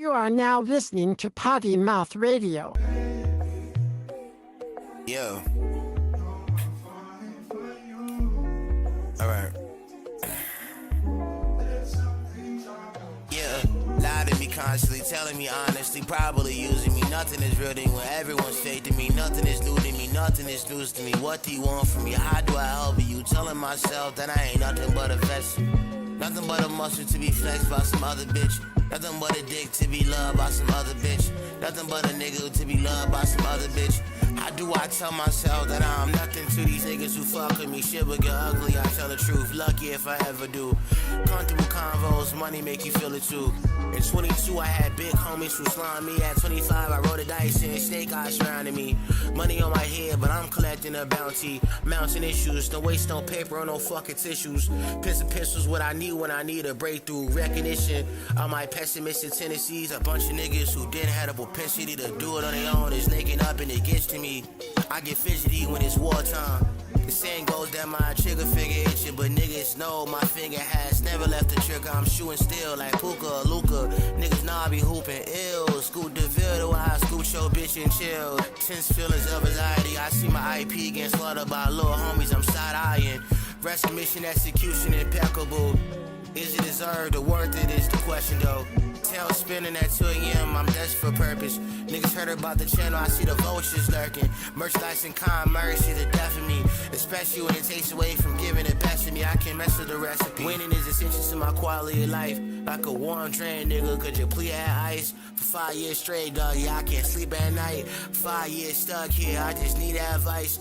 You are now listening to Poddy Mouth Radio. Yo. Alright. Yeah. Lie to me constantly, telling me honestly, probably using me. Nothing is real to me when everyone's fake to me. Nothing is new to me, nothing is news to me. What do you want from me? How do I help you? Telling myself that I ain't nothing but a vessel. Nothing but a muscle to be flexed by some other bitch. Nothing but a dick to be loved by some other bitch. Nothing but a nigga to be loved by some other bitch. How do I tell myself that I'm nothing to these niggas who fuck with me? Shit would get ugly, I tell the truth. Lucky if I ever do. Comfortable convos, money make you feel it too. At 22, I had big homies who slime me. At 25, I rolled the dice and snake eyes surrounding me. Money on my head, but I'm collecting a bounty. Mountain issues, no waste no paper or no fucking tissues. Pistols, what I need when I need a breakthrough. Recognition of my pessimistic tendencies. A bunch of niggas who didn't have the propensity to do it on their own is snaking up and it gets to me. I get fidgety when it's wartime. The saying goes that my trigger finger itching, but niggas know my finger has never left the trigger. I'm shooting still like Puka or Luka. Niggas know I be hooping ill. Scoot the Ville, I scoot your bitch and chill. Tense feelings of anxiety. I see my IP getting slaughtered by little homies I'm side-eyeing. Rescue mission execution impeccable. Is it deserved or worth it is the question though. Tail spinning at 2 a.m. I'm desperate for purpose. Niggas heard about the channel, I see the vultures lurking. Merchandise and commerce see the death of me. Especially when it takes away from giving it best to me. I can't mess with the recipe. Winning is essential to my quality of life. Like a warm drain, nigga, could you please add ice? For 5 years straight, dog, yeah, I can't sleep at night. 5 years stuck here, I just need advice.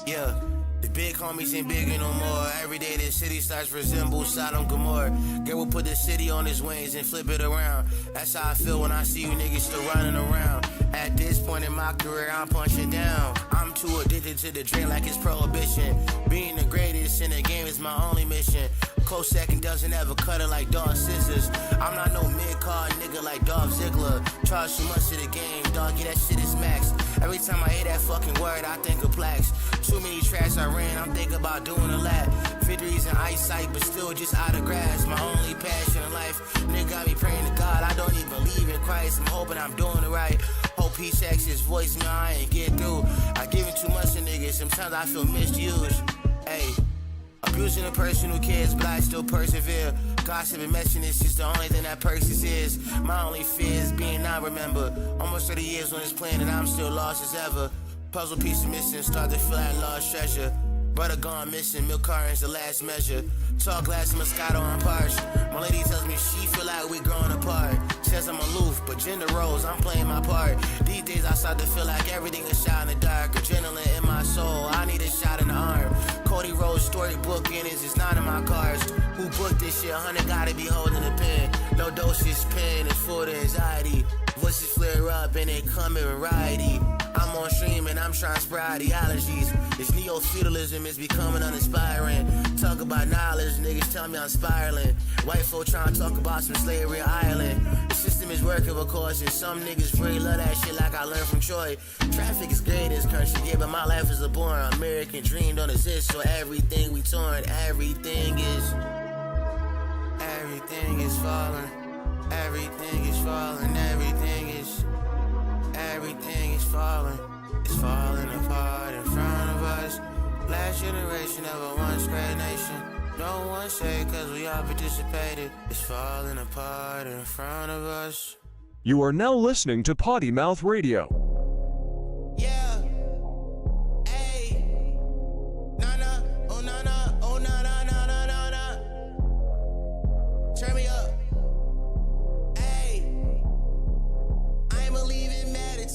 Yeah. The big homies ain't bigger no more. Every day this city starts to resemble Sodom Gomorrah. Girl will put the city on his wings and flip it around. That's how I feel when I see you niggas still running around. At this point in my career, I'm punching down. I'm too addicted to the drink like it's prohibition. Being the greatest in the game is my only mission. Close second doesn't ever cut it like dog scissors. I'm not no mid-card nigga like Dolph Ziggler. Charge too much to the game, dog, yeah, that shit is max. Every time I hear that fucking word, I think of plaques. Too many tracks I ran, I'm thinking about doing a lap. Victories in eyesight, but still just out of grasp. My only passion in life, nigga got me praying to God. I don't even believe in Christ, I'm hoping I'm doing it right. Hope he checks his voice, man, I ain't get through. I give it too much to niggas, sometimes I feel misused. Hey. Abusing a person who cares, but I still persevere. Gossip and messing is just the only thing that persists. My only fear is being not remembered. Almost 30 years on this planet, I'm still lost as ever. Puzzle piece missing, start to feel like lost treasure. Brother gone missing, milk carton's the last measure. Tall glass of Moscato on parched. My lady tells me she feel like we growing apart. Says I'm aloof, but gender roles, I'm playing my part. These days I start to feel like everything is shot in the dark. Adrenaline in my soul, I need a shot in the arm. Cody Rhodes storybook in it's not in my cars. Who booked this shit? 100 gotta be holding the pen. No dosage, pain, and full of anxiety. Voices flare up and they come in variety. I'm on stream and I'm trying to spread ideologies. This neo-feudalism is becoming uninspiring. Talk about knowledge, niggas tell me I'm spiraling. White folk trying to talk about some slavery in Ireland. The system is working, of course, and some niggas really love that shit like I learned from Troy. Traffic is great in this country, yeah, but my life is a boring American dream don't exist, so everything we torn, everything is falling. Everything is falling, everything is falling. It's falling apart in front of us. Last generation of a once great nation. No one say cause we all participated. It's falling apart in front of us. You are now listening to Poddy Mouth Radio. Yeah. Hey. Na-na. Oh na-na. Oh na-na-na-na-na-na. Turn me up.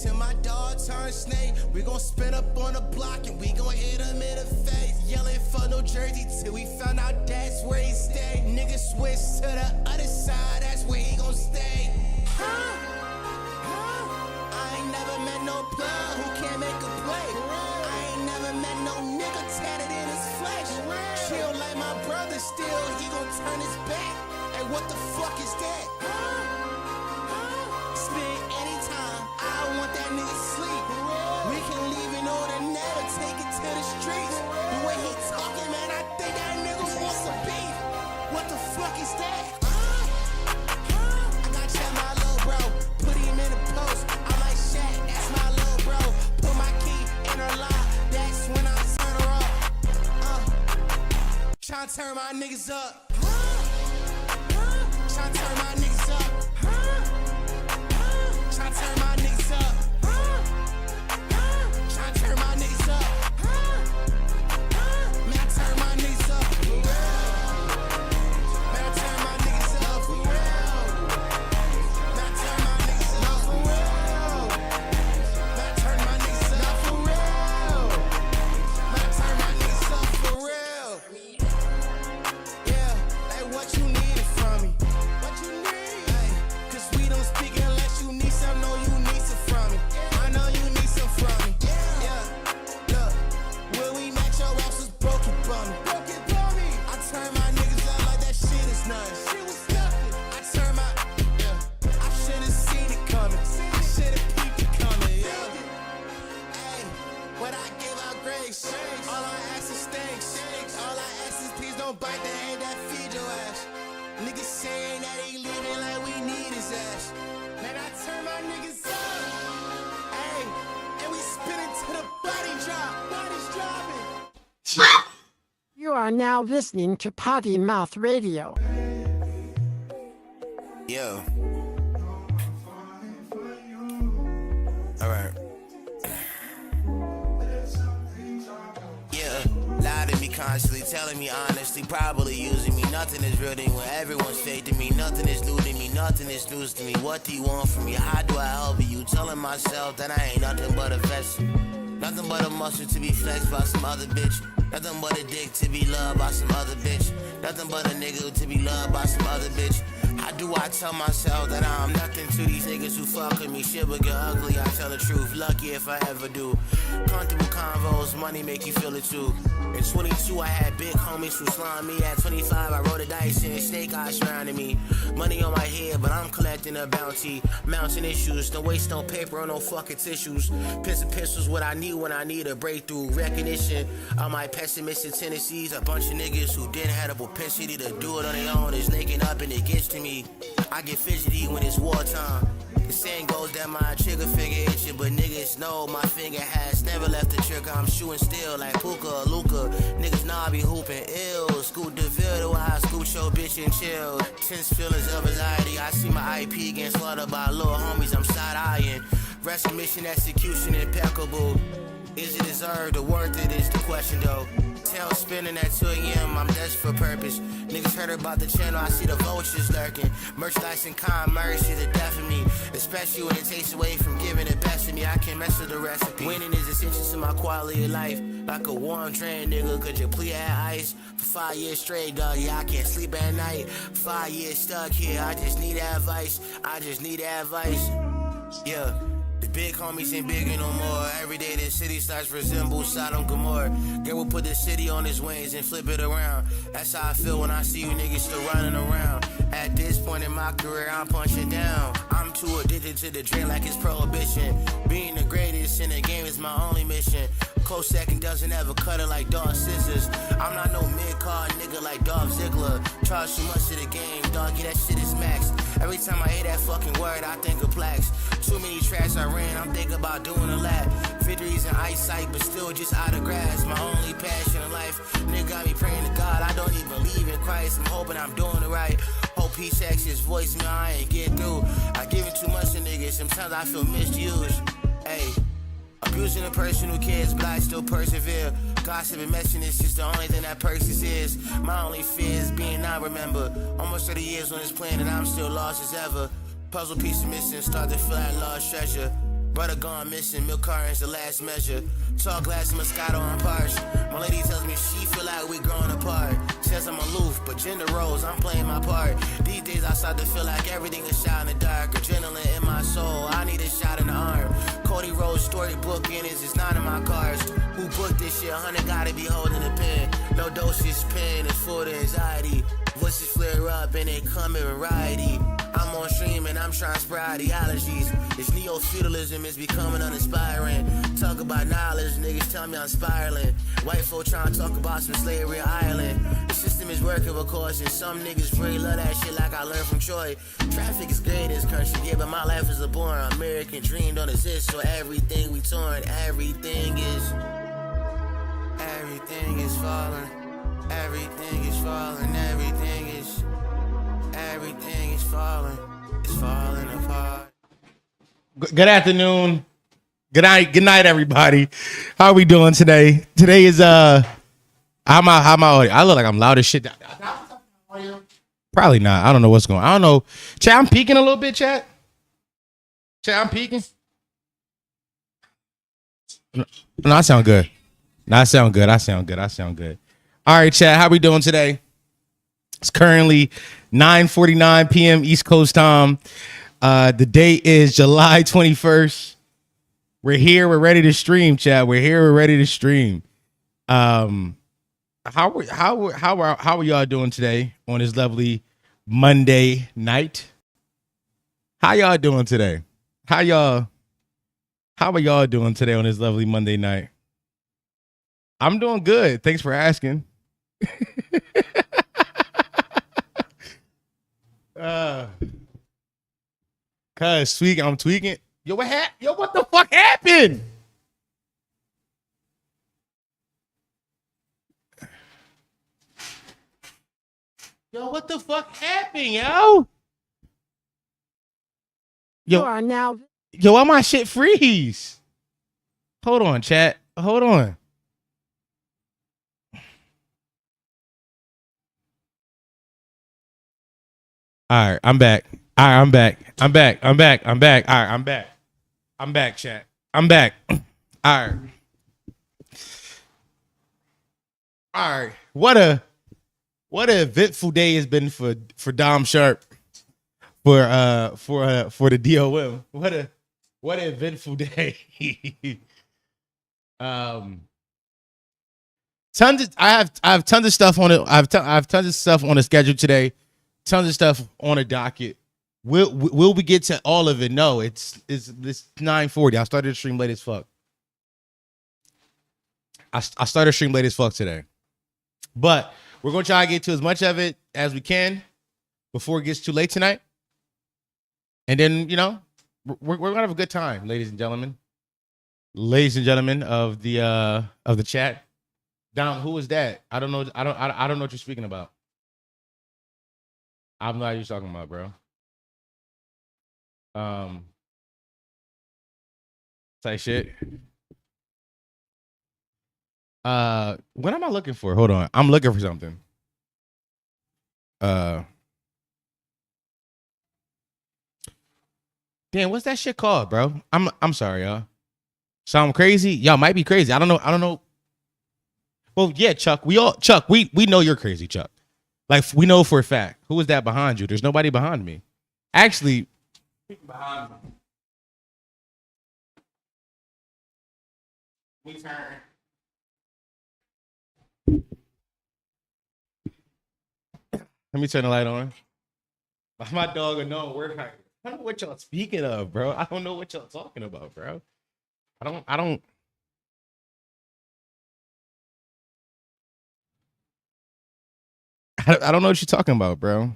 Till my dog turns snake, we gon' spin up on the block and we gon' hit him in the face. Yelling for no jersey till we found out that's where he stay. Niggas switch to the other side, that's where he gon' stay. I ain't never met no player who can't make a play. I ain't never met no nigga tatted in his flesh. Chill like my brother still, he gon' turn his back. Hey, what the fuck is that? Spend any time, I want that nigga sleep. We can leave in order, never take it to the streets. The way he talking, man, I think that nigga wants some beef. What the fuck is that? Tryna turn my niggas up. Tryna turn my niggas up. Tryna turn my niggas up. Tryna turn my niggas up. Man, I turn my niggas up. Man, I turn my niggas up for real. Man, I turn my niggas up for real. Man, I turn my niggas up for real. Man, I turn my niggas up for real. Yeah, hey, what you needed from me? What you need? Hey, cause we don't speak unless you need some. Know you need some from me. I know you need some from me. Yeah, look, when we met your ass was broken bummy. Broken bummy. I turn my niggas up like that shit is nothing. Shit was nothing. I turn my, yeah, I should've seen it coming. I should've peeped it coming, yeah. Hey, when I give out grace, all I ask is thanks. All I ask is please don't bite the hand that feed your ass. Niggas saying that he living like we need his ass. Man, I turn my niggas up. Hey, and we spin it to the body drop. Body's dropping. You are now listening to Potty Mouth Radio. Yo. Alright. Yeah, lie to me constantly, telling me honestly, probably using me. Nothing is real to me when everyone's fake to me. Nothing is new to me, nothing is news to me. What do you want from me? How do I help you? Telling myself that I ain't nothing but a vessel. Nothing but a muscle to be flexed by some other bitch. Nothing but a dick to be loved by some other bitch. Nothing but a nigga to be loved by some other bitch. How do I tell myself that I'm nothing to these niggas who fuck with me? Shit would get ugly, I tell the truth. Lucky if I ever do. Comfortable convos, money make you feel it too. In 22, I had big homies who slime me. At 25, I rolled the dice and snake eyes surrounding me. Money on my head, but I'm collecting a bounty. Mountain issues, don't waste no paper or no fucking tissues. Pins and pistols, what I need when I need a breakthrough. Recognition of my pessimistic tendencies. A bunch of niggas who didn't have the propensity to do it on their own is linking up and it gets to me. I get fidgety when it's wartime. The saying goes that my trigger finger itching, but niggas know my finger has never left the trigger. I'm shooting still like Puka or Luka. Niggas know I be hooping ill. Scoot the Ville, I scoot your bitch and chill. Tense feelings of anxiety. I see my IP getting slaughtered by little homies I'm side-eyeing. Rest mission execution impeccable. Is it deserved or worth it is the question though. Tail spinning at 2 a.m. I'm desperate for purpose. Niggas heard about the channel, I see the vultures lurking. Merchandise and commerce is the death of me. Especially when it takes away from giving the best of me. I can't mess with the recipe. Winning is essential to my quality of life. Like a warm drain, nigga, could you please add ice? For 5 years straight, dog, yeah, I can't sleep at night. 5 years stuck here, I just need advice. I just need advice. Yeah. The big homies ain't bigger no more. Every day this city starts to resemble Sodom Gomorrah. Girl will put the city on his wings and flip it around. That's how I feel when I see you niggas still running around. At this point in my career, I'm punching down. I'm too addicted to the drink like it's prohibition. Being the greatest in the game is my only mission. Close second doesn't ever cut it like dog scissors. I'm not no mid-card nigga like Dolph Ziggler. Charge too much to the game, doggy, that shit is maxed. Every time I hear that fucking word, I think of plaques. Too many tracks I ran, I'm thinking about doing a lap. Victories in eyesight, but still just out of grasp. My only passion in life, nigga got me praying to God. I don't even believe in Christ, I'm hoping I'm doing it right. Hope he checks his voice, man, I ain't get through. I give it too much to niggas, sometimes I feel misused. Hey, abusing a person who cares, but I still persevere. Gossip and messiness is the only thing that persists is. My only fear is being not remembered. Almost 30 years on this planet, I'm still lost as ever. Puzzle piece missing, start to feel like lost treasure. Brother gone missing, milk carton's the last measure. Tall glass Moscato on parched. My lady tells me she feel like we growing apart. Says I'm aloof, but gender roles, I'm playing my part. These days I start to feel like everything is shot in the dark. Adrenaline in my soul, I need a shot in the arm. Cody Rhodes storybook in it's not in my cards. Who booked this shit? 100 gotta be holding the pen. No dosage pen, it's full of anxiety. Voices flare up and they come in variety. I'm on stream and I'm trying to spread ideologies. This neo-feudalism is becoming uninspiring. Talk about knowledge, niggas tell me I'm spiraling. White folk trying to talk about some slavery Ireland. The system is working, of course, and some niggas really love that shit like I learned from Troy. Traffic is great in this country, yeah, but my life is a boring American dream don't exist, so everything we torn, everything is falling. Everything is falling, everything is falling. It's falling apart. Good afternoon. Good night, everybody. How are we doing today? Today is how my audio? I look like I'm loud as shit. Probably not. I don't know what's going on. I don't know. Chat, I'm peeking a little bit, chat. Chat, I'm peeking. No, I sound good. I sound good. All right, chat, how we doing today? It's currently 9:49 p.m. East Coast time. The date is July 21st. We're here. We're ready to stream, chat. We're ready to stream. How are y'all doing today on this lovely Monday night? How y'all doing today? How are y'all doing today on this lovely Monday night? I'm doing good. Thanks for asking. Cause I'm tweaking. Yo, what the fuck happened? Yo, what the fuck happened, yo? You are now. Yo, why my shit freeze? Hold on, chat. Hold on. All right, I'm back. All right, I'm back. All right, I'm back, chat. I'm back. All right. What a eventful day has been for Dom Sharpe for the DOM. What an eventful day. I have tons of stuff on it. I have tons of stuff on the schedule today. Tons of stuff on a docket. Will we get to all of it? No, it's 9:40. I started to stream late as fuck. I started to stream late as fuck today. But we're going to try to get to as much of it as we can before it gets too late tonight. And then, we're going to have a good time, ladies and gentlemen. Ladies and gentlemen of the chat. Dom, who is that? I don't know. I don't know what you're speaking about. I have no idea what you're talking about, bro. Type shit. What am I looking for? Hold on. I'm looking for something. Damn, what's that shit called, bro? I'm sorry, y'all. Sound crazy? Y'all might be crazy. I don't know. Well, yeah, Chuck. We know you're crazy, Chuck. Like, we know for a fact. Who is that behind you? There's nobody behind me. Actually, behind me. We turn. Let me turn the light on. My dog will know where I don't know what y'all speaking of, bro. I don't know what y'all talking about, bro. I don't know what you're talking about, bro.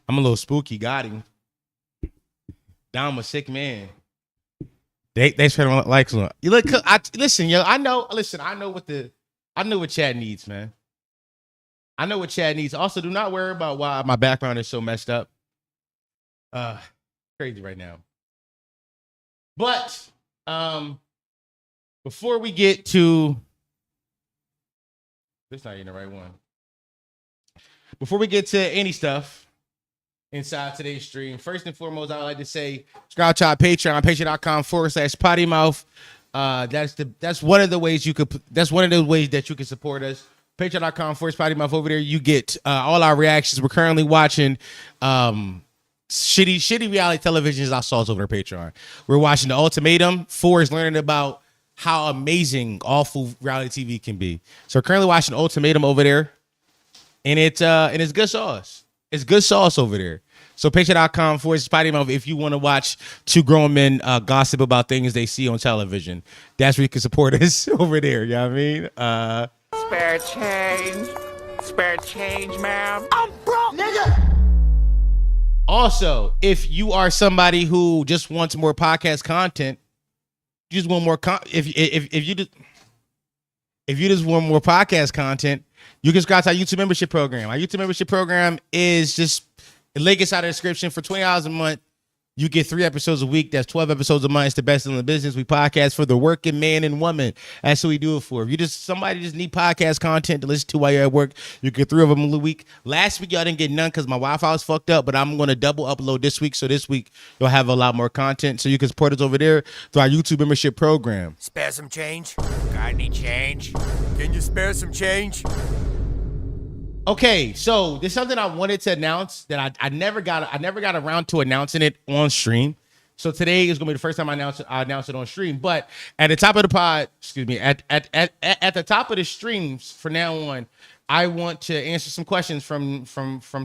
I'm a little spooky. Got him. Down a sick man. They spend likes on. You look. Listen, yo. I know what Chad needs, man. I know what Chad needs. Also, do not worry about why my background is so messed up. Crazy right now. But before we get to this, not even the right one. Before we get to any stuff inside today's stream, first and foremost, I would like to say subscribe to our Patreon, patreon.com/pottymouth. That's one of the ways you could. That's one of the ways that you can support us. Patreon.com/pottymouth. Over there, you get all our reactions. We're currently watching shitty reality television I saw over Patreon. We're watching The Ultimatum. 4 is learning about how amazing awful reality TV can be. So we're currently watching The Ultimatum over there, and it's good sauce. It's good sauce over there. So patreon.com/pottymouth if you want to watch two grown men gossip about things they see on television. That's where you can support us over there. You know what I mean? Spare change, ma'am. I'm broke, nigga. Also, if you are somebody who just wants more podcast content, you just want more if you just want more podcast content, you can subscribe to our YouTube membership program. Our YouTube membership program is just a link inside the description. For $20 a month, you get 3 episodes a week. That's 12 episodes a month. It's the best in the business. We podcast for the working man and woman. That's what we do it for. If you somebody just need podcast content to listen to while you're at work, you get 3 of them a week. Last week y'all didn't get none because my Wi-Fi was fucked up, but I'm going to double upload this week. So this week you'll have a lot more content. So you can support us over there through our YouTube membership program. Spare some change? Got any change? Can you spare some change? Okay, so there's something I wanted to announce that I never got around to announcing it on stream. So today is gonna be the first time I announce it on stream. But at the top of the pod, at the top of the streams from now on, I want to answer some questions from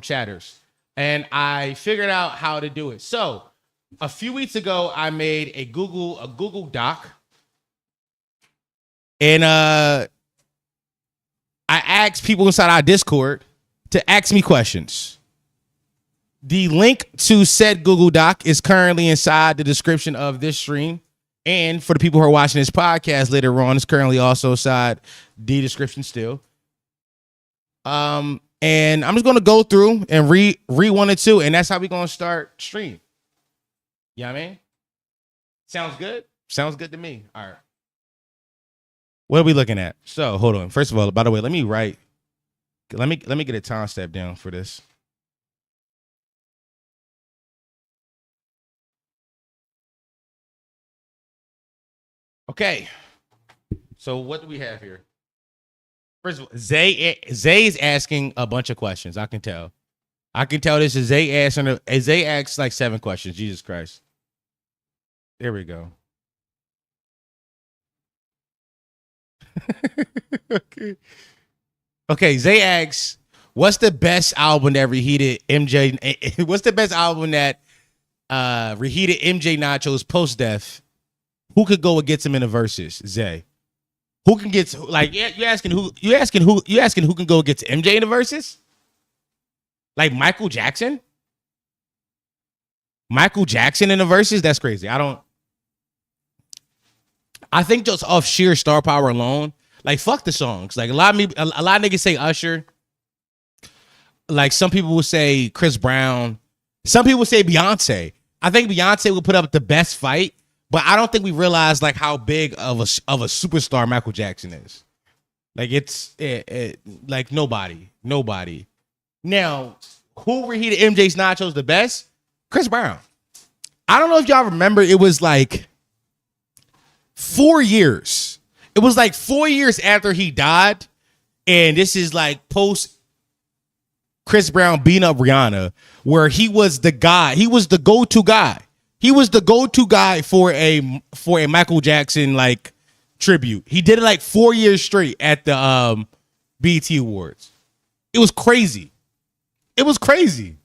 chatters, and I figured out how to do it. So a few weeks ago, I made a Google Doc, and I asked people inside our Discord to ask me questions. The link to said Google Doc is currently inside the description of this stream. And for the people who are watching this podcast later on, it's currently also inside the description still. And I'm just going to go through and read 1 and 2. And that's how we're going to start stream. You know what I mean? Sounds good? Sounds good to me. All right. What are we looking at? So hold on. First of all, by the way, let me get a time step down for this. Okay. So what do we have here? First of all, Zay is asking a bunch of questions. I can tell this is Zay asking. Zay asks like 7 questions. Jesus Christ. There we go. Okay. Zay asks, what's the best album that reheated MJ? What's the best album that reheated MJ Nacho's post death? Who could go against him in the verses? Zay, who can get you asking who can go against MJ in the verses? Like Michael Jackson? Michael Jackson in the verses? That's crazy. I think just off sheer star power alone, like fuck the songs. Like a lot of niggas say Usher. Like some people will say Chris Brown. Some people say Beyonce. I think Beyonce would put up the best fight, but I don't think we realize like how big of a superstar Michael Jackson is. Like it's like nobody. Now, who reheated MJ's Nachos the best? Chris Brown. I don't know if y'all remember. It was like 4 years. It was like 4 years after he died. And this is like post Chris Brown beating up Rihanna, where he was the guy. He was the go-to guy. He was the go-to guy for a Michael Jackson like tribute. He did it like 4 years straight at the BET Awards. It was crazy. It was crazy.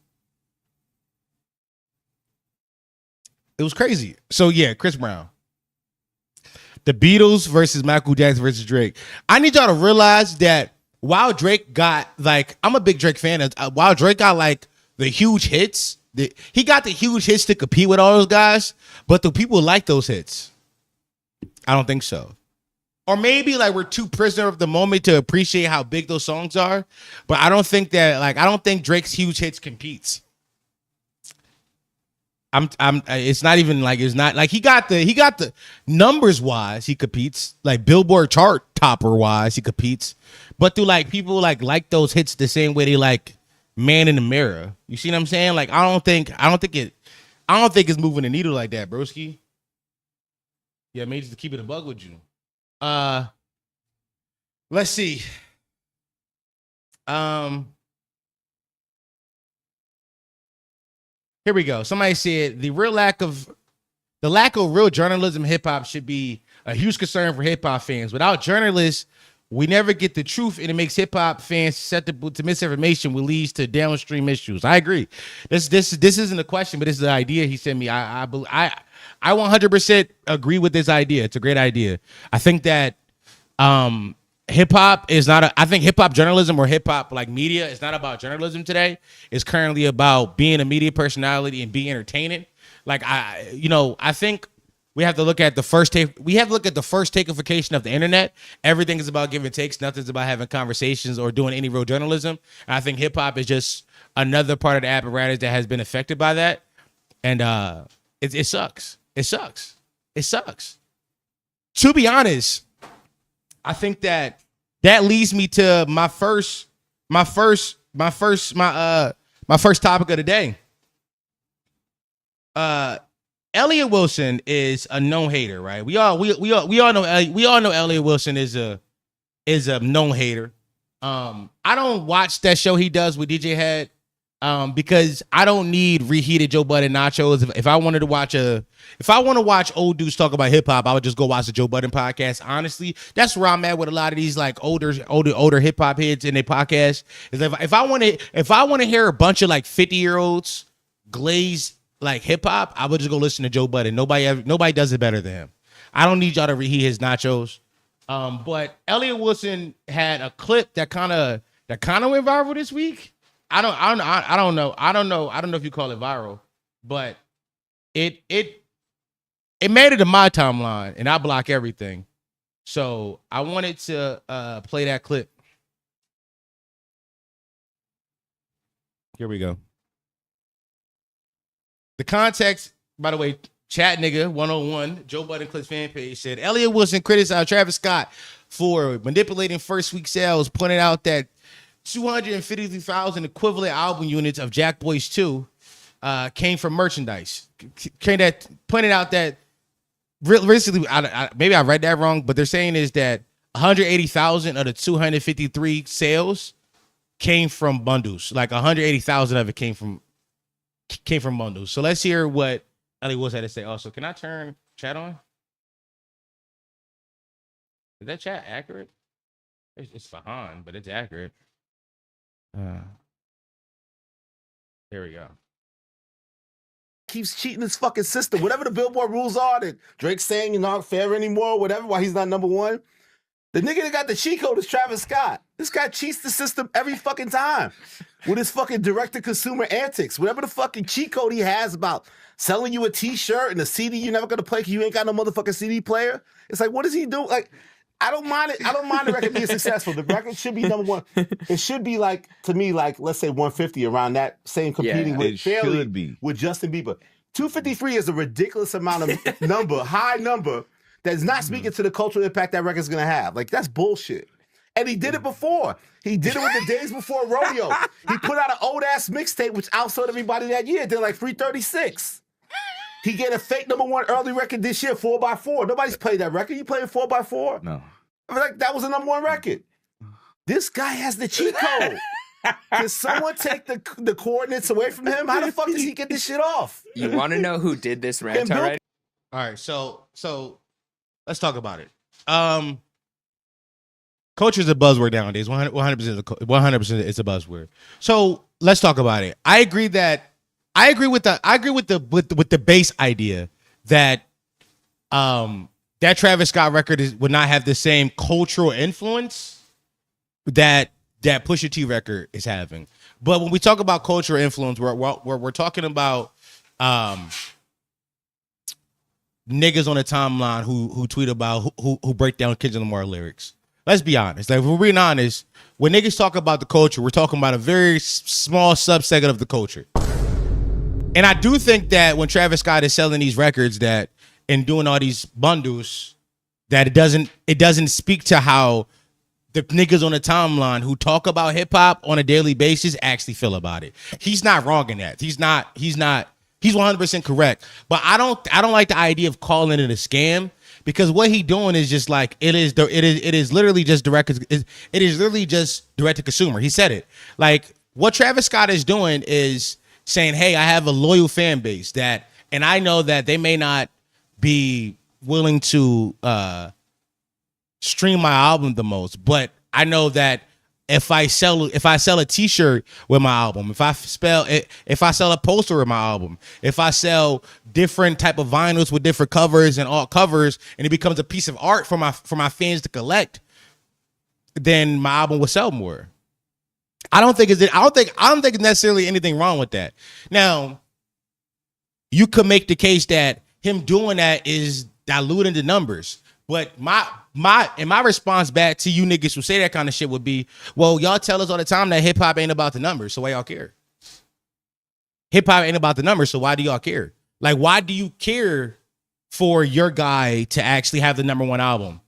So yeah, Chris Brown. The Beatles versus Michael Jackson versus Drake. I need y'all to realize that while Drake got like, I'm a big Drake fan. While Drake got like the huge hits, he got the huge hits to compete with all those guys, but the people like those hits. I don't think so. Or maybe like we're too prisoner of the moment to appreciate how big those songs are. But I don't think Drake's huge hits competes. It's not even like, it's not like he got the numbers wise, he competes, like Billboard chart topper wise, he competes, but through like people like those hits the same way they like Man in the Mirror. You see what I'm saying? Like, I don't think it's moving the needle like that, broski. Yeah, maybe just to keep it a bug with you. Let's see. Here we go. Somebody said the lack of real journalism in hip hop should be a huge concern for hip hop fans. Without journalists, we never get the truth, and it makes hip hop fans susceptible to misinformation, which leads to downstream issues. I agree. This isn't a question, but this is an idea he sent me. I 100% agree with this idea. It's a great idea. I think that hip hop is not I think hip hop journalism or hip hop like media is not about journalism today. It's currently about being a media personality and being entertaining. Like I think We have to look at the first take. We have to look at the first takeification of the internet. Everything is about give and takes. Nothing's about having conversations or doing any real journalism. And I think hip hop is just another part of the apparatus that has been affected by that. And it sucks. It sucks. It sucks. To be honest, I think that leads me to my first topic of the day. Elliott Wilson is a known hater, right? We all know Elliott Wilson is a known hater. I don't watch that show he does with DJ Head because I don't need reheated Joe Budden nachos. If I want to watch old dudes talk about hip hop, I would just go watch the Joe Budden podcast. Honestly, that's where I'm at with a lot of these like older hip hop heads in their podcast. Is if I want to hear a bunch of like 50-year-olds glaze like hip hop, I would just go listen to Joe Budden. Nobody does it better than him. I don't need y'all to reheat his nachos. But Elliott Wilson had a clip that kind of went viral this week. I don't know if you call it viral, but it made it to my timeline, and I block everything. So I wanted to play that clip. Here we go. The context, by the way, Chat Nigga 101, Joe Budden Clips fan page said Elliott Wilson criticized Travis Scott for manipulating first week sales, pointing out that 253,000 equivalent album units of Jack Boys 2 came from merchandise. Pointed out that recently, maybe I read that wrong, but they're saying is that 180,000 of the 253 sales came from bundles. Like 180,000 of it came from bundles. So let's hear what Elliott Wilson had to say. Also, can I turn chat on? Is that chat accurate? It's Fahan, but it's accurate. There we go. Keeps cheating his fucking system. Whatever the Billboard rules are that Drake's saying you're not fair anymore, whatever, why he's not number one. The nigga that got the cheat code is Travis Scott. This guy cheats the system every fucking time with his fucking direct-to-consumer antics. Whatever the fucking cheat code he has about selling you a T-shirt and a CD you're never gonna play because you ain't got no motherfucking CD player. It's like, what does he do? Like, I don't mind it. I don't mind the record being successful. The record should be number one. It should be like, to me, like, let's say 150 around that same competing with fairly with Justin Bieber. 253 is a ridiculous amount of number, high number, that's not speaking to the cultural impact that record's gonna have. Like, that's bullshit. And he did it before. He did it with the Days Before Rodeo. He put out an old-ass mixtape, which outsold everybody that year. Did like 336. He get a fake number one early record this year, 4x4. Nobody's played that record. You playing 4x4? No. Like, that was a number one record. This guy has the cheat code. Can someone take the coordinates away from him? How the fuck does he get this shit off? You want to know who did this rant already? All right, so let's talk about it. Culture is a buzzword nowadays. 100% it's a buzzword. So let's talk about it. I agree with the base idea that that Travis Scott record would not have the same cultural influence that Pusha T record is having. But when we talk about cultural influence, we're talking about niggas on the timeline who tweet about who break down Kendrick Lamar lyrics. Let's be honest. Like, if we're being honest, when niggas talk about the culture, we're talking about a very small subsegment of the culture. And I do think that when Travis Scott is selling these records that and doing all these bundles, that it doesn't speak to how the niggas on the timeline who talk about hip hop on a daily basis actually feel about it. He's not wrong in that. He's 100% correct. But I don't like the idea of calling it a scam, because what he doing is just like it is literally just direct to consumer. He said it. Like, what Travis Scott is doing is saying, hey, I have a loyal fan base and I know that they may not be willing to stream my album the most, but I know that if I sell a T-shirt with my album, if I sell a poster with my album, if I sell different type of vinyls with different covers and alt covers, and it becomes a piece of art for my fans to collect, then my album will sell more. I don't think necessarily anything wrong with that. Now, you could make the case that him doing that is diluting the numbers. But my response back to you niggas who say that kind of shit would be, well, y'all tell us all the time that hip hop ain't about the numbers, so why y'all care? Hip hop ain't about the numbers, so why do y'all care? Like, why do you care for your guy to actually have the #1 album?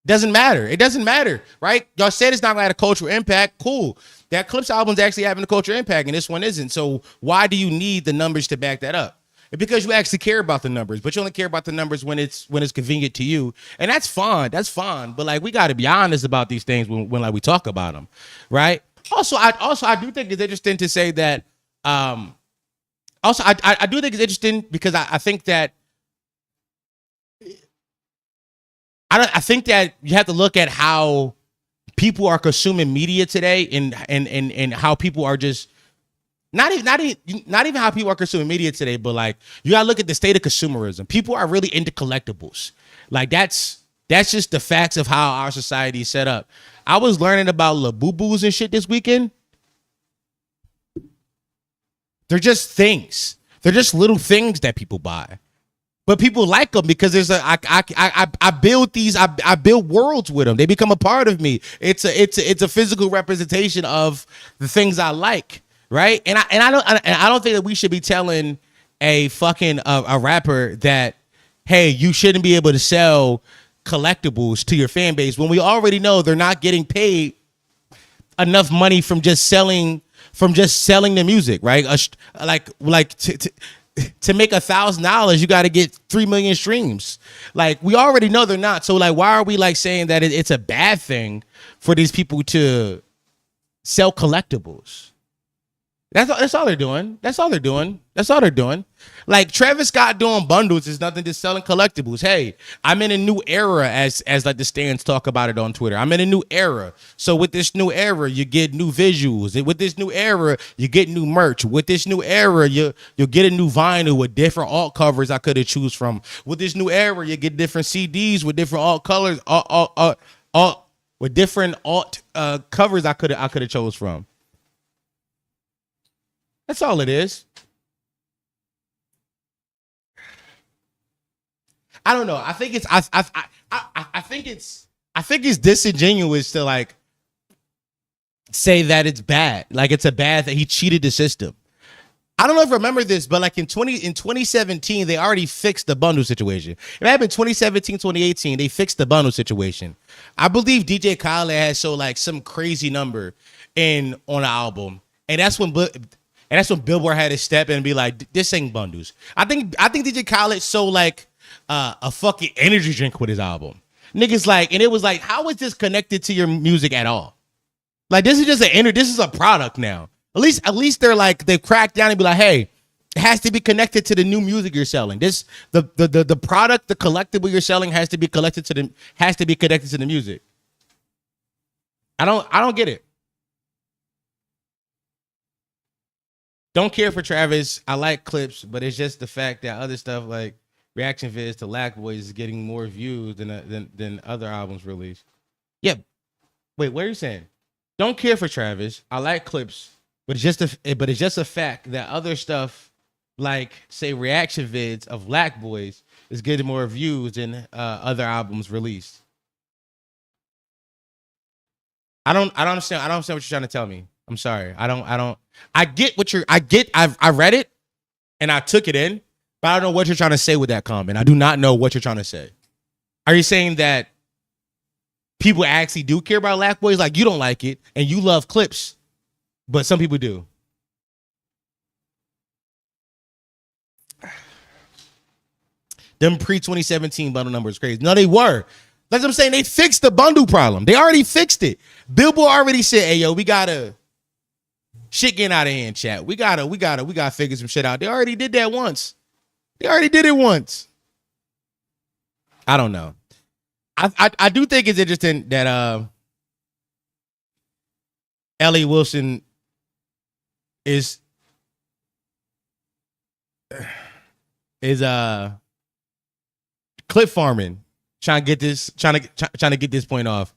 Doesn't matter. It doesn't matter, right? Y'all said it's not gonna have a cultural impact. Cool. That Clips album's actually having a cultural impact, and this one isn't. So why do you need the numbers to back that up? It's because you actually care about the numbers, but you only care about the numbers when it's convenient to you, and that's fine. That's fine. But like, we got to be honest about these things when like we talk about them, right? Also, I do think it's interesting to say that. Also, I do think it's interesting because I think that. I think that you have to look at how people are consuming media today, and how people are just not even how people are consuming media today, but like you gotta look at the state of consumerism. People are really into collectibles. Like that's just the facts of how our society is set up. I was learning about Labubus and shit this weekend. They're just things. They're just little things that people buy. But people like them because there's I build these I build worlds with them. They become a part of me. It's a physical representation of the things I like, right? And I don't think that we should be telling a fucking a rapper that, hey, you shouldn't be able to sell collectibles to your fan base when we already know they're not getting paid enough money from just selling the music, right? To make $1,000, you got to get 3 million streams. Like, we already know they're not. So like, why are we like saying that it's a bad thing for these people to sell collectibles? That's all they're doing. That's all they're doing. That's all they're doing. Like Travis Scott doing bundles is nothing to selling collectibles. Hey, I'm in a new era, as like the stands talk about it on Twitter. I'm in a new era. So with this new era, you get new visuals. With this new era, you get new merch. With this new era, you'll get a new vinyl with different alt covers I could have choose from. With this new era, you get different CDs with different alt colors, with different alt covers I could have chose from. That's all it is. I don't know. I think it's disingenuous to like say that it's bad. Like it's a bad that he cheated the system. I don't know if you remember this, but like in 2017, they already fixed the bundle situation. It happened 2017, 2018, they fixed the bundle situation. I believe DJ Khaled had so like some crazy number on an album. And that's when Billboard had to step in and be like, this ain't bundles. I think DJ Khaled sold like a fucking energy drink with his album. Niggas like, and it was like, how is this connected to your music at all? Like, this is just this is a product now. At least they're like, they've cracked down and be like, hey, it has to be connected to the new music you're selling. The product, the collectible you're selling has to be connected to the music. I don't get it. Don't care for Travis. I like Clips, but it's just the fact that other stuff like reaction vids to Lack Boys is getting more views than other albums released. Yeah. Wait, what are you saying? Don't care for Travis. I like Clips, but it's just a fact that other stuff like say reaction vids of Lack Boys is getting more views than other albums released. I don't understand. I don't understand what you're trying to tell me. I'm sorry. I get what I read it and I took it in, but I don't know what you're trying to say with that comment. I do not know what you're trying to say. Are you saying that people actually do care about Lack Boys? Like you don't like it and you love Clips, but some people do. Them pre-2017 bundle numbers crazy. No, they were. That's what I'm saying. They fixed the bundle problem. They already fixed it. Billboard already said, hey, yo, we gotta shit getting out of hand, chat. We gotta figure some shit out. They already did that once. They already did it once. I don't know. I do think it's interesting that Ellie Wilson is clip farming, trying to get this point off.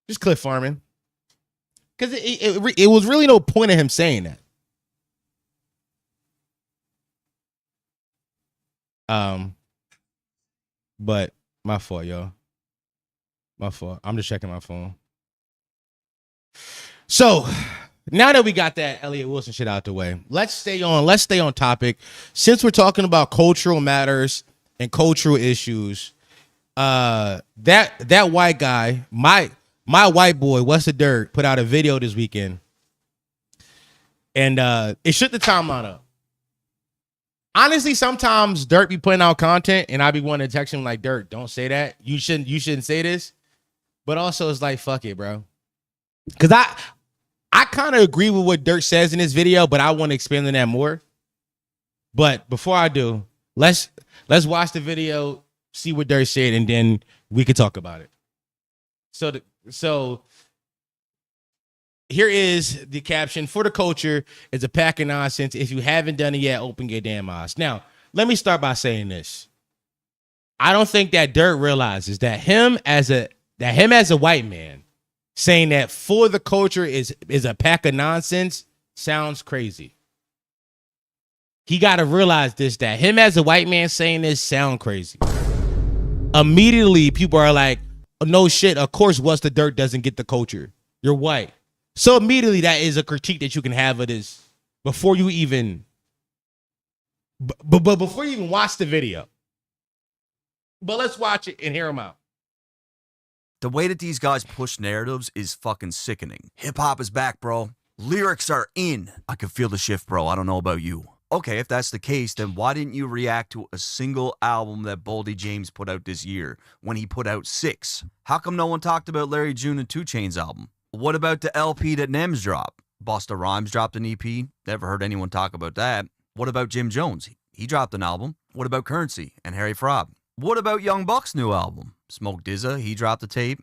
Just clip farming, because it was really no point of him saying that. But my fault, y'all. My fault. I'm just checking my phone. So now that we got that Elliott Wilson shit out the way, let's stay on topic. Since we're talking about cultural matters and cultural issues, that white guy, my white boy, What's the Dirt, put out a video this weekend. And it shook the timeline up. Honestly, sometimes Dirt be putting out content and I be wanting to text him like, Dirt, don't say that. You shouldn't say this. But also it's like, fuck it, bro. Cause I kind of agree with what Dirt says in this video, but I want to expand on that more. But before I do, let's watch the video, see what Dirt said, and then we can talk about it. So here is the caption. For the culture is a pack of nonsense. If you haven't done it yet, open your damn eyes. Now, let me start by saying this. I don't think that Dirt realizes that him as a white man saying that for the culture is a pack of nonsense sounds crazy. He got to realize this, that him as a white man saying this sound crazy. Immediately, people are like, oh, no shit, of course What's the Dirt doesn't get the culture. You're white. So immediately that is a critique that you can have of this before you even before you even watch the video. But let's watch it and hear him out. The way that these guys push narratives is fucking sickening. Hip-hop is back, bro. Lyrics are in. I can feel the shift, bro. I don't know about you. Okay, if that's the case, then why didn't you react to a single album that Boldy James put out this year when he put out 6? How come no one talked about Larry June and 2 Chainz album? What about the LP that Nems dropped? Busta Rhymes dropped an EP. Never heard anyone talk about that. What about Jim Jones? He dropped an album. What about Currency and Harry Fraud? What about Young Buck's new album? Smoke DZA, he dropped a tape.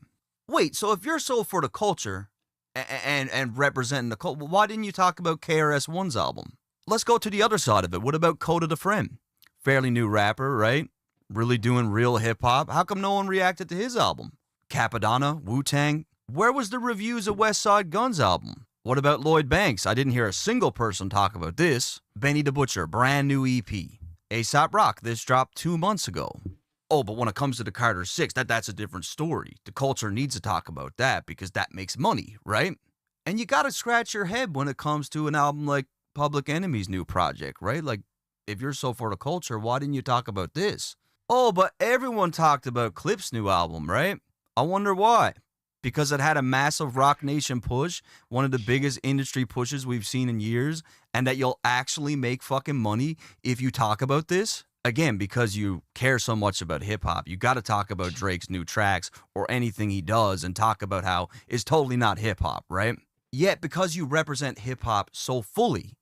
Wait, so if you're so for the culture and representing the culture, why didn't you talk about KRS-One's album? Let's go to the other side of it. What about Coda the Friend? Fairly new rapper, right? Really doing real hip-hop. How come no one reacted to his album? Capadonna, Wu-Tang. Where was the reviews of West Side Gun's album? What about Lloyd Banks? I didn't hear a single person talk about this. Benny the Butcher, brand new EP. A$AP Rock, this dropped 2 months ago. Oh, but when it comes to the Carter 6, that's a different story. The culture needs to talk about that because that makes money, right? And you gotta scratch your head when it comes to an album like Public Enemy's new project, right? Like, if you're so for the culture, why didn't you talk about this? Oh, but everyone talked about Clip's new album, right? I wonder why. Because it had a massive Rock Nation push, one of the biggest industry pushes we've seen in years, and that you'll actually make fucking money if you talk about this? Again, because you care so much about hip-hop, you got to talk about Drake's new tracks or anything he does and talk about how it's totally not hip-hop, right? Yet, because you represent hip-hop so fully,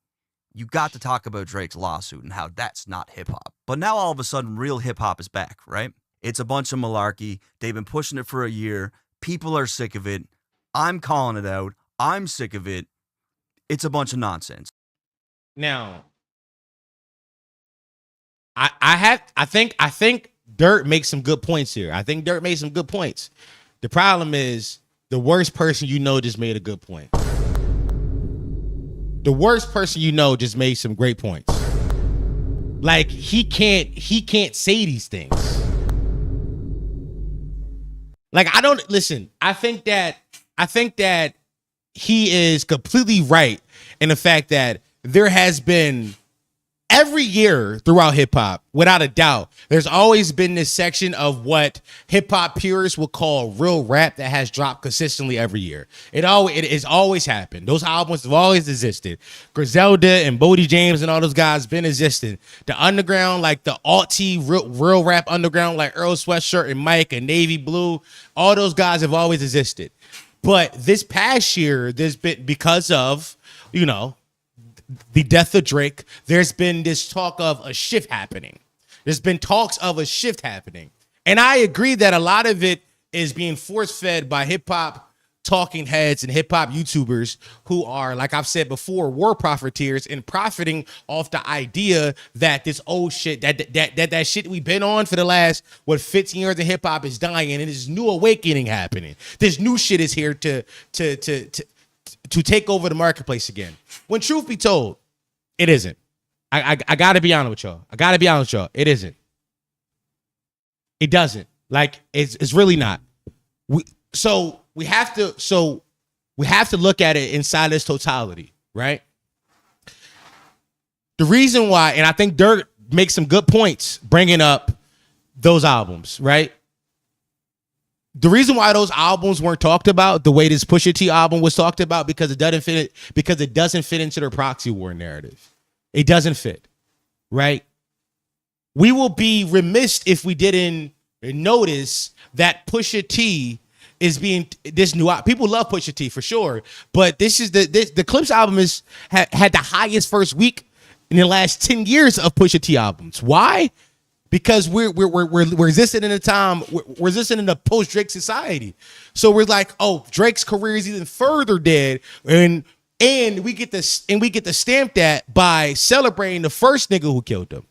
you got to talk about Drake's lawsuit and how that's not hip-hop. But now all of a sudden, real hip-hop is back, right? It's a bunch of malarkey. They've been pushing it for a year. People are sick of it. I'm calling it out. I'm sick of it. It's a bunch of nonsense. Now, I think Dirt makes some good points here. I think Dirt made some good points. The problem is the worst person you know just made a good point. The worst person you know just made some great points. Like he can't say these things. Like I think that he is completely right in the fact that there has been every year throughout hip hop, without a doubt, there's always been this section of what hip hop purists will call real rap that has dropped consistently every year. It has always happened. Those albums have always existed. Griselda and Boldy James and all those guys been existing. The underground, like the alt-T real rap underground, like Earl Sweatshirt and Mike and Navy Blue, all those guys have always existed. But this past year, there's been, because of, the death of Drake, there's been this talk of a shift happening. There's been talks of a shift happening. And I agree that a lot of it is being force-fed by hip-hop talking heads and hip-hop YouTubers who are, like I've said before, war profiteers and profiting off the idea that this old shit, that shit we've been on for the last, 15 years of hip-hop is dying and this new awakening happening. This new shit is here to take over the marketplace again. When truth be told, it isn't. I got to be honest with y'all. It isn't. It doesn't. Like it's really not. We have to look at it inside its totality, right? The reason why, and I think Dirk makes some good points bringing up those albums, right? The reason why those albums weren't talked about the way this Pusha T album was talked about because it doesn't fit into their proxy war narrative. It doesn't fit, right? We will be remiss if we didn't notice that Pusha T is being this new. People love Pusha T for sure, but this is the Clips album had the highest first week in the last 10 years of Pusha T albums. Why? Because we're existing in a time, we're existing in a post-Drake society. So we're like, oh, Drake's career is even further dead, and we get to stamp that by celebrating the first nigga who killed him.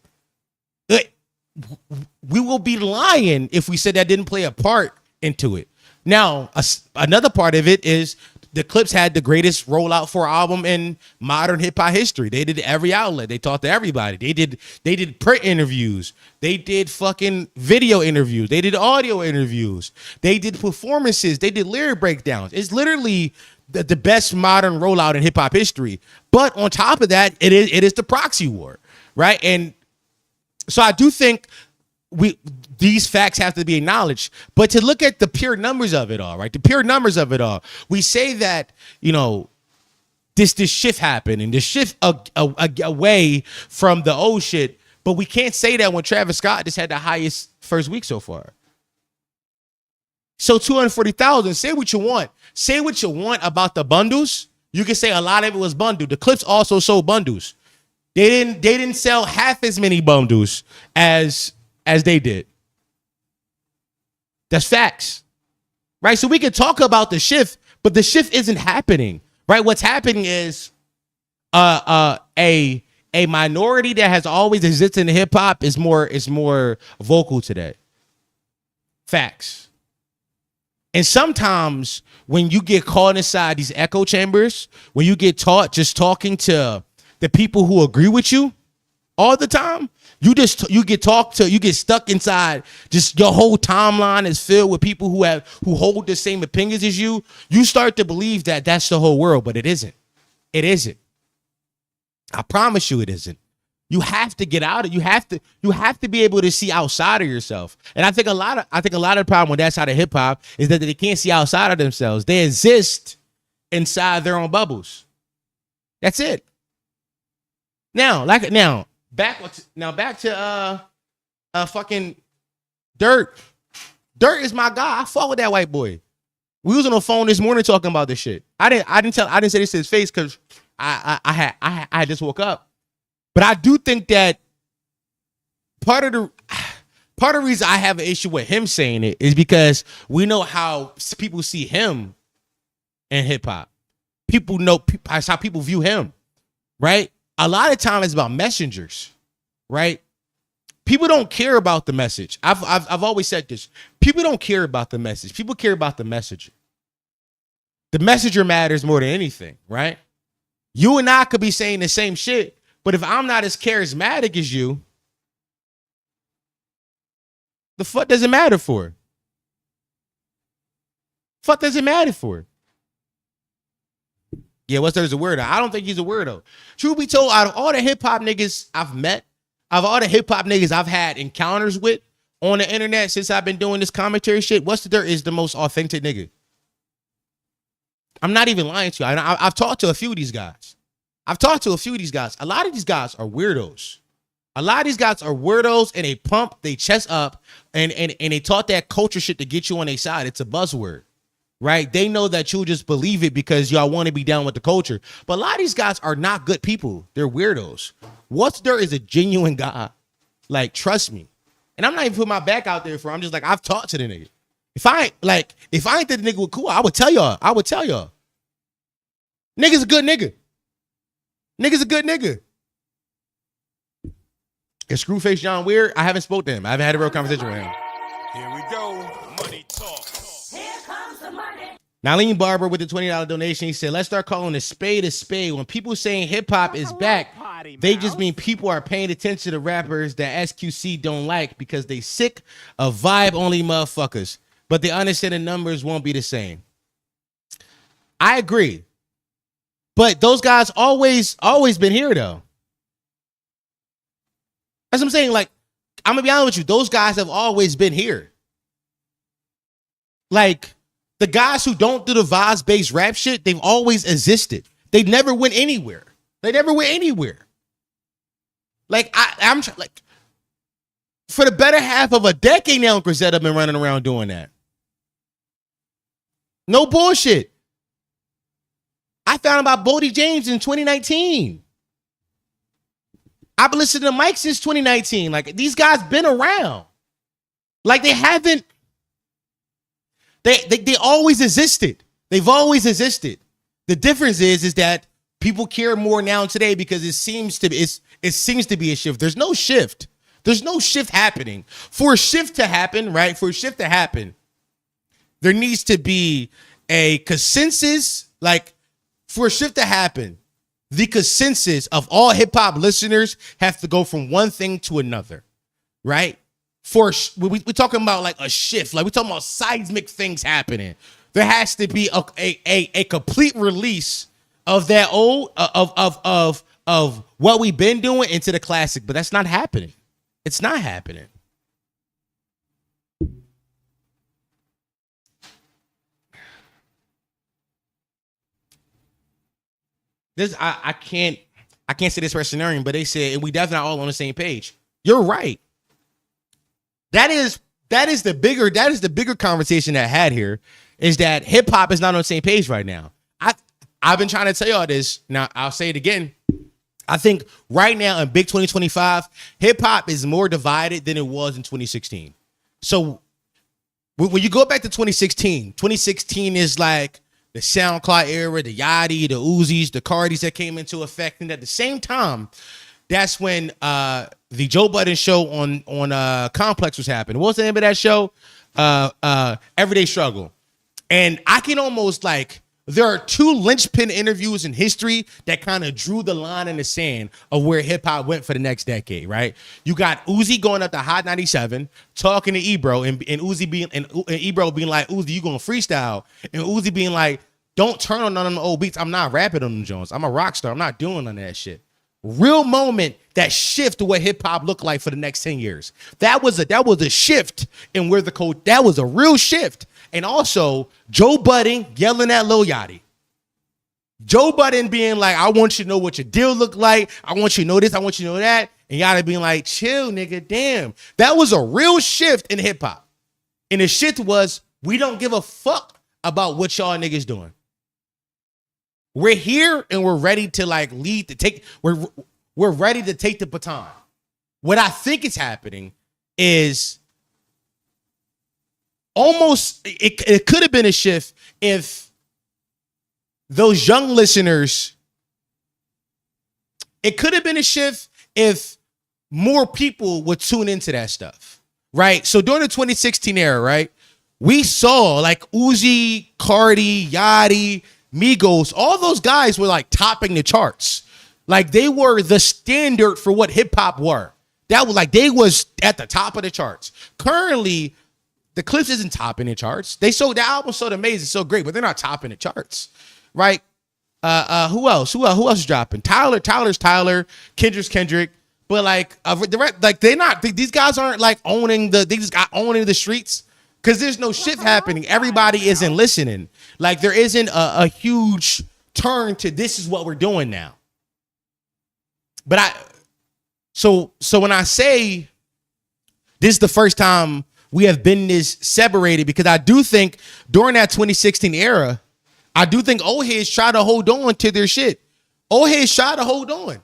We will be lying if we said that didn't play a part into it. Now, another part of it is the Clips had the greatest rollout for album in modern hip hop history. They did every outlet. They talked to everybody. They did print interviews. They did fucking video interviews. They did audio interviews. They did performances. They did lyric breakdowns. It's literally the best modern rollout in hip hop history. But on top of that, it is the proxy war, right? And so I do think these facts have to be acknowledged, but to look at the pure numbers of it all, right? The pure numbers of it all. We say that, this shift happened and this shift away from the old shit, but we can't say that when Travis Scott just had the highest first week so far. So 240,000, say what you want. Say what you want about the bundles. You can say a lot of it was bundled. The Clips also sold bundles. They didn't sell half as many bundles as they did. That's facts, right? So we can talk about the shift, but the shift isn't happening, right? What's happening is a minority that has always existed in hip hop is more vocal today. Facts. And sometimes when you get caught inside these echo chambers, when you get taught just talking to the people who agree with you all the time, you get stuck inside. Just your whole timeline is filled with people who hold the same opinions as you. You start to believe that that's the whole world, but it isn't. It isn't. I promise you, it isn't. You have to get out of. You have to be able to see outside of yourself. And I think a lot of the problem with that side of hip hop is that they can't see outside of themselves. They exist inside their own bubbles. That's it. Back to fucking Dirt. Dirt is my guy. I fought with that white boy. We was on the phone this morning talking about this shit. I didn't say this to his face because I had just woke up. But I do think that part of the reason I have an issue with him saying it is because we know how people see him in hip hop. People know that's how people view him, right? A lot of times it's about messengers, right? People don't care about the message. I've always said this. People don't care about the message. People care about the messenger. The messenger matters more than anything, right? You and I could be saying the same shit, but if I'm not as charismatic as you, the fuck does it matter for? Fuck does it matter for? Yeah, what's there's a weirdo? I don't think he's a weirdo. Truth be told, out of all the hip hop niggas I've met, out of all the hip hop niggas I've had encounters with on the internet since I've been doing this commentary shit, What's the Dirt is the most authentic nigga. I'm not even lying to you. I've talked to a few of these guys. A lot of these guys are weirdos. And they pump their chest up and they taught that culture shit to get you on their side. It's a buzzword. Right? They know that you'll just believe it because y'all want to be down with the culture. But a lot of these guys are not good people. They're weirdos. What's Dirt is a genuine guy. Like, trust me. And I'm not even putting my back out there for him. I'm just like, I've talked to the nigga. If I ain't that the nigga was cool, I would tell y'all. Nigga's a good nigga. And Screwface John Weird, I haven't spoke to him. I haven't had a real conversation with him. Here we go. Money talk. Nalene Barber with the $20 donation. He said, let's start calling a spade a spade. When people saying hip hop is back, they just mean people are paying attention to rappers that SQC don't like because they sick of vibe only motherfuckers. But they understand the numbers won't be the same. I agree. But those guys always been here though. That's what I'm saying. Like, I'm gonna be honest with you. Those guys have always been here. Like, the guys who don't do the vibes-based rap shit, they've always existed. They never went anywhere. Like, I'm like, for the better half of a decade now, Grisette have been running around doing that. No bullshit. I found about Bodie James in 2019. I've been listening to Mike since 2019. Like, these guys been around. Like, they haven't. They always existed. They've always existed. The difference is that people care more now today because it seems to be a shift. There's no shift. There's no shift happening. For a shift to happen, right? For a shift to happen, there needs to be a consensus. Like, for a shift to happen, the consensus of all hip hop listeners have to go from one thing to another, right? We're talking about like a shift, like we're talking about seismic things happening. There has to be a complete release of that old of what we've been doing into the classic, but that's not happening. It's not happening. This I can't say this for scenario, but they said we definitely all on the same page. You're right. That is the bigger conversation that I had here, is that hip hop is not on the same page right now. I've been trying to tell y'all this. Now I'll say it again. I think right now in big 2025, hip hop is more divided than it was in 2016. So when you go back to 2016 is like the SoundCloud era, the Yachty, the Uzis, the Cardis that came into effect, and at the same time, that's when the Joe Budden show on Complex was happening. What was the name of that show? Everyday Struggle. And I can almost like, there are two linchpin interviews in history that kind of drew the line in the sand of where hip hop went for the next decade, right? You got Uzi going up to Hot 97, talking to Ebro, and Uzi being and Ebro being like, Uzi, you gonna freestyle? And Uzi being like, don't turn on none of them old beats. I'm not rapping on them Jones. I'm a rock star. I'm not doing none of that shit. Real moment that shift to what hip hop looked like for the next 10 years. That was a shift in where the code. That was a real shift. And also Joe Budden yelling at Lil Yachty. Joe Budden being like, I want you to know what your deal look like. I want you to know this. I want you to know that. And Yachty being like, chill, nigga. Damn. That was a real shift in hip hop. And the shift was, we don't give a fuck about what y'all niggas doing. We're here and we're ready to like lead to take. We're ready to take the baton. What I think is happening is almost it could have been a shift if those young listeners. It could have been a shift if more people would tune into that stuff, right? So during the 2016 era, right, we saw like Uzi, Cardi, Yachty, Migos, all those guys were like topping the charts. Like they were the standard for what hip hop were. That was like, they was at the top of the charts. Currently, the Clips isn't topping the charts. The album sold amazing, so great, but they're not topping the charts, right? Who else is dropping? Tyler's Tyler, Kendrick's Kendrick, but like they're not. These guys aren't like owning the streets. Because there's no shit happening. Everybody isn't listening. Like there isn't a huge turn to this is what we're doing now. But so when I say this is the first time we have been this separated, because I do think during that 2016 era, I do think old heads try to hold on to their shit. Old heads try to hold on.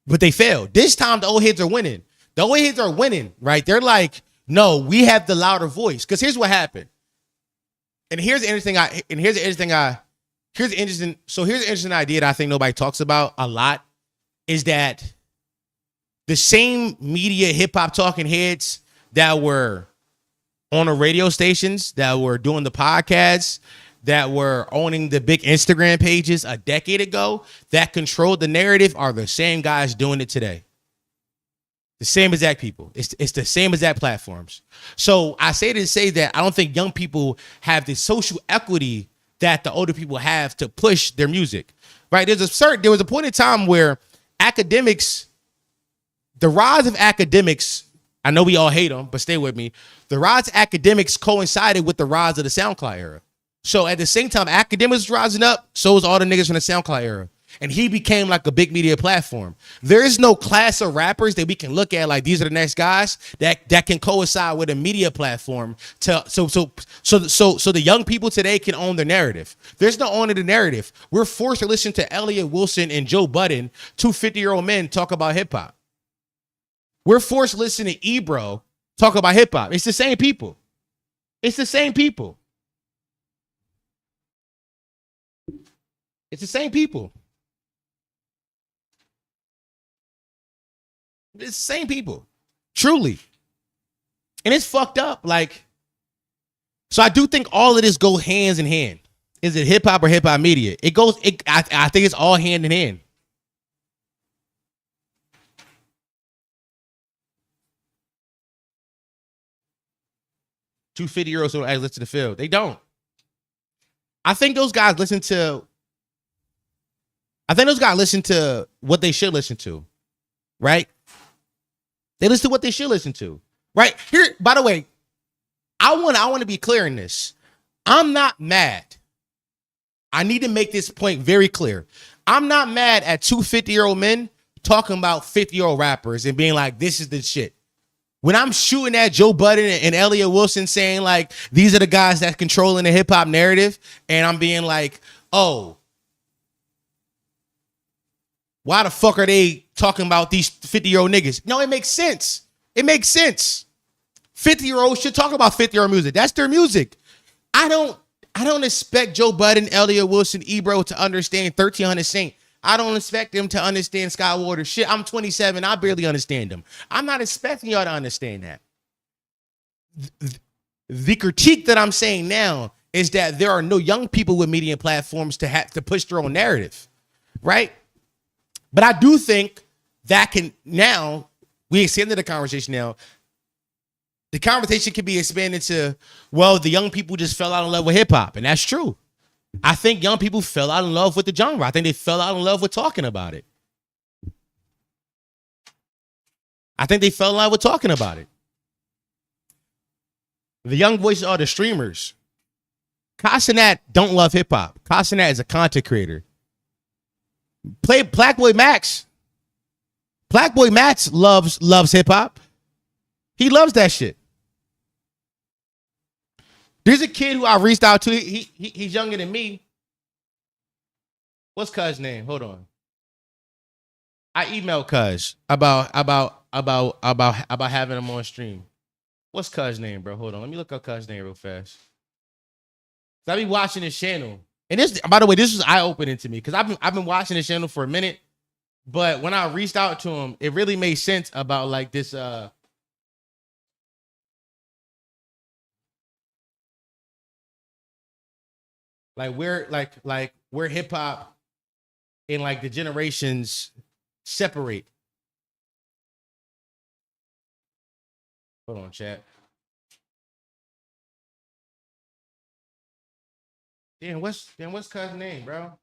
But they failed. This time the old heads are winning. The old heads are winning, right? They're like, no, we have the louder voice. Because here's what happened. Here's the interesting idea that I think nobody talks about a lot, is that the same media hip hop talking heads that were on the radio stations, that were doing the podcasts, that were owning the big Instagram pages a decade ago, that controlled the narrative, are the same guys doing it today. The same exact people. It's the same exact platforms. So I say to say that I don't think young people have the social equity that the older people have to push their music. Right? There was a point in time where academics, the rise of academics, I know we all hate them, but stay with me. The rise of academics coincided with the rise of the SoundCloud era. So at the same time, academics was rising up, so was all the niggas from the SoundCloud era. And he became like a big media platform. There is no class of rappers that we can look at like these are the next guys that can coincide with a media platform so the young people today can own the narrative. There's no owning the narrative. We're forced to listen to Elliot Wilson and Joe Budden, two 50-year-old men, talk about hip hop. We're forced to listen to Ebro talk about hip hop. It's the same people. It's the same people. It's the same people. It's the same people. Truly. And it's fucked up. Like, so I do think all of this go hands in hand. Is it hip hop or hip hop media? I think it's all hand in hand. Two 50-year-olds don't actually listen to the field. They don't. I think those guys listen to what they should listen to. Right? They listen to what they should listen to. Right? Here, by the way, I want to be clear in this. I'm not mad. I need to make this point very clear. I'm not mad at two 50-year-old men talking about 50-year-old rappers and being like, this is the shit. When I'm shooting at Joe Budden and Elliot Wilson saying like, these are the guys that's controlling the hip hop narrative, and I'm being like, oh, why the fuck are they talking about these 50-year-old niggas? No, it makes sense. It makes sense. 50-year-olds should talk about 50-year-old music. That's their music. I don't expect Joe Budden, Elliot Wilson, Ebro to understand 1300 Saint. I don't expect them to understand Skywater. Shit, I'm 27. I barely understand them. I'm not expecting y'all to understand that. The critique that I'm saying now is that there are no young people with media platforms to have to push their own narrative, right? But I do think that can now, we extended the conversation now. The conversation can be expanded to, well, the young people just fell out of love with hip hop. And that's true. I think young people fell out in love with the genre. I think they fell out in love with talking about it. I think they fell in love with talking about it. The young voices are the streamers. Casanat don't love hip hop. Casanat is a content creator. Play Black Boy Max. Black Boy Max loves hip hop. He loves that shit. There's a kid who I reached out to. He's younger than me. What's Cuz's name? Hold on. I emailed Cuz about having him on stream. What's Cuz's name, bro? Hold on. Let me look up Cuz's name real fast. I be watching his channel. And this, by the way, this was eye-opening to me because I've been watching this channel for a minute. But when I reached out to him, it really made sense about like this like where hip hop and like the generations separate. Hold on, chat. Damn, what's Cuz's name, bro?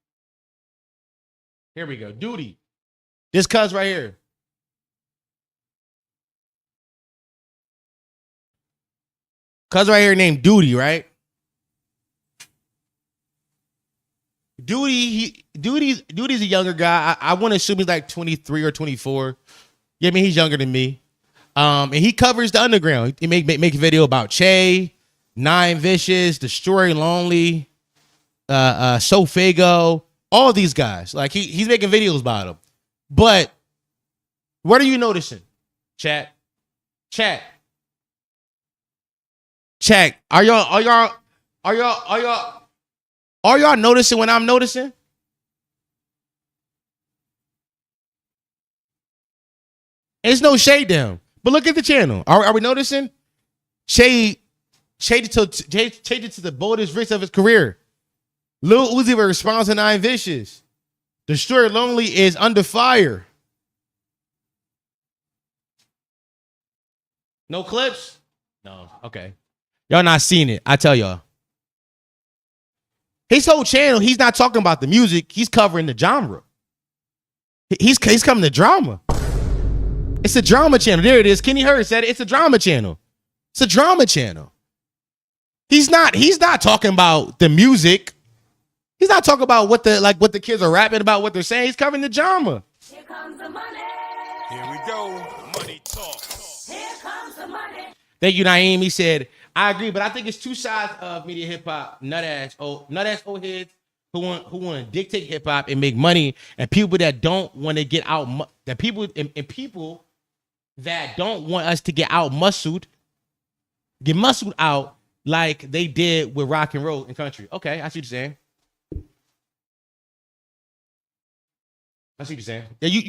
Here we go. Duty. This Cuz right here. Cuz right here named Duty, right? Duty's a younger guy. I want to assume he's like 23 or 24. Yeah, I mean, he's younger than me. And he covers the underground. He make a video about Che, Nine Vicious, Destroy Lonely, Sofago, all these guys. Like he's making videos about them. But what are you noticing? Chat. Are y'all noticing what I'm noticing? There's no shade down. But look at the channel. Are we noticing? Shade changed it to the boldest risk of his career. Lil Uzi Vert responds to Nine Vicious. Destroyer Lonely is under fire. No clips? No. Okay. Y'all not seen it. I tell y'all. His whole channel, he's not talking about the music. He's covering the genre. He's covering the drama. It's a drama channel. There it is. Kenny Hurd said it. It's a drama channel. It's a drama channel. He's not talking about the music. He's not talking about what the kids are rapping about, what they're saying. He's covering the drama. Here comes the money. Here we go. Money talk. Here comes the money. Thank you, Naeem. He said, I agree, but I think it's two sides of media hip hop. Nut ass old heads who want to dictate hip hop and make money, and people that don't want to get out. That people and people that don't want us to get muscled out like they did with rock and roll and country. Okay, I see what you're saying. I see what you're saying. Yeah,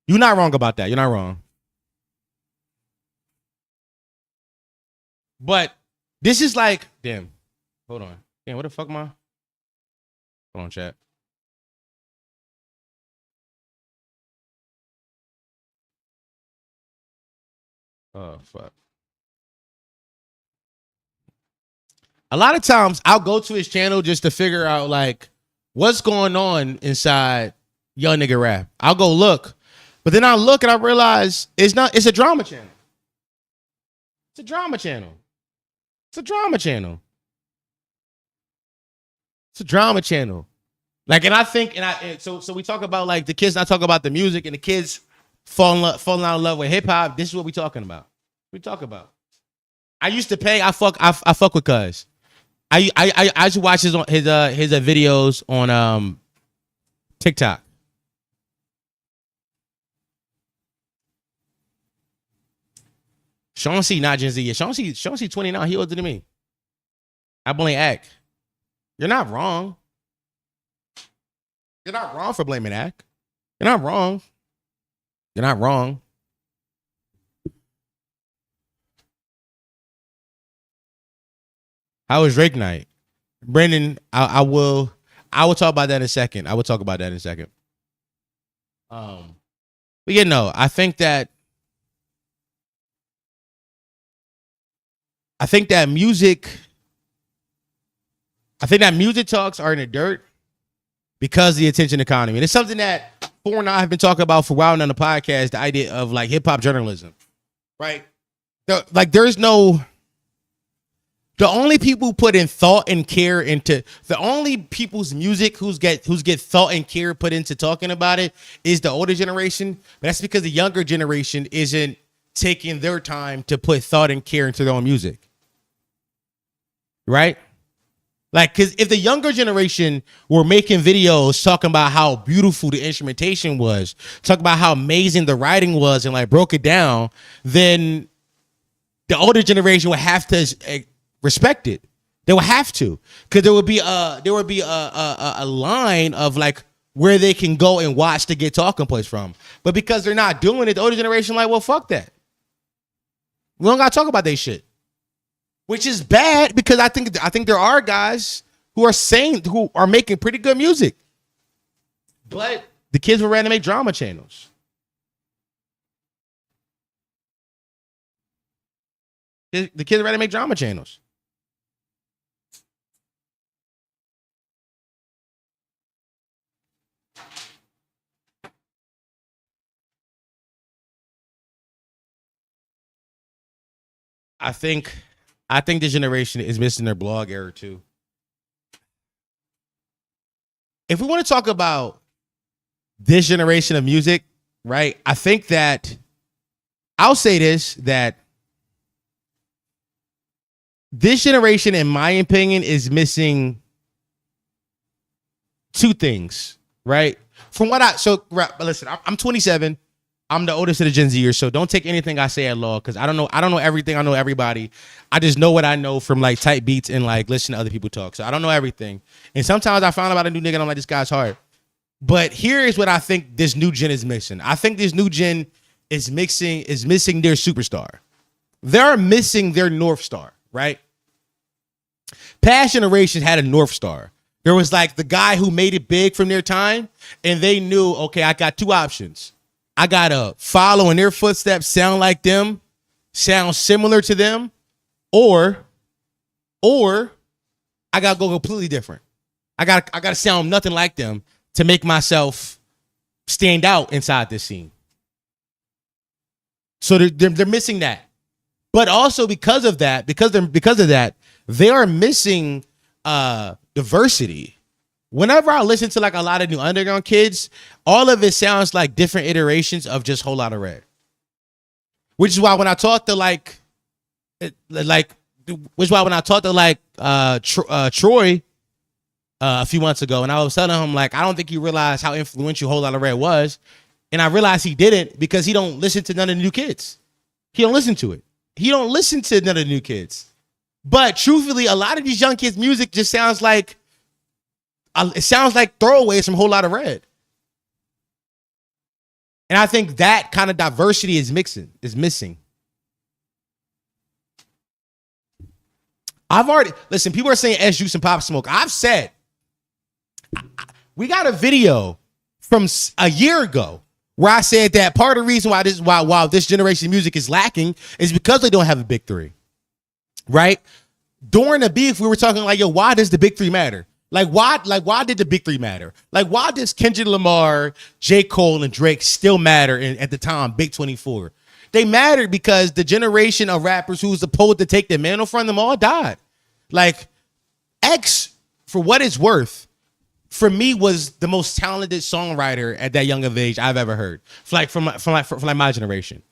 you're not wrong about that. You're not wrong. But this is like, damn. Hold on. Damn, what the fuck, ma? Hold on, chat. Oh, fuck. A lot of times I'll go to his channel just to figure out like what's going on inside young nigga rap. I'll go look. But then I look and I realize it's a drama channel. It's a drama channel. It's a drama channel. It's a drama channel. Like, and I think, so we talk about like the kids not talk about the music and the kids falling out of love with hip hop. This is what we talking about. We talk about. I used to pay. I fuck with cuz. I used to watch his videos on TikTok. Sean C, not Gen Z. Yeah, Sean C 29. He older than me. I blame Ack. You're not wrong. You're not wrong for blaming Ack. You're not wrong. You're not wrong. How was Drake night? Brandon, I will talk about that in a second. I will talk about that in a second. But yeah, no, I think that music talks are in the dirt because of the attention economy. And it's something that Four and I have been talking about for a while on the podcast, the idea of like hip hop journalism, right? The only people who put in thought and care into the only people's music who's get thought and care put into talking about it is the older generation. But that's because the younger generation isn't taking their time to put thought and care into their own music. Right? Like, because if the younger generation were making videos talking about how beautiful the instrumentation was, talking about how amazing the writing was and like broke it down, then the older generation would have to respect it. They would have to, because there would be a line of like where they can go and watch to get talking points from. But because they're not doing it, the older generation like, well, fuck that. We don't gotta talk about that shit, which is bad because I think there are guys who are making pretty good music, but the kids were ready to make drama channels. The kids are ready to make drama channels. I think this generation is missing their blog era too. If we want to talk about this generation of music, right? I think that I'll say this, that this generation, in my opinion, is missing two things, right? Listen, I'm 27. I'm the oldest of the Gen Zers, so don't take anything I say at law, because I don't know everything. I know everybody. I just know what I know from like type beats and like listen to other people talk. So I don't know everything. And sometimes I find about a new nigga and I'm like, this guy's hard. But here is what I think this new gen is missing. I think this new gen is missing their superstar. they're missing their North Star, right? Past generations had a North Star. There was like the guy who made it big from their time, and they knew, okay, I got two options. I gotta follow in their footsteps, sound like them, sound similar to them, or I gotta go completely different. I gotta sound nothing like them to make myself stand out inside this scene. So they're missing that. But also because of that, they are missing diversity. Whenever I listen to like a lot of new underground kids, all of it sounds like different iterations of just Whole Lotta Red. Which is why when I talk to Troy a few months ago, and I was telling him like I don't think you realize how influential Whole Lotta Red was, and I realized he didn't because he don't listen to none of the new kids. He don't listen to it. He don't listen to none of the new kids. But truthfully, a lot of these young kids' music just sounds like throwaways from Whole Lotta Red. And I think that kind of diversity is missing. Listen, people are saying S Juice and Pop Smoke. I've said, we got a video from a year ago where I said that part of the reason why this generation music is lacking is because they don't have a big three. Right? During the beef, we were talking like, yo, why does the big three matter? Why did the big three matter? Like, why does Kendrick Lamar, J. Cole, and Drake still matter at the time, Big 24? They mattered because the generation of rappers who was supposed to take the mantle from them all died. Like, X, for what it's worth, for me was the most talented songwriter at that young of age I've ever heard. From my generation.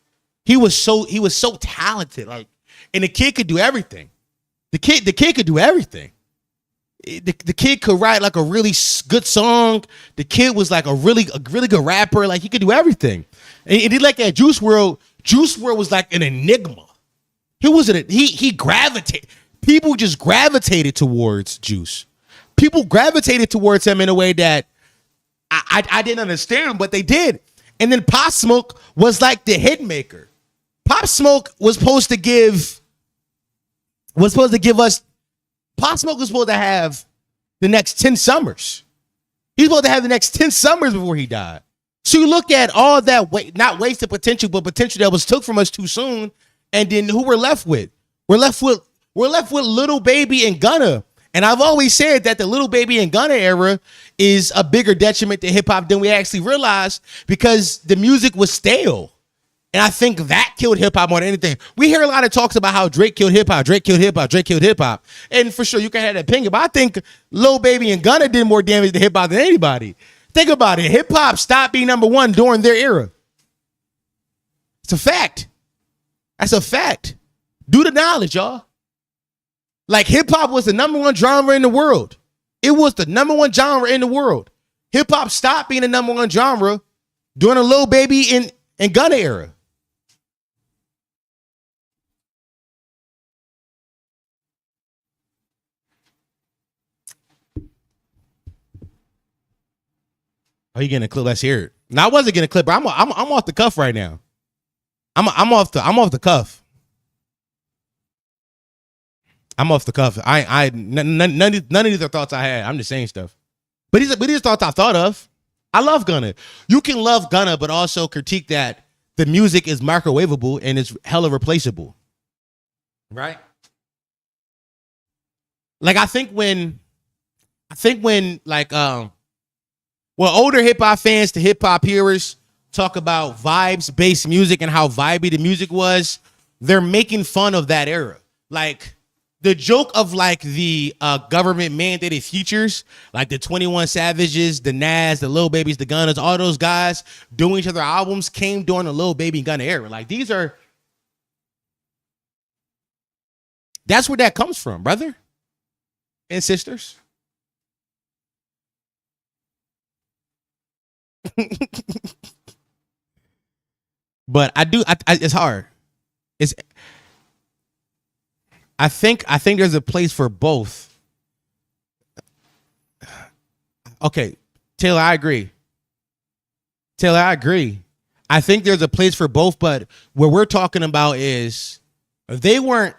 He was so talented. Like, and the kid could do everything. The kid could do everything. The kid could write like a really good song. The kid was like a really good rapper. Like he could do everything. And he like that Juice WRLD. Juice WRLD was like an enigma. He gravitated. People just gravitated towards Juice. People gravitated towards him in a way that I didn't understand, but they did. And then Pop Smoke was like the hit maker. Pop Smoke was supposed to give us. Pop Smoke was supposed to have the next 10 summers. He's supposed to have the next 10 summers before he died. So you look at all that not wasted potential, but potential that was took from us too soon. And then who we're left with? We're left with Lil Baby and Gunna. And I've always said that the Lil Baby and Gunna era is a bigger detriment to hip hop than we actually realized because the music was stale. And I think that killed hip hop more than anything. We hear a lot of talks about how Drake killed hip hop, Drake killed hip hop, Drake killed hip hop. And for sure, you can have that opinion. But I think Lil Baby and Gunna did more damage to hip hop than anybody. Think about it. Hip hop stopped being number one during their era. It's a fact. That's a fact. Do the knowledge, y'all. Like hip hop was the number one genre in the world. It was the number one genre in the world. Hip hop stopped being the number one genre during the Lil Baby and Gunna era. Oh, you getting a clip? Let's hear it. No, I wasn't getting a clip, but I'm off the cuff right now. I'm off the cuff. I'm off the cuff. None of these are thoughts I had. I'm just saying stuff. But these thoughts I thought of. I love Gunna. You can love Gunna, but also critique that the music is microwavable and it's hella replaceable. Right? Like I think when older hip hop fans to hip hop hearers talk about vibes-based music and how vibey the music was, they're making fun of that era. Like the joke of like the government mandated features, like the 21 Savages, the Nas, the Lil Babies, the Gunnas, all those guys doing each other albums came during the Lil Baby and Gunna era. Like that's where that comes from, brother and sisters. But it's hard. I think there's a place for both. Okay, Taylor, I agree. I think there's a place for both, but what we're talking about is They weren't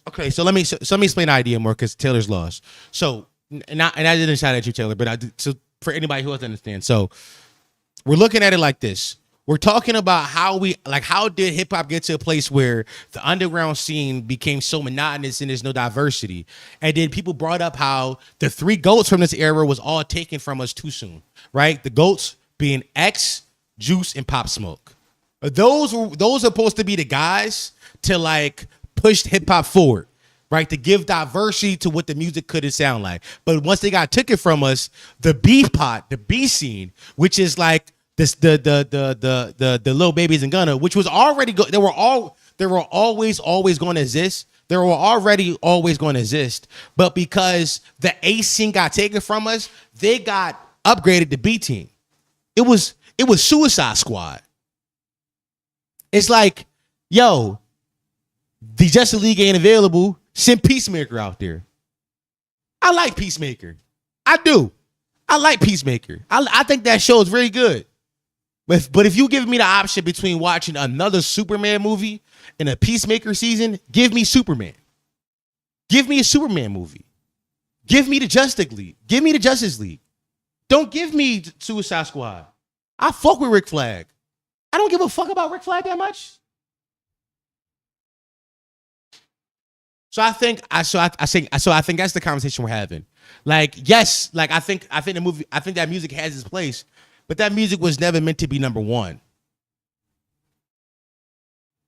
okay. So let me explain the idea more because Taylor's lost. So and I didn't shout at you, Taylor, but I did, so for anybody who doesn't understand. So we're looking at it like this. We're talking about how did hip hop get to a place where the underground scene became so monotonous and there's no diversity? And then people brought up how the three GOATs from this era was all taken from us too soon, right? The GOATs being X, Juice, and Pop Smoke. Those are supposed to be the guys to like push hip hop forward, right? To give diversity to what the music could sound like. But once they got took it from us, the B pot, the B scene, which is like this the Lil Babies and Gunna, which was already they were always going to exist. They were already always going to exist, but because the A scene got taken from us, they got upgraded to B team. It was Suicide Squad. It's like, yo, the Justice League ain't available. Send Peacemaker out there. I like Peacemaker. I do. I like Peacemaker. I think that show is very good. But if you give me the option between watching another Superman movie and a Peacemaker season, give me Superman. Give me a Superman movie. Give me the Justice League. Give me the Justice League. Don't give me Suicide Squad. I fuck with Rick Flag. I don't give a fuck about Rick Flag that much. So I think that's the conversation we're having. Like, yes, like I think that music has its place, but that music was never meant to be number one.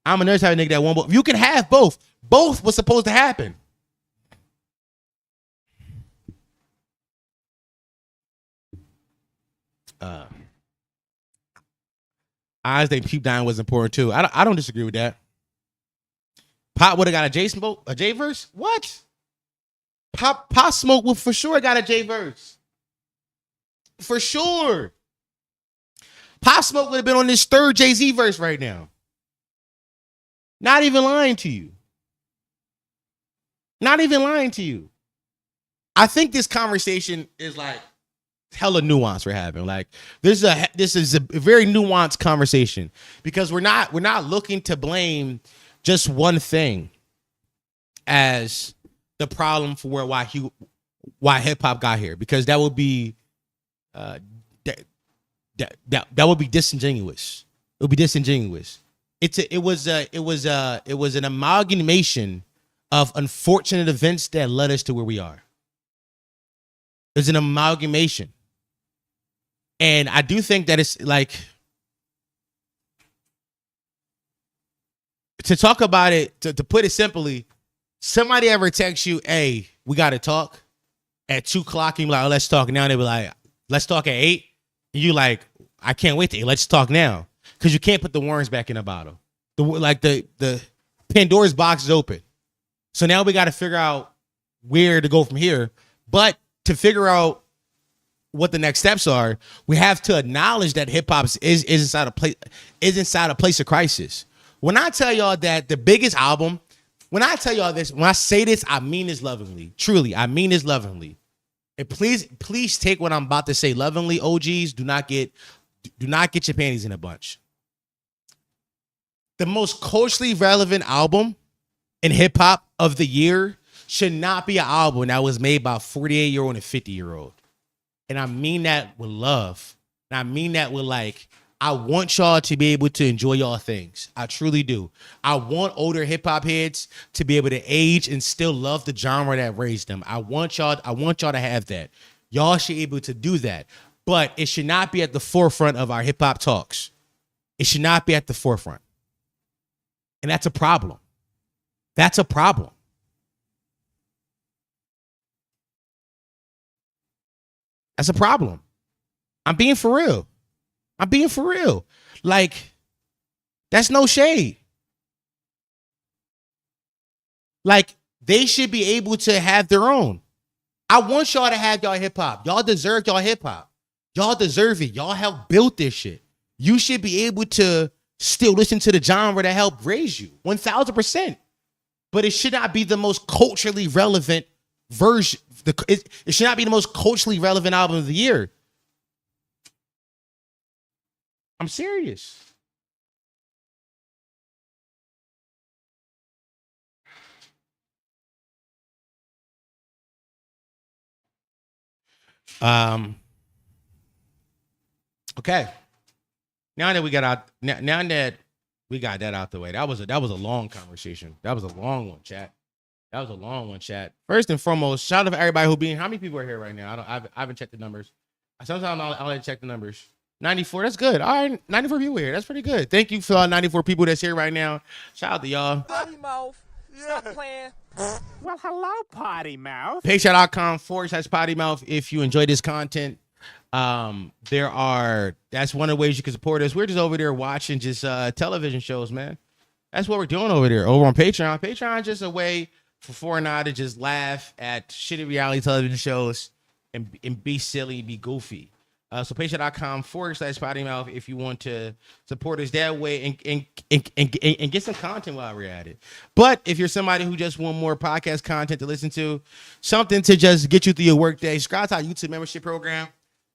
I'm another type of nigga that won both. You can have both. Both was supposed to happen. I think Peep Down was important too. I don't disagree with that. Pop would have got a J verse. What? Pop Smoke would for sure got a J verse. For sure. Pop Smoke would have been on this third Jay-Z verse right now. Not even lying to you. Not even lying to you. I think this conversation is like hella nuance we're having. Like this is a very nuanced conversation because we're not looking to blame just one thing as the problem for why hip hop got here, because that would be that would be disingenuous. It would be disingenuous. It was an amalgamation of unfortunate events that led us to where we are. It's an amalgamation. And I do think that it's like, to talk about it, to put it simply, somebody ever texts you, hey, we got to talk at 2:00, and you're like, oh, let's talk now. They be like, let's talk at 8. And you like, I can't wait to 8. Let's talk now. Because you can't put the worms back in the bottle. The Pandora's box is open. So now we got to figure out where to go from here. But to figure out what the next steps are, we have to acknowledge that hip hop is inside a place of crisis. When I tell y'all that the biggest album, when I tell y'all this, when I say this, I mean this lovingly. Truly, I mean this lovingly. And please take what I'm about to say lovingly. OGs, do not get your panties in a bunch. The most culturally relevant album in hip hop of the year should not be an album that was made by a 48-year-old and a 50-year-old. And I mean that with love. And I mean that with like, I want y'all to be able to enjoy y'all things. I truly do. I want older hip hop heads to be able to age and still love the genre that raised them. I want y'all to have that. Y'all should be able to do that. But it should not be at the forefront of our hip hop talks. It should not be at the forefront. And that's a problem. That's a problem. That's a problem. I'm being for real. Like, that's no shade. Like, they should be able to have their own. I want y'all to have y'all hip hop. Y'all deserve y'all hip hop. Y'all deserve it. Y'all helped build this shit. You should be able to still listen to the genre that helped raise you. 1,000%. But it should not be the most culturally relevant version. It should not be the most culturally relevant album of the year. I'm serious. Okay. Now that we got out, now that we got that out the way, that was a long conversation. That was a long one, chat. That was a long one, chat. First and foremost, shout out to everybody who being. How many people are here right now? I haven't checked the numbers. Sometimes I'll let check the numbers. 94. That's good. All right, 94 people here. That's pretty good. Thank you for all 94 people that's here right now. Shout out to y'all. Potty mouth. Stop playing. Well, hello, Potty Mouth. Patreon.com/Potty Mouth. If you enjoy this content, that's one of the ways you can support us. We're just over there watching just television shows, man. That's what we're doing over there, over on Patreon. Patreon is just a way for Four and I to just laugh at shitty reality television shows and be silly, be goofy. So patreon.com/Potty Mouth if you want to support us that way and get some content while we're at it. But if you're somebody who just want more podcast content to listen to, something to just get you through your workday, subscribe to our YouTube membership program.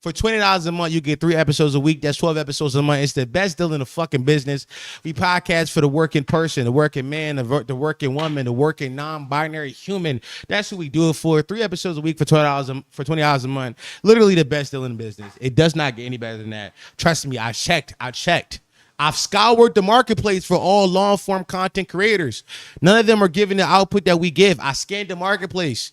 For $20 a month, you get 3 episodes a week. That's 12 episodes a month. It's the best deal in the fucking business. We podcast for the working person, the working man, the working woman, the working non-binary human. That's who we do it for. 3 episodes a week for $20 a month. Literally the best deal in the business. It does not get any better than that. Trust me, I checked. I've scoured the marketplace for all long-form content creators. None of them are giving the output that we give. I scanned the marketplace.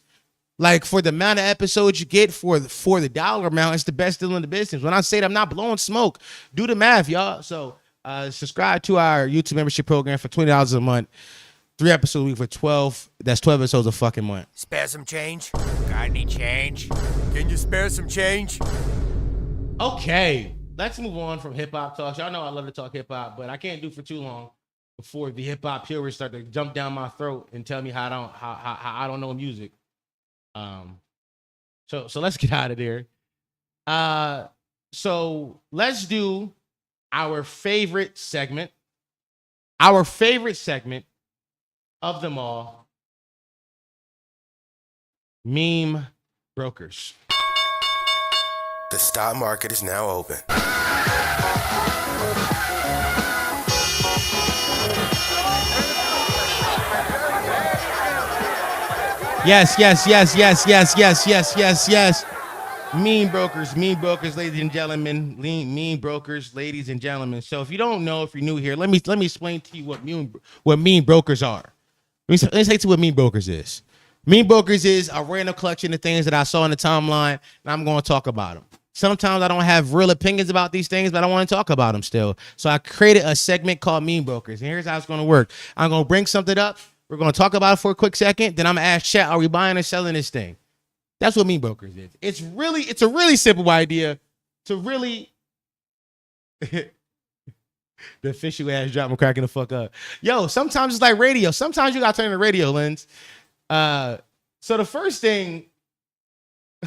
Like, for the amount of episodes you get for the dollar amount, it's the best deal in the business. When I say that, I'm not blowing smoke. Do the math, y'all. So subscribe to our YouTube membership program for $20 a month. 3 episodes a week for 12. That's 12 episodes a fucking month. Spare some change? Got any change? Can you spare some change? Okay, let's move on from hip-hop talks. Y'all know I love to talk hip-hop, but I can't do for too long before the hip-hop purists start to jump down my throat and tell me how I don't know music. So let's get out of there. So let's do our favorite segment of them all. Meme brokers. The stock market is now open. Yes. Meme brokers, ladies and gentlemen. Meme brokers, ladies and gentlemen. So if you don't know, if you're new here, let me explain to you what meme brokers are. Let me say to you what meme brokers is. Meme brokers is a random collection of things that I saw in the timeline, and I'm going to talk about them. Sometimes I don't have real opinions about these things, but I want to talk about them still. So I created a segment called Meme Brokers, and here's how it's going to work. I'm going to bring something up. We're going to talk about it for a quick second. Then I'm going to ask chat, are we buying or selling this thing? That's what Meme Brokers is. It's a really simple idea to really... The official ass drop, I'm cracking the fuck up. Yo, sometimes it's like radio. Sometimes you got to turn the radio lens. So the first thing...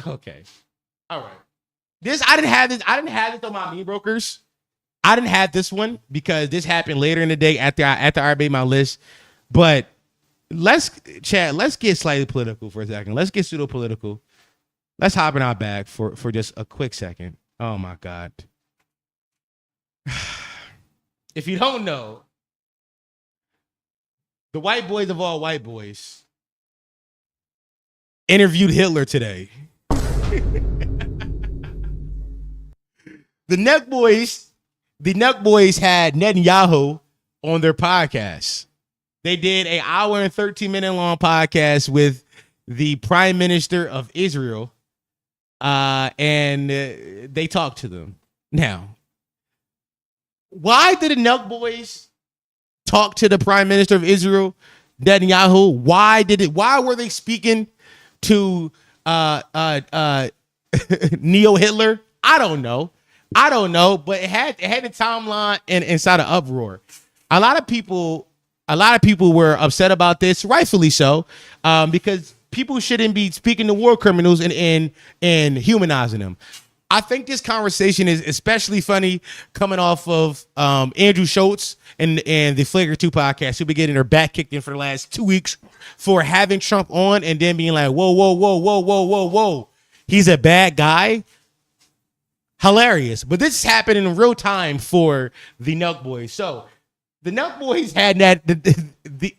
Okay. All right. I didn't have this on my Meme Brokers. I didn't have this one because this happened later in the day after I made my list. But let's get slightly political for a second. Let's get pseudo political. Let's hop in our bag for just a quick second. Oh my God. If you don't know, the white boys of all white boys interviewed Hitler today. The Nelk boys had Netanyahu on their podcast. They did an hour and 13-minute long podcast with the Prime Minister of Israel, and they talked to them. Now, why did the Nelk boys talk to the Prime Minister of Israel, Netanyahu? Why were they speaking to Neo Hitler? I don't know, but it had a timeline and inside of uproar. A lot of people were upset about this, rightfully so, because people shouldn't be speaking to war criminals and humanizing them. I think this conversation is especially funny coming off of Andrew Schultz and the Flagrant 2 podcast, who been getting their back kicked in for the last 2 weeks for having Trump on and then being like, whoa. He's a bad guy. Hilarious. But this happened in real time for the Nelk boys. So the Nelk boys had the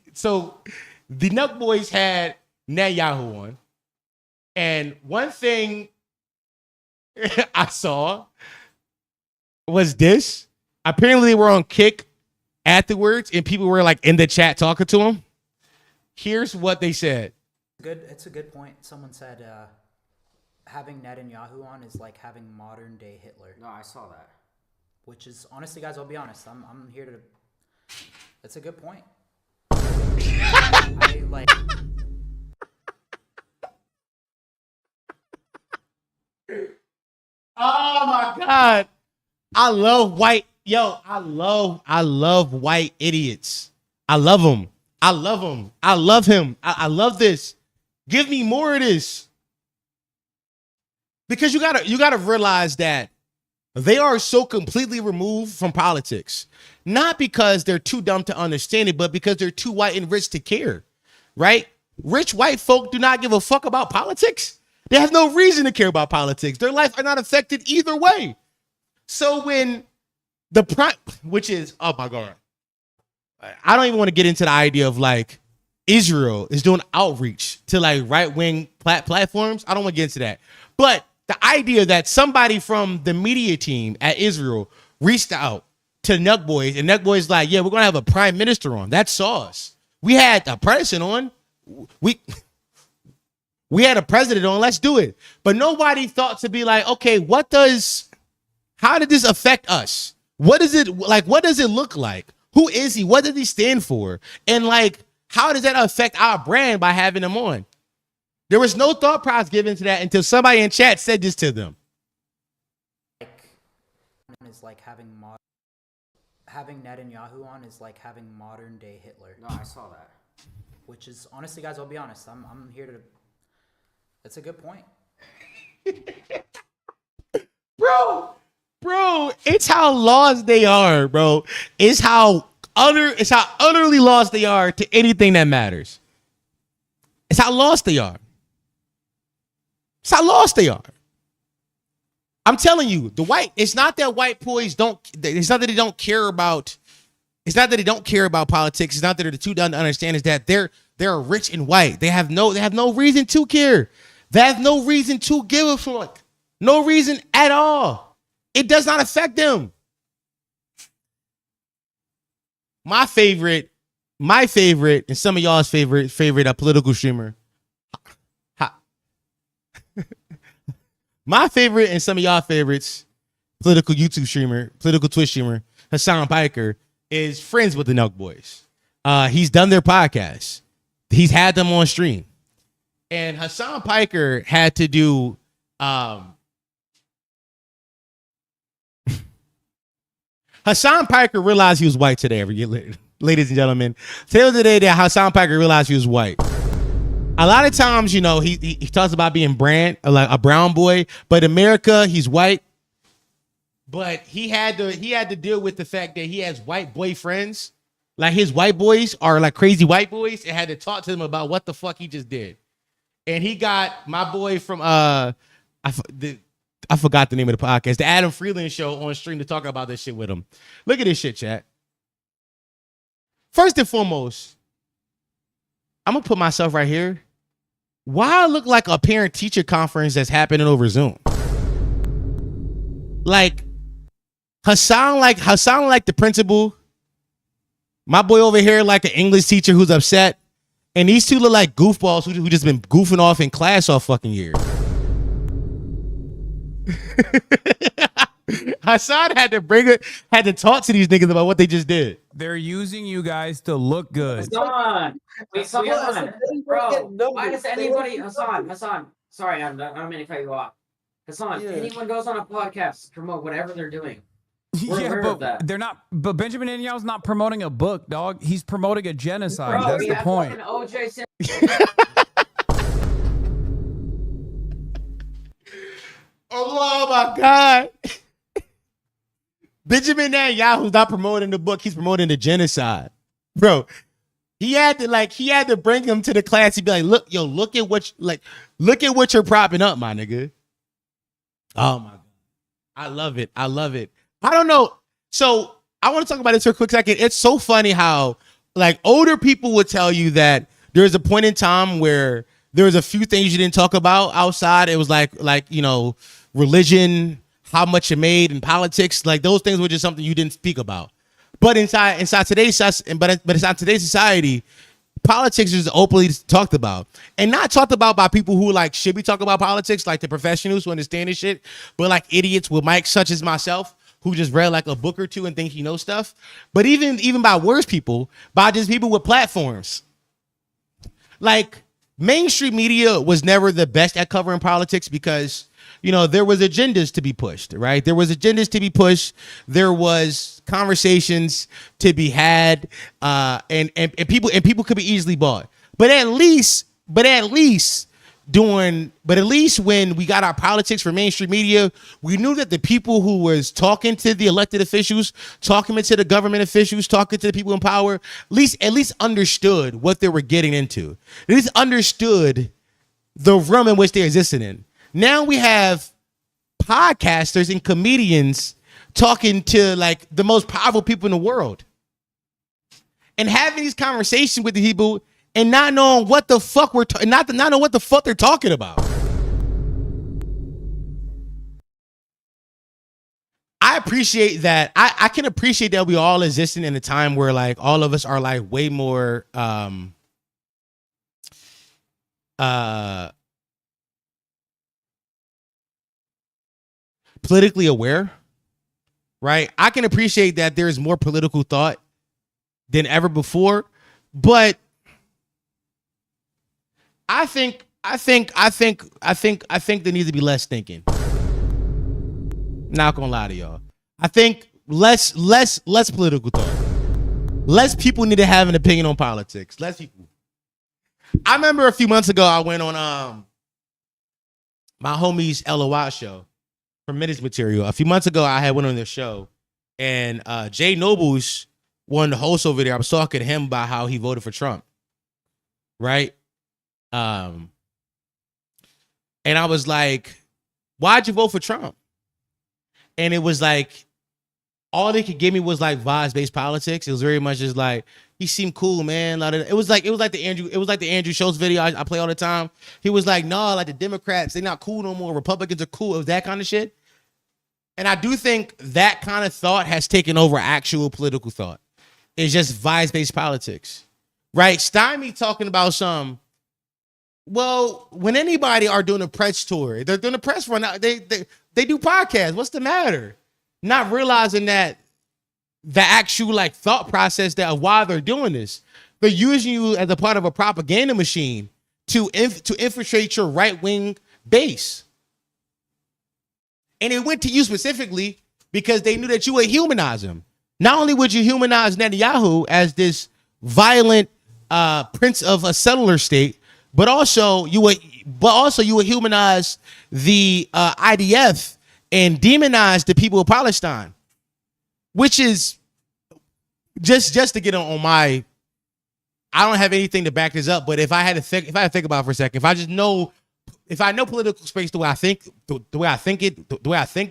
Nelk boys had Netanyahu on. And one thing I saw was this. Apparently they were on Kick afterwards and people were like in the chat talking to him. Here's what they said. It's a good point. Someone said having Netanyahu on is like having modern day Hitler. No, I saw that. Which is honestly, guys, I'll be honest. I'm here to. It's a good point. I like. Oh my God. I love white. Yo, I love white idiots. I love them. I love them. I love him. I love this. Give me more of this. Because you gotta realize that they are so completely removed from politics. Not because they're too dumb to understand it, but because they're too white and rich to care. Right? Rich white folk do not give a fuck about politics. They have no reason to care about politics. Their life are not affected either way. So when the prime, which is, oh my God, I don't even want to get into the idea of like Israel is doing outreach to like right-wing platforms. I don't want to get into that. But the idea that somebody from the media team at Israel reached out to Nelk Boys and Nelk Boys like, yeah, we're going to have a prime minister on. That's sauce. We had a president on. We had a president on. Let's do it. But nobody thought to be like, okay, how did this affect us? What is it like? What does it look like? Who is he? What does he stand for? And like, how does that affect our brand by having him on? There was no thought process given to that until somebody in chat said this to them. Is like having Netanyahu on is like having modern day Hitler. No, I saw that. Which is honestly, guys, I'll be honest. I'm here to. That's a good point. Bro, it's how lost they are, bro. It's how utterly lost they are to anything that matters. It's how lost they are. It's how lost they are. I'm telling you, it's not that white boys it's not that they don't care about politics. It's not that they're too dumb to understand. Is that they're rich and white. They have no reason to care. They have no reason to give a fuck. No reason at all. It does not affect them. My favorite, and some of y'all's favorite political streamer. My favorite and some of y'all favorites, political YouTube streamer, political Twitch streamer, Hassan Piker, is friends with the Nelk Boys. He's done their podcast. He's had them on stream. And Hassan Piker had to do Hassan Piker realized he was white today, ladies and gentlemen. Today was the day that Hassan Piker realized he was white. A lot of times, you know, he talks about being like a brown boy, but in America, he's white. But he had to deal with the fact that he has white boyfriends. Like his white boys are like crazy white boys, and had to talk to them about what the fuck he just did. And he got my boy from I forgot the name of the podcast, the Adam Freeland Show, on stream to talk about this shit with him. Look at this shit, chat. First and foremost, I'm gonna put myself right here. Why I look like a parent-teacher conference that's happening over Zoom? Like Hassan like the principal. My boy over here like an English teacher who's upset. And these two look like goofballs who just been goofing off in class all fucking year. Hassan had to talk to these niggas about what they just did. They're using you guys to look good. Hassan, bro. Why does anybody, Hassan? Sorry, I don't mean to cut you off. Hassan, anyone goes on a podcast to promote whatever they're doing. We're aware of that. They're not. But Benjamin Netanyahu's not promoting a book, dog. He's promoting a genocide. Bro, that's the point. OJ Oh my God. Benjamin Netanyahu's not promoting the book, he's promoting the genocide. Bro, he had to bring him to the class. He'd be like, look at what you're propping up, my nigga. Oh my God. I love it. I don't know. So I want to talk about this for a quick second. It's so funny how like older people would tell you that there's a point in time where there was a few things you didn't talk about outside. It was like, you know, religion, how much you made in politics. Like those things were just something you didn't speak about. But inside today's society, politics is openly talked about, and not talked about by people who like should be talking about politics, like the professionals who understand this shit, but like idiots with mics such as myself who just read like a book or two and think he knows stuff. But even by worse people, by just people with platforms. Like mainstream media was never the best at covering politics because, you know, there was agendas to be pushed, right? There was agendas to be pushed. There was conversations to be had, and people could be easily bought. But at least when we got our politics from mainstream media, we knew that the people who was talking to the elected officials, talking to the government officials, talking to the people in power, at least understood what they were getting into. At least understood the realm in which they existed in. Now we have podcasters and comedians talking to like the most powerful people in the world and having these conversations with the people and not knowing what the fuck not knowing what the fuck they're talking about. I appreciate that. I can appreciate that we all existing in a time where like all of us are like way more politically aware, right? I can appreciate that there is more political thought than ever before, but I think there needs to be less thinking. Not gonna lie to y'all. I think less political thought. Less people need to have an opinion on politics. Less people. I remember a few months ago I went on my homie's LOI show for Minutes Material. A few months ago I had went on their show, and Jay Nobles, one of the hosts over there, I was talking to him about how he voted for Trump. Right? And I was like, why'd you vote for Trump? And it was like, all they could give me was like vibes-based politics. It was very much just like, he seemed cool, man. It was like the Andrew Schultz video I play all the time. He was like, no, like the Democrats, they're not cool no more. Republicans are cool. It was that kind of shit. And I do think that kind of thought has taken over actual political thought. It's just vibes-based politics, right? Stymie talking about some. Well, when anybody are doing a press tour, they're doing a press run. They do podcasts. What's the matter? Not realizing that the actual like thought process that of why they're doing this. They're using you as a part of a propaganda machine to infiltrate your right-wing base. And it went to you specifically because they knew that you would humanize him. Not only would you humanize Netanyahu as this violent prince of a settler state, but also you would humanize the IDF and demonize the people of Palestine, which is just to get on my. I don't have anything to back this up, but if I had to think about it for a second, if I know political space the way I think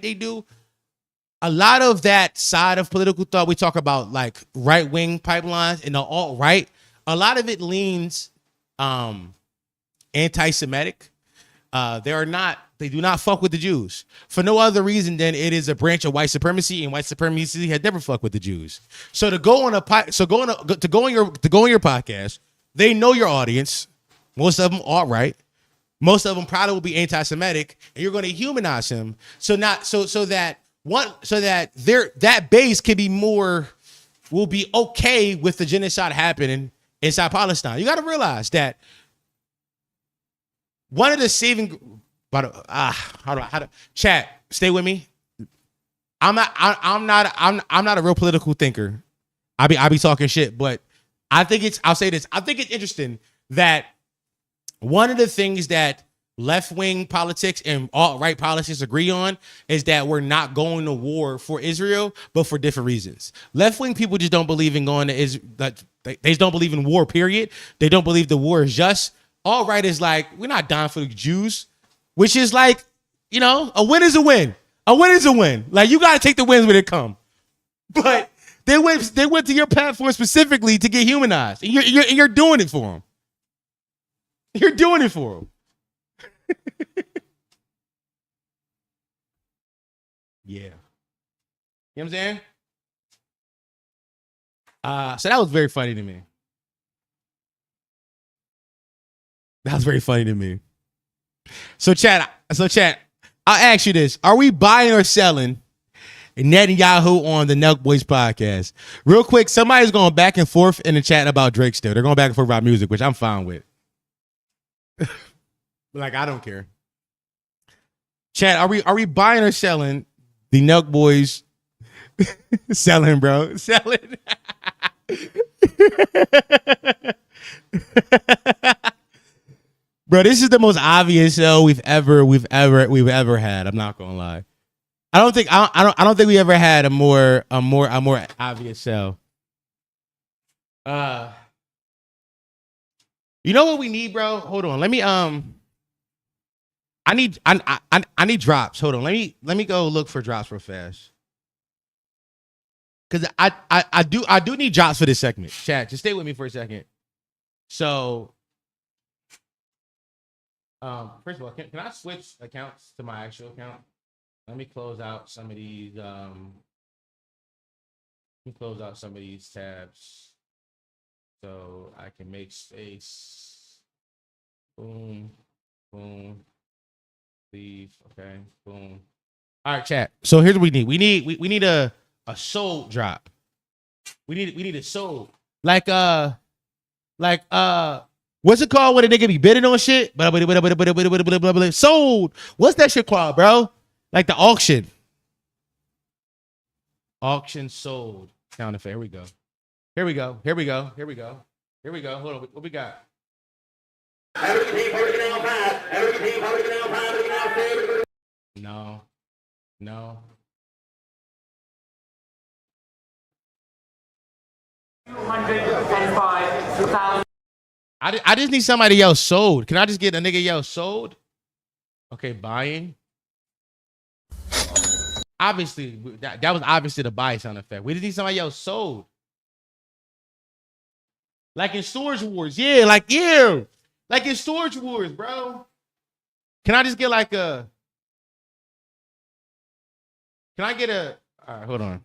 they do, a lot of that side of political thought we talk about, like right wing pipelines and the alt right, a lot of it leans anti-Semitic. They do not fuck with the Jews for no other reason than it is a branch of white supremacy, and white supremacy had never fucked with the Jews. So to go on your podcast, they know your audience. Most of them are right. Most of them probably will be anti-Semitic, and you're going to humanize him. So that that base will be okay with the genocide happening inside Palestine. You got to realize that one of the saving. But chat, stay with me. I'm not a real political thinker. I be talking shit, but I'll say this. I think it's interesting that one of the things that left-wing politics and alt-right politics agree on is that we're not going to war for Israel, but for different reasons. Left-wing people just don't believe in going to Israel. They just don't believe in war, period. They don't believe the war is just. Alt-right is like, we're not dying for the Jews. Which is like, you know, a win is a win. A win is a win. Like, you got to take the wins when they come. But they went to your platform specifically to get humanized. And you're doing it for them. You're doing it for them. Yeah. You know what I'm saying? So that was very funny to me. That was very funny to me. So chat, I'll ask you this. Are we buying or selling Netanyahu on the Nelk Boys podcast? Real quick, somebody's going back and forth in the chat about Drake still. They're going back and forth about music, which I'm fine with. Like, I don't care. Chat, are we buying or selling the Nelk Boys? Selling, bro. Selling. Bro, this is the most obvious sell we've ever had. I'm not gonna lie. I don't think we ever had a more obvious sell. You know what we need, bro? Hold on. Let me I need drops. Hold on. Let me go look for drops real fast. Cause I do need drops for this segment. Chat, just stay with me for a second. So first of all, can I switch accounts to my actual account? Let me close out some of these. Let me close out some of these tabs so I can make space. Boom, boom, leave. Okay, boom. All right, chat. So here's what we need. We need a soul drop. We need a soul. Like what's it called when a nigga be bidding on shit? Sold. What's that shit called, bro? Like the auction. Auction sold. Sound effect. Here we go. Here we go. Here we go. Here we go. Here we go. Hold on. What we got? No. No. I just need somebody yell sold. Can I just get a nigga yell sold? Okay, buying. Obviously, that was obviously the buy sound effect. We just need somebody yell sold. Like in Storage Wars. Yeah, like in Storage Wars, bro. Can I just get like a... Can I get a... All right, hold on.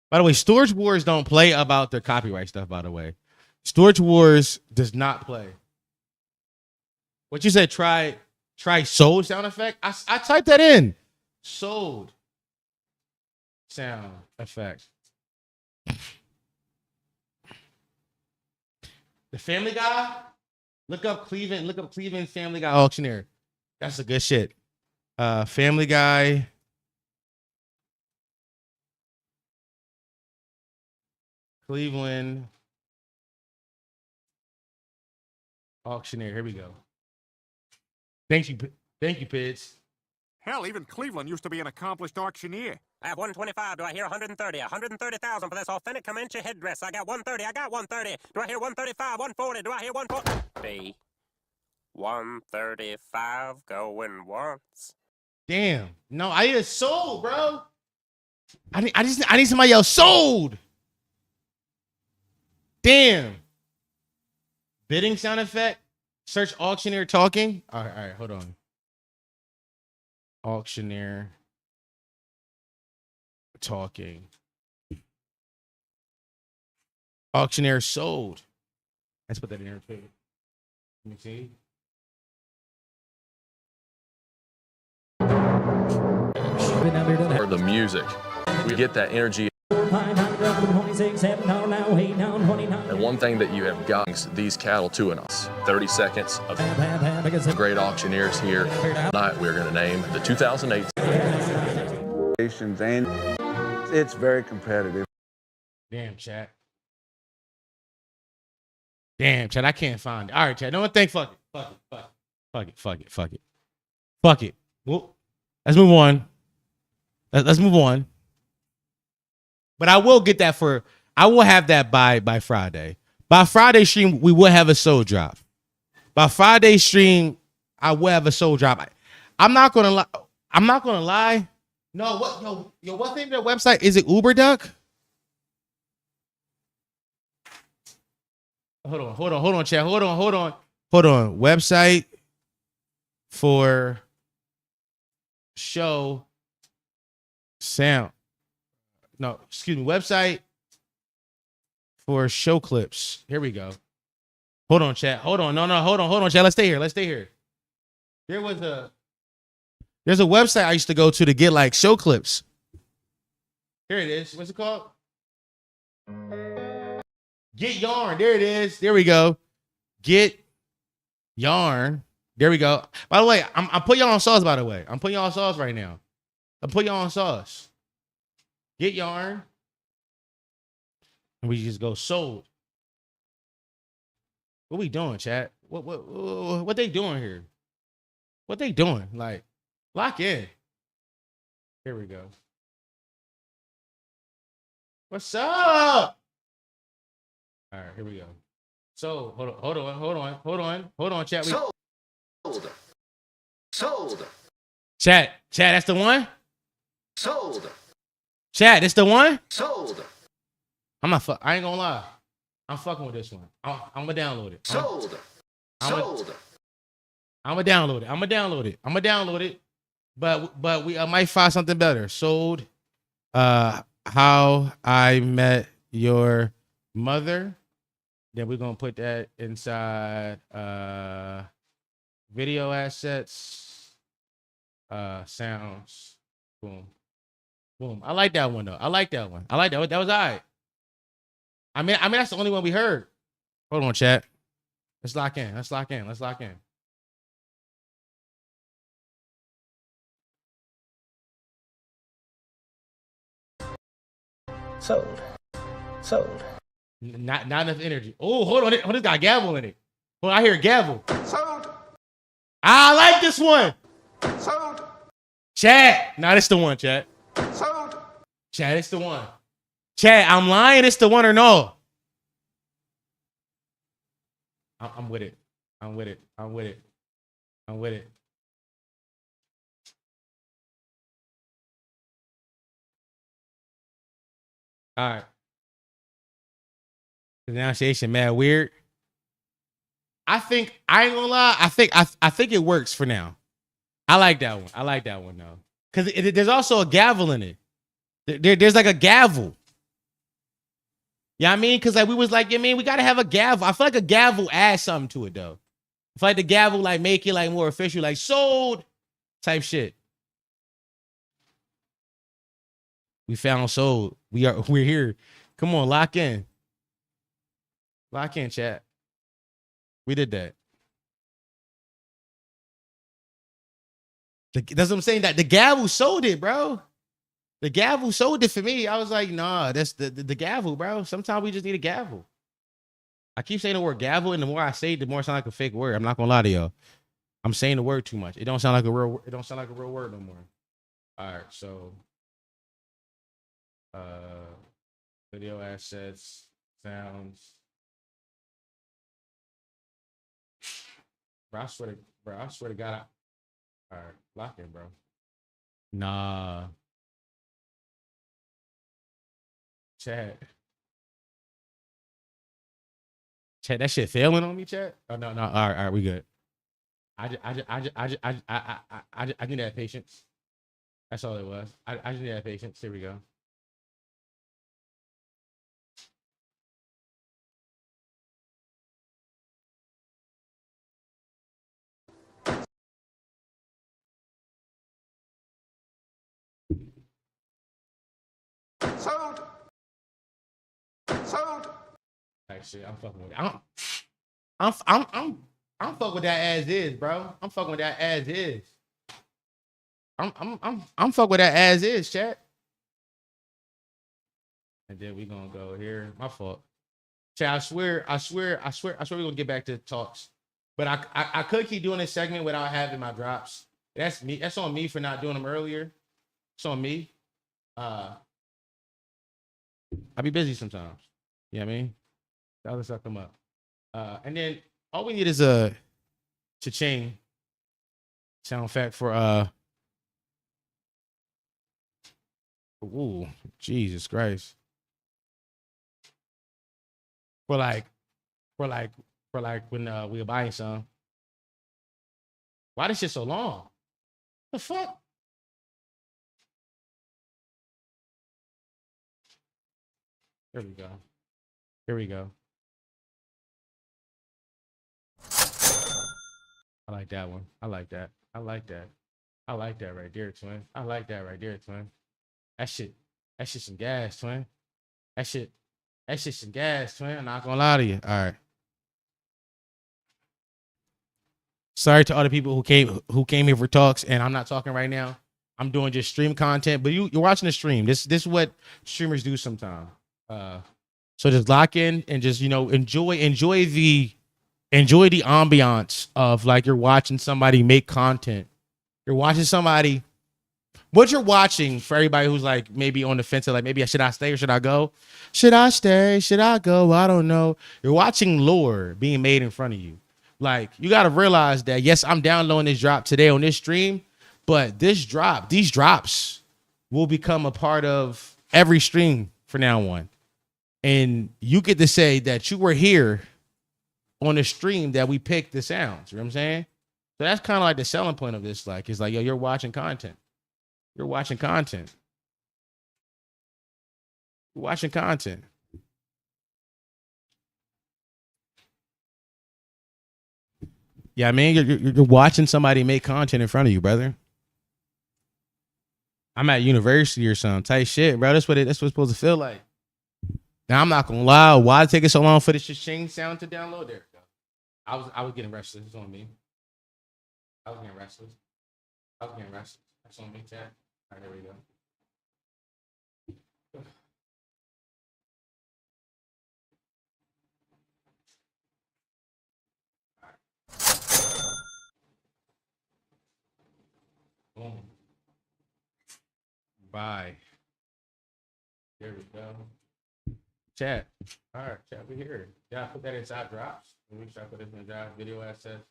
By the way, Storage Wars don't play about their copyright stuff, by the way. Storage Wars does not play. What you said, try sold sound effect? I typed that in. Sold sound effect. The Family Guy? Look up Cleveland Family Guy auctioneer. That's a good shit. Family Guy. Cleveland auctioneer. Here we go. Thank you, Pids. Hell, even Cleveland used to be an accomplished auctioneer. I have 125. Do I hear 130? 130,000 for this authentic Comanche headdress. I got 130. I got 130. Do I hear 135? 140. Do I hear 140? B. 135 going once. Damn. No, I need a sold, bro. I need somebody else sold. Damn. Bidding sound effect. Search auctioneer talking. All right, hold on. Auctioneer talking. Auctioneer sold. Let's put that in there too. Let me see. Or the music. We get that energy. And one thing that you have got these cattle to us. 30 seconds of great auctioneers here. Tonight we're going to name the 2008. And it's very competitive. Damn, chat. I can't find it. All right, chat. No one think. Fuck it. Well, let's move on. Let's move on. But I will get that I will have that by Friday. By Friday stream, we will have a soul drop. By Friday stream, I will have a soul drop. I'm not gonna lie. No, what what's the name of the website? Is it UberDuck? Hold on, chat. Hold on. Website for show sound. No, excuse me, website for show clips. Here we go. Hold on, chat. Hold on. No, hold on, chat. Let's stay here. There's a website I used to go to get like show clips. Here it is. What's it called? Get Yarn. There it is. There we go. Get Yarn. There we go. By the way, I'm putting y'all on sauce, by the way. I'm putting y'all on sauce right now. I'm putting y'all on sauce. Get Yarn. And we just go sold. What we doing, chat? What they doing here? What they doing? Like, lock in. Here we go. What's up? All right, here we go. So hold on, chat. Sold. Chat, that's the one? Sold. Chat, it's the one? Sold. I ain't gonna lie. I'm fucking with this one. I'm gonna download it. Sold. I'm gonna download it. But we might find something better. Sold. How I Met Your Mother. Then we're gonna put that inside video assets, sounds. Boom. I like that one though. I like that one. That was all right. I mean that's the only one we heard. Hold on, chat. Let's lock in. Sold. Not enough energy. Oh, hold on. This got gavel in it. Hold on, I hear a gavel. Sold. I like this one. Sold. Chat. Nah, it's the one, chat. Sold. Chat, it's the one. Chat, I'm lying. It's the one or no? I'm with it. I'm with it. All right. Pronunciation mad weird. I ain't gonna lie. I think it works for now. I like that one though. Cause there's also a gavel in it. There's like a gavel. Yeah, I mean, cause like we was like, yeah, man, we gotta have a gavel. I feel like a gavel adds something to it though. I feel like the gavel like make it like more official, like sold type shit. We found sold. We're here. Come on, lock in. Lock in, chat. We did that. That's what I'm saying. That the gavel sold it, bro. The gavel sold it for me. I was like, nah, that's the gavel, bro. Sometimes we just need a gavel. I keep saying the word gavel, and the more I say it, the more it sounds like a fake word. I'm not gonna lie to y'all. I'm saying the word too much. It don't sound like a real. It don't sound like a real word no more. All right, so video assets, sounds. Bro, I swear to God. All right, lock in, bro. Nah. Chat, that shit failing on me, chat. Oh no. All right, we good. I need that patience. That's all it was. I just need that patience. Here we go. Sold. Actually, I'm fucking with it. I'm fucking with that as is, bro. I'm fucking with that as is. I'm fucking with that as is, chat. And then we gonna go here. My fault. Chat, I swear we're gonna get back to talks. But I could keep doing this segment without having my drops. That's me. That's on me for not doing them earlier. It's on me. I be busy sometimes. You know what I mean? The other stuff come up. And then all we need is a cha-ching sound effect for ooh, Jesus Christ. For like when we were buying some. Why this shit so long? The fuck? Here we go. Here we go. I like that one. I like that. I like that. I like that right there, twin. I like that right there, twin. That shit some gas, twin. That shit some gas, twin. I'm not gonna lie to you. All right. Sorry to all the people who came here for talks, and I'm not talking right now. I'm doing just stream content, but you're watching the stream. This is what streamers do sometimes. So just lock in and just enjoy the ambiance of like you're watching somebody make content. You're watching somebody. What you're watching, for everybody who's like maybe on the fence, like maybe should I stay or should I go? Should I stay? Should I go? I don't know. You're watching lore being made in front of you. Like, you got to realize that, yes, I'm downloading this drop today on this stream, but these drops will become a part of every stream from now on. And you get to say that you were here on the stream that we picked the sounds. You know what I'm saying? So that's kind of like the selling point of this. Like, it's like, yo, you're watching content. You're watching content. You're watching content. Yeah, I mean, you're watching somebody make content in front of you, brother. I'm at university or something. Tight shit, bro. That's what it's supposed to feel like. Now, I'm not gonna lie. Why it take it so long for this change sound to download? There we go. I was getting restless. It's on me. I was getting restless. That's on me, chat. All right, there we go. Boom. Bye. There we go. Chat. All right, chat. We here. Y'all put that inside drops. We should put this in drops. Video assets,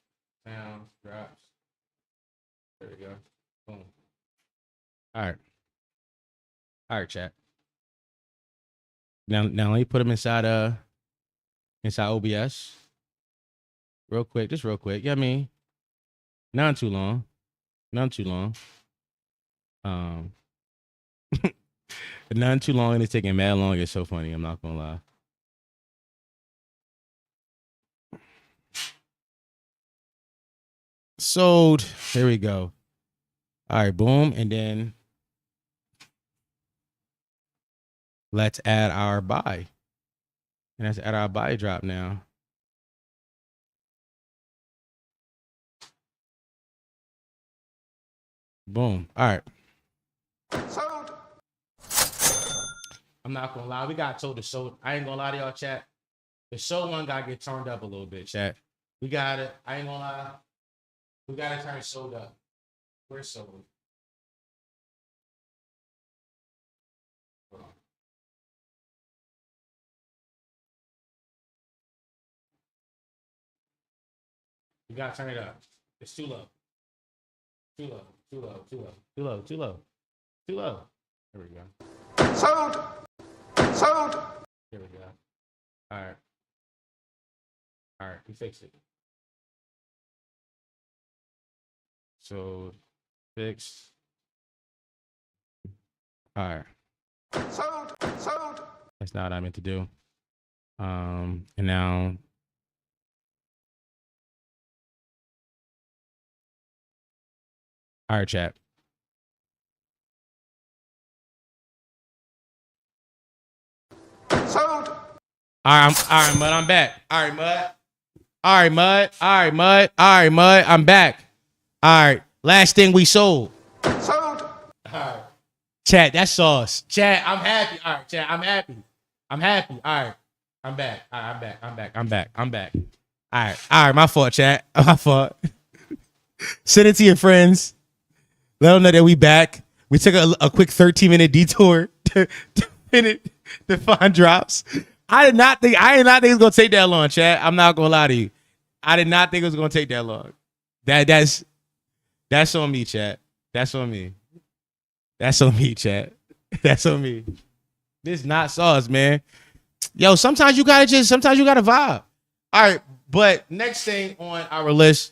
sounds, drops. There we go. Boom. All right. All right, chat. Now let me put them inside OBS. Real quick, just real quick. Yeah, I mean, not too long. None too long. None too long, and it's taking mad long. It's so funny. I'm not gonna lie. Sold. Here we go. All right, boom, and then let's add our buy. And let's add our buy drop now. Boom. All right. Sold. I'm not gonna lie. We got told to sold. I ain't gonna lie to y'all, chat. The sold one gotta get turned up a little bit, chat. We got it. I ain't gonna lie. We gotta turn sold up. Where's sold? Hold on. We gotta turn it up. It's too low. Too low. Too low. Too low. Too low. Too low. Too low. There we go. Sold. Sold. There we go. All right. All right. We fixed it. So fixed. All right. Sold. Sold. That's not what I meant to do. And now. All right, chat. Sold. All right, Mud. I'm back. All right, Mud. All right, Mud. All right, Mud. All right, Mud. I'm back. All right. Last thing we sold. Sold. All right. Chat, that's sauce. Chat, I'm happy. All right, chat, I'm happy. I'm happy. All right. I'm back. All right, I'm back. I'm back. I'm back. I'm back. All right. All right, my fault, chat. My fault. Send it to your friends. Let them know that we back. We took a quick 13-minute detour to find drops. I did not think it was gonna take that long, chat. I'm not gonna lie to you. I did not think it was gonna take that long. That's on me, chat. That's on me. That's on me, chat. That's on me. This is not sauce, man. Yo, sometimes you gotta vibe. All right, but next thing on our list,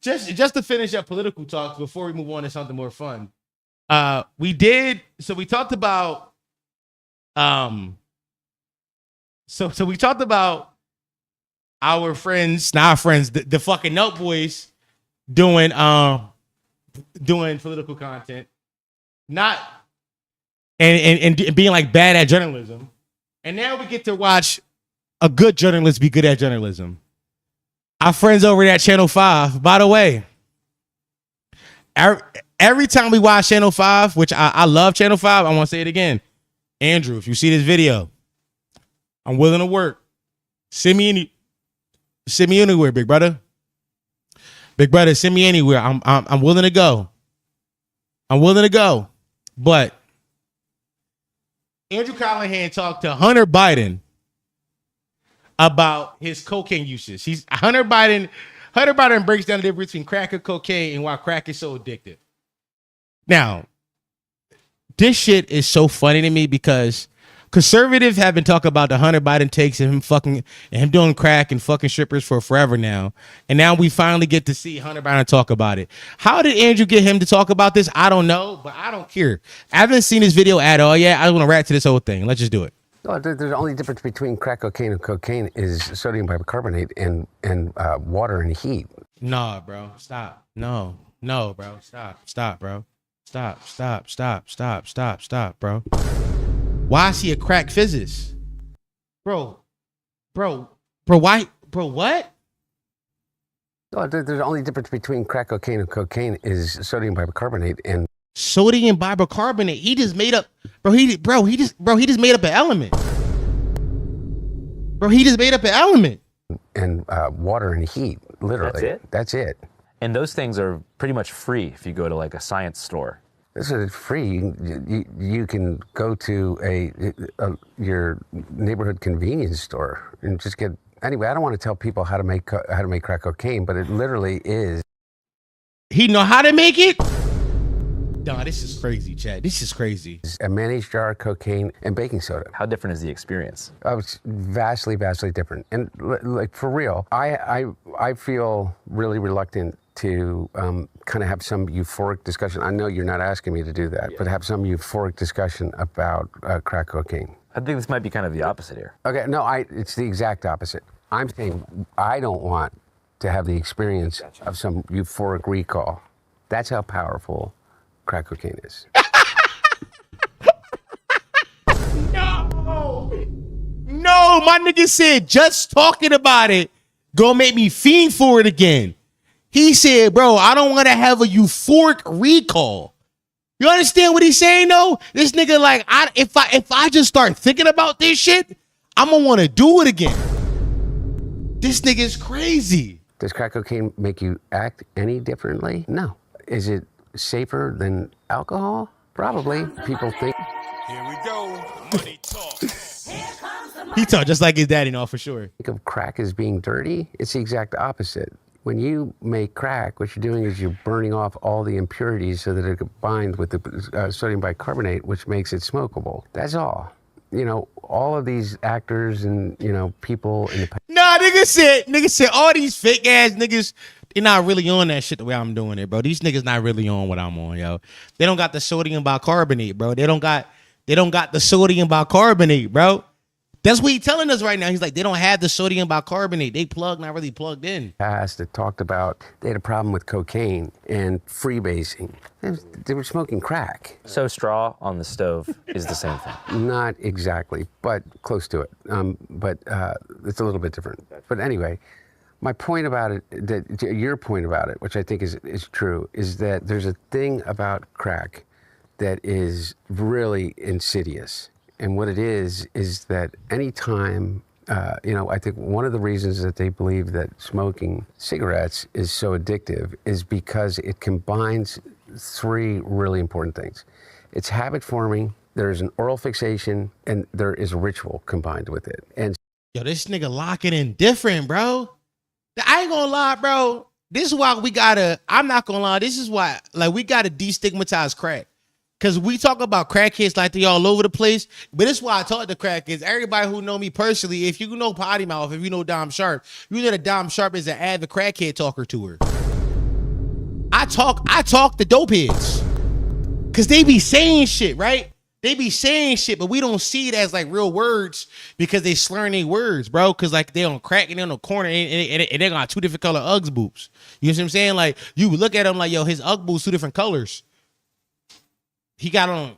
just to finish up political talks before we move on to something more fun. We talked about So we talked about our friends, not our friends, the fucking Nelk boys doing political content, not and being like bad at journalism. And now we get to watch a good journalist be good at journalism. Our friends over at Channel 5, by the way, every time we watch Channel 5, which I love Channel 5, I want to say it again. Andrew, if you see this video, I'm willing to work. Send me anywhere, big brother. Big brother, send me anywhere. I'm willing to go. I'm willing to go. But Andrew Callahan talked to Hunter Biden about his cocaine usage. Hunter Biden breaks down the difference between crack and cocaine and why crack is so addictive. Now, this shit is so funny to me because conservatives have been talking about the Hunter Biden takes and him doing crack and fucking strippers for forever now. And now we finally get to see Hunter Biden talk about it. How did Andrew get him to talk about this? I don't know, but I don't care. I haven't seen this video at all yet. I want to react to this whole thing. Let's just do it. Well, the only difference between crack cocaine and cocaine is sodium bicarbonate and water and heat. Nah, bro. Stop. No, bro. Stop, bro. Stop, bro. Why is he a crack physicist? Bro, why? Bro, what? Well, the only difference between crack cocaine and cocaine is sodium bicarbonate and sodium bicarbonate. He just made up, he just made up an element. Bro, he just made up an element. And water and heat, literally. That's it. And those things are pretty much free if you go to like a science store. This is free. You can go to your neighborhood convenience store and just get. Anyway, I don't want to tell people how to make crack cocaine, but it literally is. He know how to make it. No, this is crazy, Chad. This is crazy. A mayonnaise jar, cocaine, and baking soda. How different is the experience? It's vastly different. And like for real, I feel really reluctant to kind of have some euphoric discussion. I know you're not asking me to do that, but have some euphoric discussion about crack cocaine. I think this might be kind of the opposite here. Okay, no, it's the exact opposite. I'm saying I don't want to have the experience of some euphoric recall. That's how powerful crack cocaine is. No, my nigga said just talking about it gonna make me fiend for it again. He said, bro, I don't want to have a euphoric recall. You understand what he's saying though? This nigga like, if I just start thinking about this shit, I'm gonna want to do it again. This nigga is crazy. Does crack cocaine make you act any differently? No. Is it safer than alcohol? Probably. People think. Here we go. Money talk. He talk just like his daddy, no, for sure. Think of crack as being dirty. It's the exact opposite. When you make crack, what you're doing is you're burning off all the impurities so that it can bind with the sodium bicarbonate, which makes it smokable. That's all. You know, all of these actors and, you know, people in the... Nah, nigga said all these fake ass niggas, they're not really on that shit the way I'm doing it, bro. These niggas not really on what I'm on, yo. They don't got the sodium bicarbonate, bro. They don't got the sodium bicarbonate, bro. That's what he's telling us right now. He's like, they don't have the sodium bicarbonate. They not really plugged in. Past that talked about they had a problem with cocaine and freebasing. They were smoking crack. So straw on the stove is the same thing. Not exactly, but close to it. But it's a little bit different. But anyway, my point about it, your point about it, which I think is true, is that there's a thing about crack that is really insidious. And what it is that anytime, I think one of the reasons that they believe that smoking cigarettes is so addictive is because it combines three really important things. It's habit forming, there's an oral fixation, and there is a ritual combined with it. And yo, this nigga locking in different, bro. I ain't gonna lie, bro. This is why I'm not gonna lie, this is why, like, we gotta destigmatize crack. Because we talk about crackheads like they all over the place. But this is why I talk to crackheads. Everybody who know me personally, if you know Poddy Mouth, if you know Dom Sharpe, you know that Dom Sharpe is an avid crackhead talker to her. I talk to dope heads. Because they be saying shit, right? They be saying shit, but we don't see it as like real words because they slurring their words, bro. Cause like they on crack and they on the corner and they got 2 different color Uggs boots. You know what I'm saying? Like you look at him like, yo, his Ugg boots 2 different colors. He got on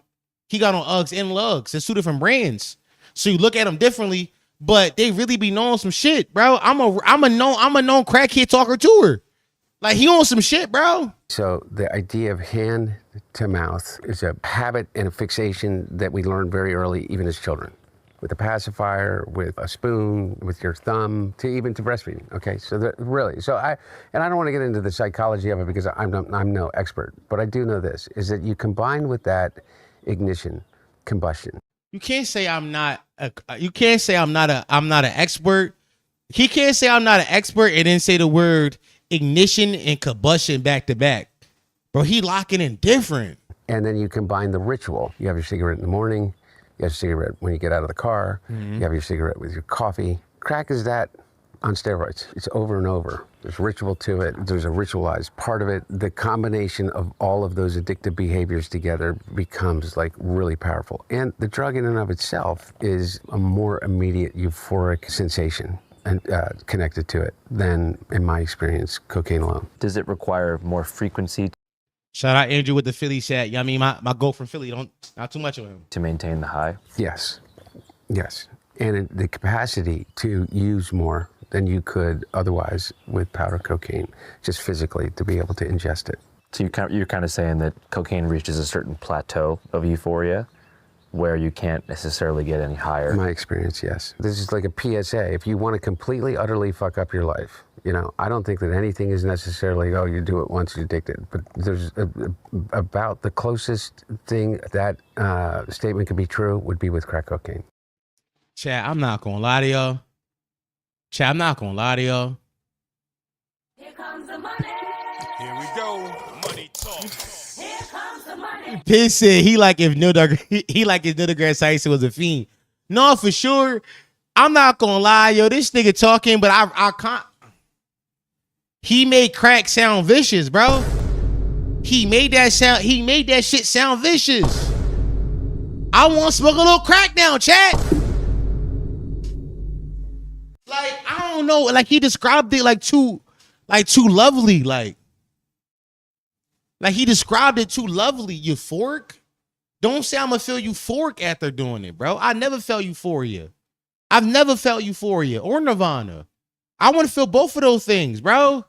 Uggs and Lugs. It's 2 different brands. So you look at them differently, but they really be knowing some shit, bro. I'm a known crackhead talker to her. Like he on some shit, bro. So the idea of hand to mouth is a habit and a fixation that we learn very early, even as children. With a pacifier, with a spoon, with your thumb, even to breastfeeding. Okay, so I don't want to get into the psychology of it because I'm no expert, but I do know this, is that you combine with that ignition, combustion. You can't say I'm not an expert. He can't say I'm not an expert and then say the word ignition and combustion back to back. Bro, he locking in different. And then you combine the ritual. You have your cigarette in the morning. You have your cigarette when you get out of the car. Mm-hmm. You have your cigarette with your coffee. Crack is that on steroids. It's over and over. There's ritual to it. There's a ritualized part of it. The combination of all of those addictive behaviors together becomes like really powerful. And the drug in and of itself is a more immediate euphoric sensation and connected to it than, in my experience, cocaine alone. Does it require more frequency Shout out Andrew with the Philly chat. You know what I mean? My goal from Philly, not too much of him. to maintain the high? Yes. And the capacity to use more than you could otherwise with powder cocaine, just physically to be able to ingest it. So you're kind of saying that cocaine reaches a certain plateau of euphoria where you can't necessarily get any higher. In my experience, yes. This is like a PSA. If you want to completely, utterly fuck up your life, I don't think that anything is necessarily, oh, you do it once, you're addicted. But there's about the closest thing that statement could be true would be with crack cocaine. Chat, I'm not gonna lie to y'all. Here comes the money. Here we go. Money talk. Here comes the money. Pitt said he like if Neil deGrasse Tyson was a fiend. No, for sure. I'm not gonna lie, yo. This nigga talking, but I can't. He made crack sound vicious, bro. He made that shit sound vicious. I want to smoke a little crack now, chat. Like, I don't know. Like, he described it like too lovely. Like he described it too lovely. Euphoric. Don't say I'm gonna feel euphoric after doing it, bro. I never felt euphoria. I've never felt euphoria or nirvana. I want to feel both of those things, bro.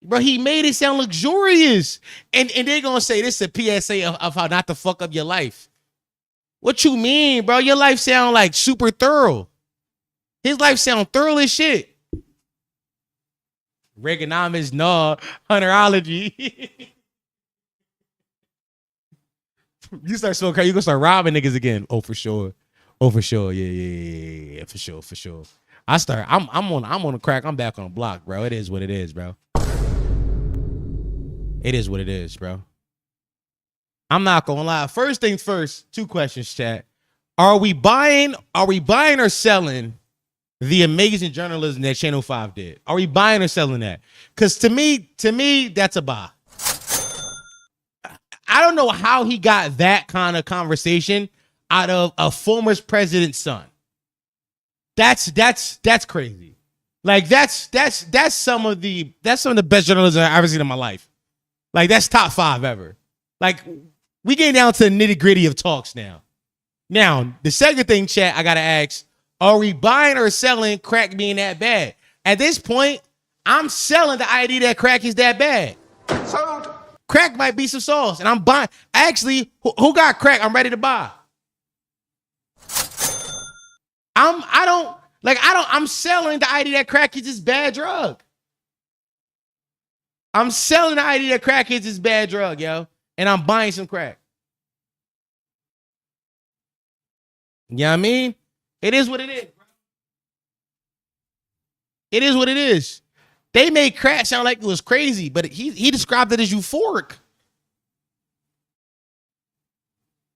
Bro, he made it sound luxurious. And they're going to say this is a PSA of how not to fuck up your life. What you mean, bro? Your life sound like super thorough. His life sound thorough as shit. Reaganomics, no. Hunterology. You start smoking crack, you going to start robbing niggas again. Oh, for sure. Yeah. For sure. I'm on the crack. I'm back on the block, bro. It is what it is, bro. It is what it is, bro. I'm not gonna lie. First things first, 2 questions, chat. Are we buying or selling the amazing journalism that Channel 5 did? Are we buying or selling that? Because to me, that's a buy. I don't know how he got that kind of conversation out of a former president's son. That's crazy. Like that's some of the best journalism I've ever seen in my life. Like that's top 5 ever. Like we getting down to the nitty gritty of talks now. Now the second thing, chat, I gotta ask: are we buying or selling crack being that bad? At this point, I'm selling the idea that crack is that bad. Sold. Crack might be some sauce, and I'm buying. Actually, who got crack? I'm ready to buy. I'm selling the idea that crack is this bad drug. I'm selling the idea that crack is this bad drug, yo. And I'm buying some crack. You know what I mean? It is what it is, bro. It is what it is. They made crack sound like it was crazy, but he described it as euphoric.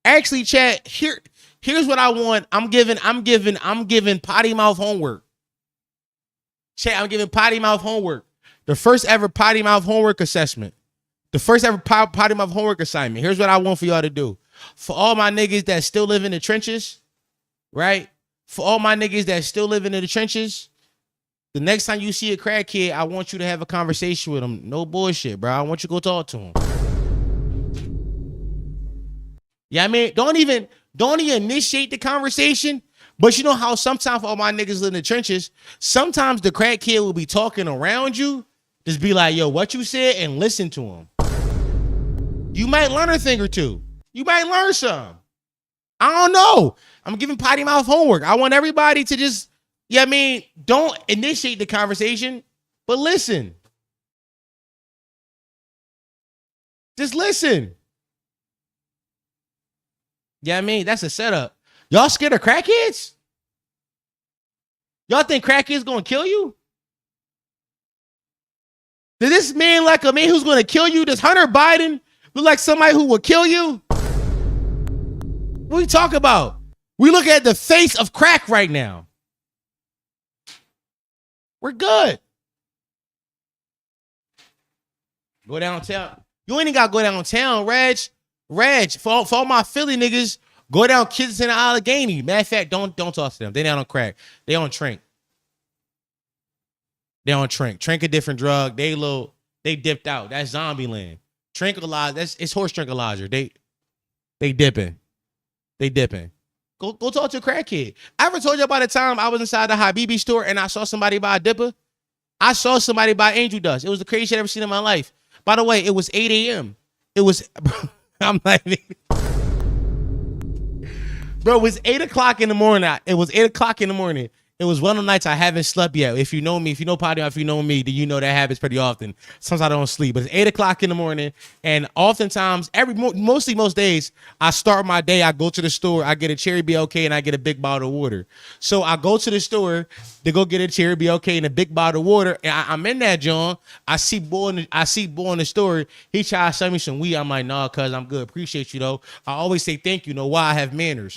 Actually, chat, here's what I want. I'm giving potty mouth homework. Chat, I'm giving potty mouth homework. The first ever potty mouth homework assessment. The first ever Potty Mouth homework assignment. Here's what I want for y'all to do. For all my niggas that still live in the trenches, right? For all my niggas that still living in the trenches, the next time you see a crackhead, I want you to have a conversation with him. No bullshit, bro. I want you to go talk to him. Yeah, I mean, don't even initiate the conversation. But you know how sometimes for all my niggas live in the trenches, sometimes the crackhead will be talking around you. Just be like, yo, what you said, and listen to him. You might learn a thing or two. You might learn some. I don't know. I'm giving Potty Mouth homework. I want everybody to just, yeah, I mean, don't initiate the conversation, but listen. Just listen. Yeah, I mean, that's a setup. Y'all scared of crackheads? Y'all think crackheads gonna kill you? Does this man like a man who's gonna kill you? Does Hunter Biden look like somebody who will kill you? What are you talking about? We look at the face of crack right now. We're good. Go downtown. You ain't even gotta go downtown, Reg, for all my Philly niggas, go down Kensington and Allegheny. Matter of fact, don't talk to them. They down on crack. They on Trink. They on Trink. Trink a different drug. They dipped out. That's zombie land. Tranquilizer. It's horse tranquilizer. They dipping. They dipping. Go talk to a crackhead. I ever told you about the time I was inside the Habibi store and I saw somebody buy a dipper? I saw somebody buy angel dust. It was the craziest shit I've ever seen in my life. By the way, it was 8 a.m. It was, I'm like, bro, it was 8 o'clock in the morning. It was 8 o'clock in the morning. It was one of the nights I haven't slept yet. If you know me, if you know Poddy, if you know me, then you know that happens pretty often. Sometimes I don't sleep, but it's 8 o'clock in the morning. And oftentimes, mostly most days, I start my day, I go to the store, I get a Cherry BLK and I get a big bottle of water. So I go to the store to go get a Cherry BLK and a big bottle of water. And I'm in that John. I see boy in the store. He tries to sell me some weed. I'm like, nah, cuz I'm good. Appreciate you though. I always say thank you. Know why? I have manners.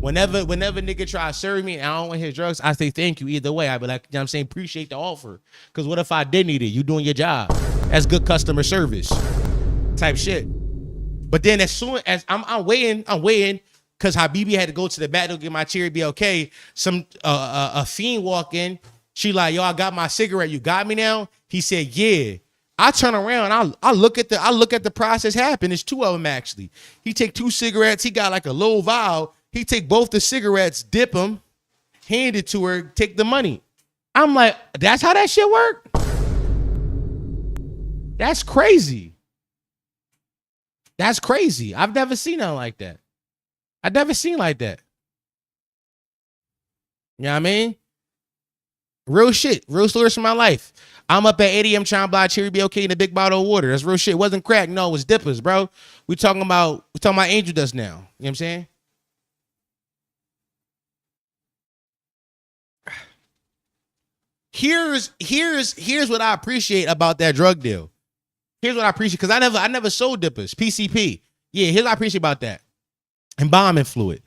Whenever nigga try to serve me and I don't want his drugs, I say thank you either way. I be like, you know what I'm saying, appreciate the offer. Because what if I did need it? You doing your job. That's good customer service type shit. But then as soon as I'm waiting, because Habibi had to go to the back to get my Cherry BLK. A fiend walk in. She like, yo, I got my cigarette. You got me now? He said, yeah. I turn around, I look at the process happen. It's two of them actually. He take 2 cigarettes. He got like a little vial. He take both the cigarettes, dip them, hand it to her, take the money. I'm like, that's how that shit work? That's crazy. That's crazy. I've never seen nothing like that. I've never seen like that. You know what I mean? Real shit. Real stories from my life. I'm up at 8 a.m. trying to buy Cherry BLK in a big bottle of water. That's real shit. It wasn't crack. No, it was dippers, bro. We talking about angel dust now. You know what I'm saying? Here's what I appreciate about that drug deal. Here's what I appreciate, because I never sold dippers. PCP. Yeah, here's what I appreciate about that. Embalming fluid.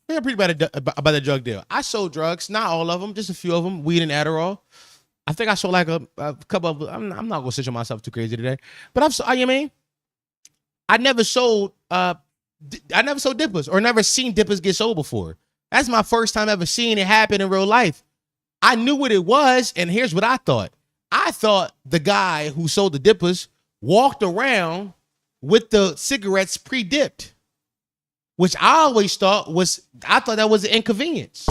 Here's what I appreciate about the drug deal. I sold drugs, not all of them, just a few of them, weed and Adderall. I think I sold like a couple of, I'm not gonna sit on myself too crazy today, but you mean? I never sold dippers or never seen dippers get sold before. That's my first time ever seeing it happen in real life. I knew what it was, and here's what I thought. I thought the guy who sold the dippers walked around with the cigarettes pre-dipped, which I always thought that was an inconvenience.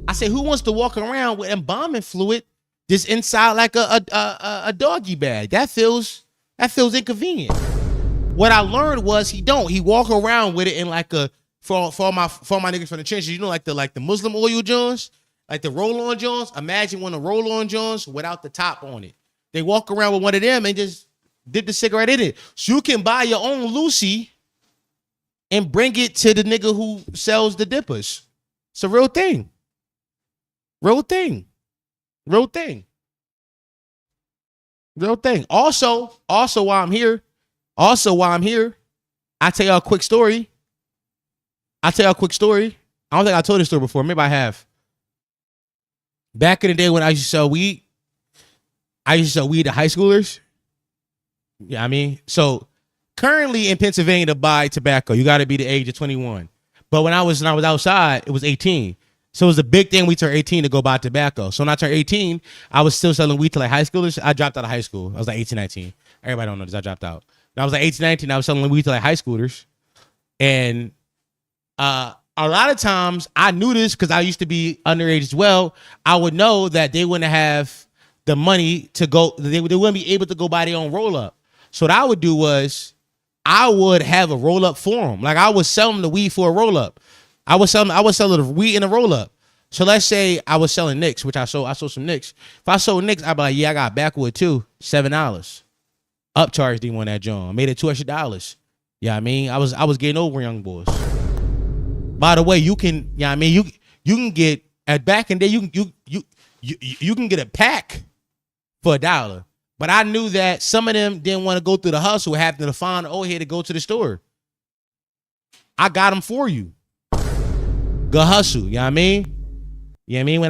I said, who wants to walk around with embalming fluid just inside like a doggy bag? That feels inconvenient. What I learned was he walk around with it in like a, for my niggas from the trenches, you know, like the Muslim oil joints, like the roll-on joints. Imagine one of the roll-on joints without the top on it. They walk around with one of them and just dip the cigarette in it. So you can buy your own Lucy and bring it to the nigga who sells the dippers. It's a real thing. Real thing. Real thing. Real thing. Also while I'm here, I tell y'all a quick story. I don't think I told this story before. Maybe I have. Back in the day when I used to sell weed to high schoolers. Yeah, I mean, so currently in Pennsylvania to buy tobacco, you got to be the age of 21. But when I was outside, it was 18. So it was a big thing. We turned 18 to go buy tobacco. So when I turned 18, I was still selling weed to like high schoolers. I dropped out of high school. I was like 18, 19. Everybody don't know this. I dropped out. When I was like 18, 19, I was selling weed to like high schoolers. And a lot of times I knew this because I used to be underage as well. I would know that they wouldn't have the money to go. They wouldn't be able to go buy their own roll up. So what I would do was I would have a roll up for them. Like I would sell them the weed for a roll up. I would sell the weed in a roll up. So let's say I was selling Nicks, which I sold some Nicks. If I sold Nicks, I'd be like, yeah, I got backwood too, $7. Upcharged him on that joint. Made it $200. Yeah, I mean, I was getting over young boys. By the way, you can, yeah, I mean, you can get at back in the day, you can get a pack for $1. But I knew that some of them didn't want to go through the hustle, having to find old head to go to the store. I got them for you. Go hustle, you know what I mean? You know what I mean?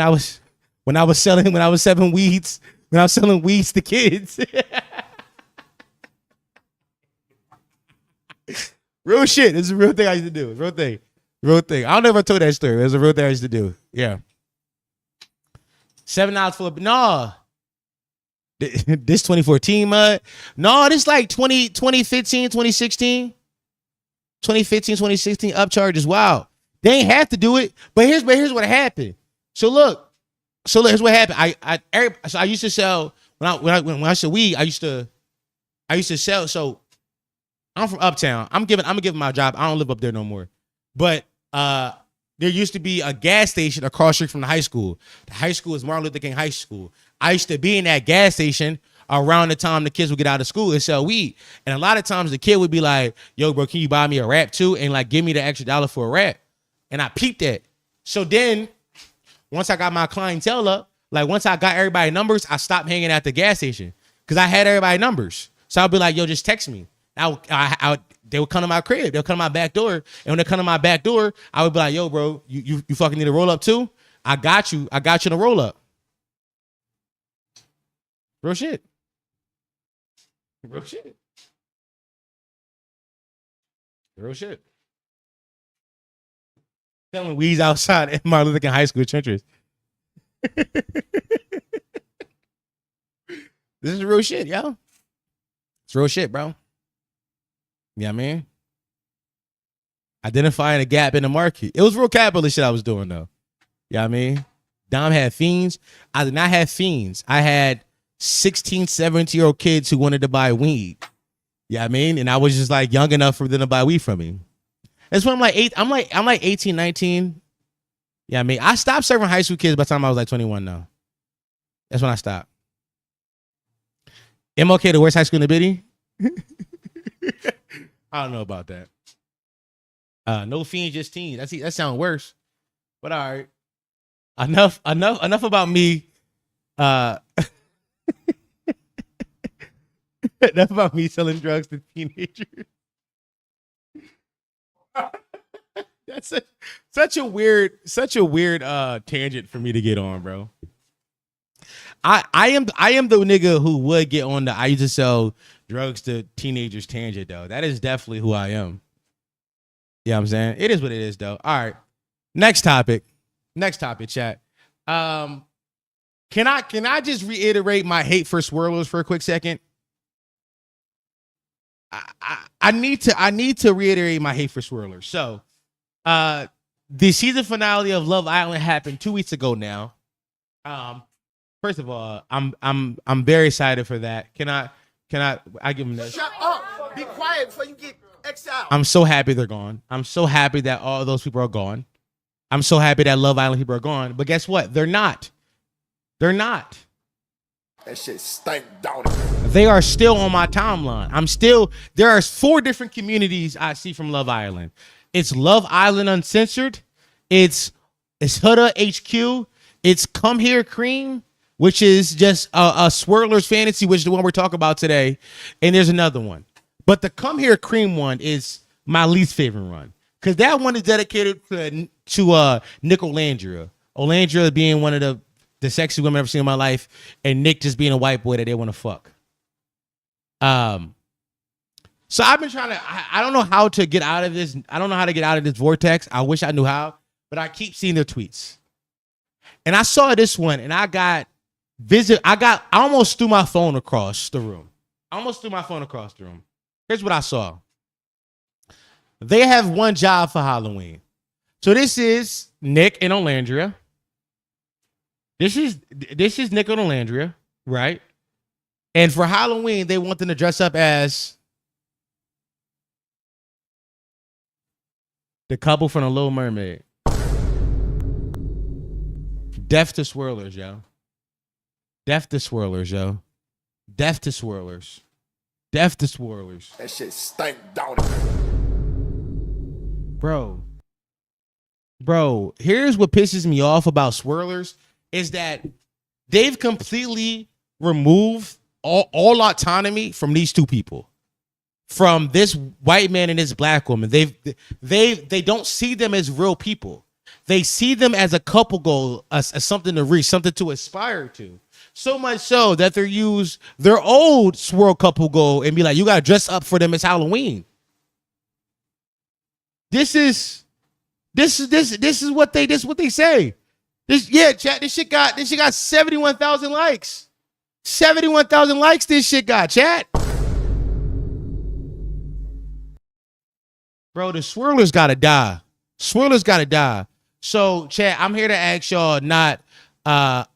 When I was selling weeds to kids. Real shit. This is a real thing I used to do. Real thing. I don't know if I told that story. It was a real thing I used to do. Yeah. $7 for no. This 2014 mud. No, this like 2015, 2016. 2015, 2016 upcharge is wild. They ain't have to do it, but here's what happened. So look, here's what happened. I used to sell when I said weed. I used to sell. So I'm from Uptown. I'm giving my job. I don't live up there no more. But there used to be a gas station across the street from the high school. The high school is Martin Luther King High School. I used to be in that gas station around the time the kids would get out of school and sell weed. And a lot of times the kid would be like, yo, bro, can you buy me a wrap too? And like, give me the extra $1 for a wrap. And I peeped that. So then once I got my clientele up, like once I got everybody numbers, I stopped hanging at the gas station because I had everybody numbers. So I'll be like, yo, just text me. They would come to my crib. They'll come to my back door. And when they come to my back door, I would be like, yo, bro, you fucking need a roll up too? I got you in a roll up. Real shit. Real shit. Real shit. Selling weeds outside in Martin Luther King High School trenches. This is real shit, yo. It's real shit, bro. Yeah, man. Identifying a gap in the market. It was real capitalist shit I was doing, though. Yeah, I mean, Dom had fiends. I did not have fiends. I had 16, 17-year-old kids who wanted to buy weed. Yeah, I mean, and I was just like young enough for them to buy weed from me. That's when I'm like 18, 19. Yeah, I mean, I stopped serving high school kids by the time I was like 21 now. That's when I stopped. MLK, the worst high school in the Biddy? I don't know about that. No fiends, just teens. That sounds worse. But all right. Enough about me. Enough about me selling drugs to teenagers. That's such a weird tangent for me to get on, bro. I am the nigga who would get on the I used to sell drugs to teenagers tangent though. That is definitely who I am. Yeah, you know what I'm saying? It is what it is though. All right. Next topic, chat. Can I just reiterate my hate for swirlers for a quick second? I need to reiterate my hate for swirlers. So, the season finale of Love Island happened 2 weeks ago now. First of all, I'm very excited for that. Can I give them that? Shut up! Be quiet before you get exiled. I'm so happy they're gone. I'm so happy that all those people are gone. I'm so happy that Love Island people are gone. But guess what? They're not. They're not. That shit stank, don't it? They are still on my timeline. There are 4 different communities I see from Love Island. It's Love Island Uncensored. It's Huda HQ. It's Come Here Cream, which is just a Swirlers fantasy, which is the one we're talking about today. And there's another one. But the Come Here Cream one is my least favorite one. Because that one is dedicated to Nick Olandria. Olandria being one of the sexy women I've ever seen in my life. And Nick just being a white boy that they want to fuck. So I've been trying to. I don't know how to get out of this. I don't know how to get out of this vortex. I wish I knew how, but I keep seeing their tweets. And I saw this one, and I almost threw my phone across the room. Here's what I saw. They have one job for Halloween. So this is Nick and Olandria. This is Nick and Olandria, right? And for Halloween, they want them to dress up as the couple from The Little Mermaid. Deaf to Swirlers, yo. Deaf to Swirlers, yo. Deaf to Swirlers. Deaf to Swirlers. That shit stank down. Bro, here's what pisses me off about Swirlers is that they've completely removed all autonomy from these two people. From this white man and this black woman. They don't see them as real people. They see them as a couple goal, as something to reach, something to aspire to. So much so that they use their old swirl couple goal and be like, you gotta dress up for them. It's Halloween. This is what they say. Chat. This shit got 71,000 likes. 71,000 likes. This shit got, chat. Bro, the Swirlers gotta die. Swirlers gotta die. So, chat, I'm here to ask y'all not buy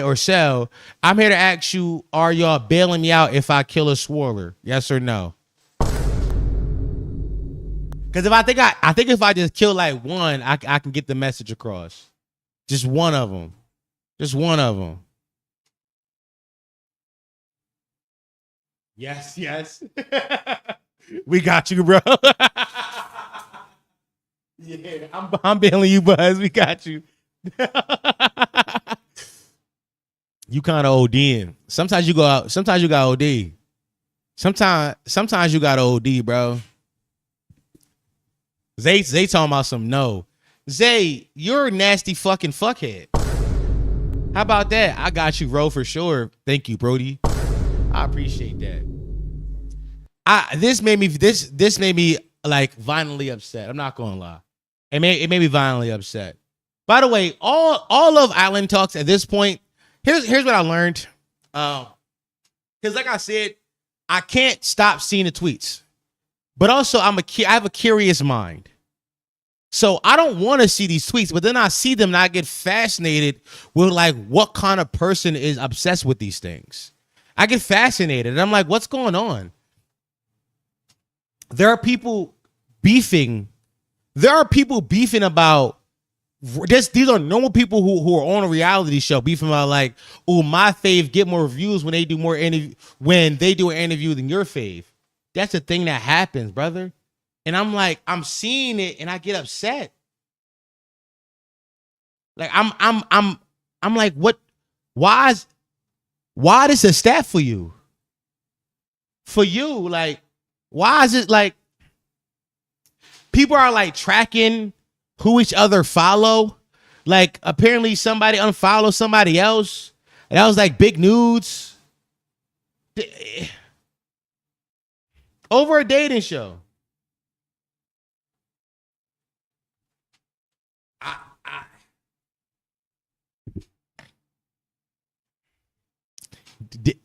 or sell. I'm here to ask you, are y'all bailing me out if I kill a Swirler? Yes or no? Because I think if I just kill like one, I can get the message across. Just one of them. Just one of them. Yes. We got you, bro. Yeah, I'm bailing you, Buzz. We got you. You kind of ODing. Sometimes you go out. Sometimes you got OD. Sometimes you got OD, bro. Zay talking about some no. Zay, you're a nasty fucking fuckhead. How about that? I got you, bro, for sure. Thank you, Brody. I appreciate that. This made me like violently upset. I'm not gonna lie. It made me violently upset. By the way, all of Island Talks at this point, here's what I learned. Because like I said, I can't stop seeing the tweets. But also I have a curious mind. So I don't want to see these tweets, but then I see them and I get fascinated with like what kind of person is obsessed with these things. I get fascinated and I'm like, what's going on? There are people beefing. There are people beefing about this. These are normal people who are on a reality show beefing about like, oh, my fave get more views when they do when they do an interview than your fave. That's a thing that happens, brother. And I'm like, I'm seeing it and I get upset. Like I'm like, what? Why is a stat for you? For you, like, why is it like people are like tracking who each other follow? Like apparently somebody unfollowed somebody else. And that was like big nudes. Over a dating show.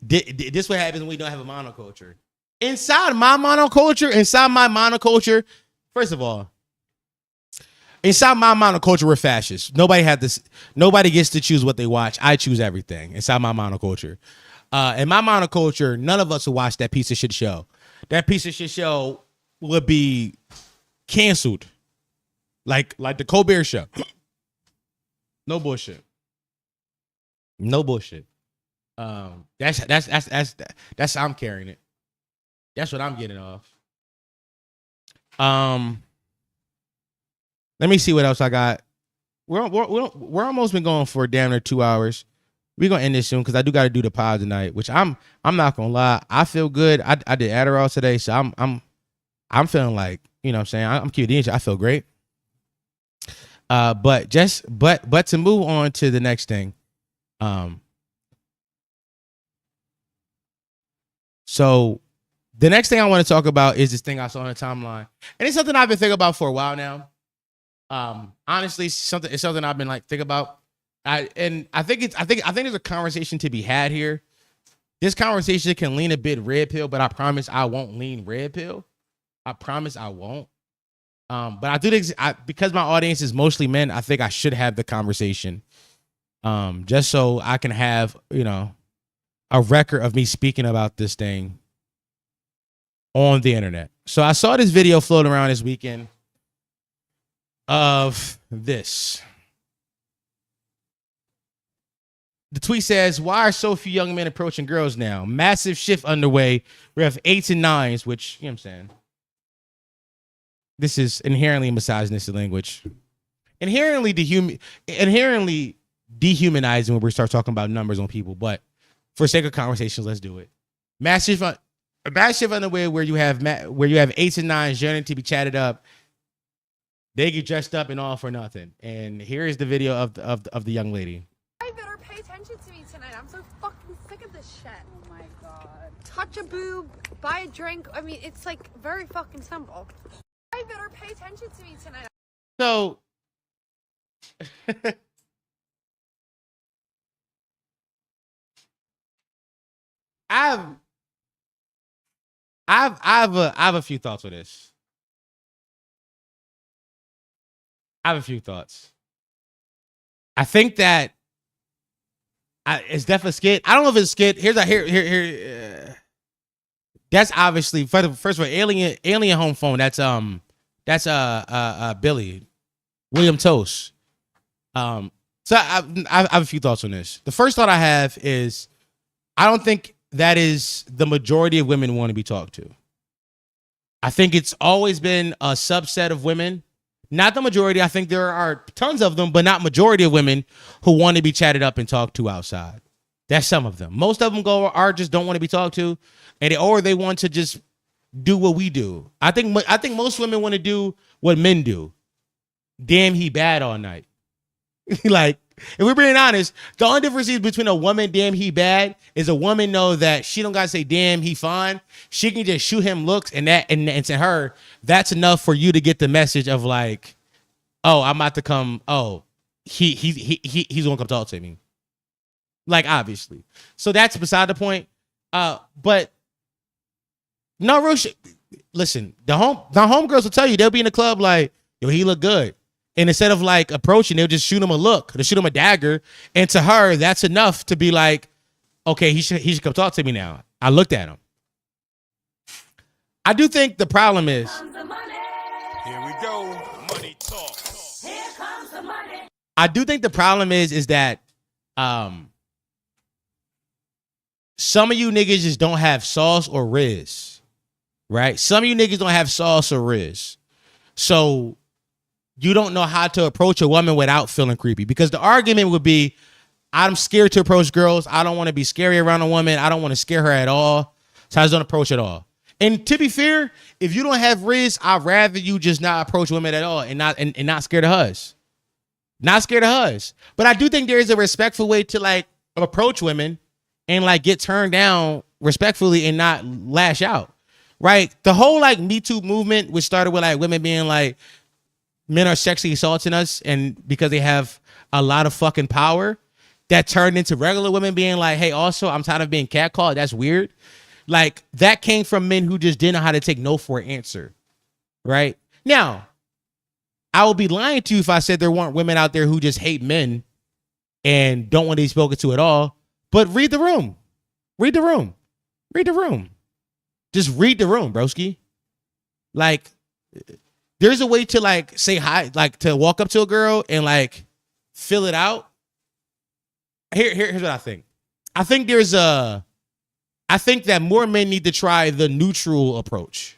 This what happens when we don't have a monoculture. Inside my monoculture, first of all, inside my monoculture, we're fascists. Nobody gets to choose what they watch. I choose everything inside my monoculture. In my monoculture, none of us will watch that piece of shit show. That piece of shit show would be canceled. Like the Colbert Show. No bullshit. No bullshit. That's how I'm carrying it. That's what I'm getting off. Let me see what else I got. We're almost been going for damn near 2 hours. We're gonna end this soon because I do got to do the pod tonight. Which I'm not gonna lie. I feel good. I did Adderall today, so I'm feeling like, you know what I'm saying, I'm keeping the I feel great. But to move on to the next thing. So The next thing I want to talk about is this thing I saw on the timeline, and it's something I've been thinking about for a while now. Honestly, it's something I've been like thinking about. I think there's a conversation to be had here. This conversation can lean a bit red pill, but I promise I won't lean red pill. I promise I won't. But I do think because my audience is mostly men, I think I should have the conversation. Just so I can have, a record of me speaking about this thing on the internet. So I saw this video floating around this weekend of this. The tweet says, why are so few young men approaching girls now? Massive shift underway. We have 8s and 9s, which, you know what I'm saying? This is inherently misogynistic language. Inherently dehumanizing when we start talking about numbers on people. But for sake of conversations, let's do it. Massive underway where you have 8s and 9s yearning to be chatted up. They get dressed up and all for nothing. And here is the video of the young lady. I better pay attention to me tonight. I'm so fucking sick of this shit. Oh my god. Touch a boob, buy a drink. I mean, it's like very fucking simple. I better pay attention to me tonight. So I have a few thoughts with this. I have a few thoughts. I think that it's definitely a skit. I don't know if it's a skit. Here. That's obviously first of all, alien home phone. That's Billy William Toast. So I have a few thoughts on this. The first thought I have is I don't think that is the majority of women want to be talked to. I think it's always been a subset of women. Not the majority. I think there are tons of them, but not majority of women who want to be chatted up and talked to outside. That's some of them. Most of them just don't want to be talked to, or they want to just do what we do. I think most women want to do what men do. Damn, he bad all night. Like, if we're being honest, the only difference is between a woman, damn, he bad, is a woman know that she don't gotta say, damn, he fine. She can just shoot him looks, and to her, that's enough for you to get the message of like, oh, I'm about to come. Oh, he's gonna come talk to me. Like, obviously. So that's beside the point. But no real shit. Listen, the homegirls will tell you they'll be in the club like, yo, he look good. And instead of like approaching, they'll just shoot him a look. They'll shoot him a dagger. And to her, that's enough to be like, okay, he should come talk to me now. I looked at him. I do think the problem is. Here we go. Money talk. Here comes the money. I do think the problem is that some of you niggas just don't have sauce or riz. Right? Some of you niggas don't have sauce or riz. So you don't know how to approach a woman without feeling creepy. Because the argument would be, I'm scared to approach girls. I don't want to be scary around a woman. I don't want to scare her at all. So I just don't approach at all. And to be fair, if you don't have riz, I'd rather you just not approach women at all and not scared of us. Not scared of us. But I do think there is a respectful way to like approach women and like get turned down respectfully and not lash out. Right? The whole like Me Too movement, which started with like women being like, men are sexually assaulting us, and because they have a lot of fucking power, that turned into regular women being like, hey, also, I'm tired of being catcalled. That's weird. Like, that came from men who just didn't know how to take no for an answer. Right? Now, I would be lying to you if I said there weren't women out there who just hate men and don't want to be spoken to at all. But read the room. Read the room. Read the room. Just read the room, broski. Like, there's a way to like say hi, like to walk up to a girl and like fill it out. Here's what I think. I think that more men need to try the neutral approach.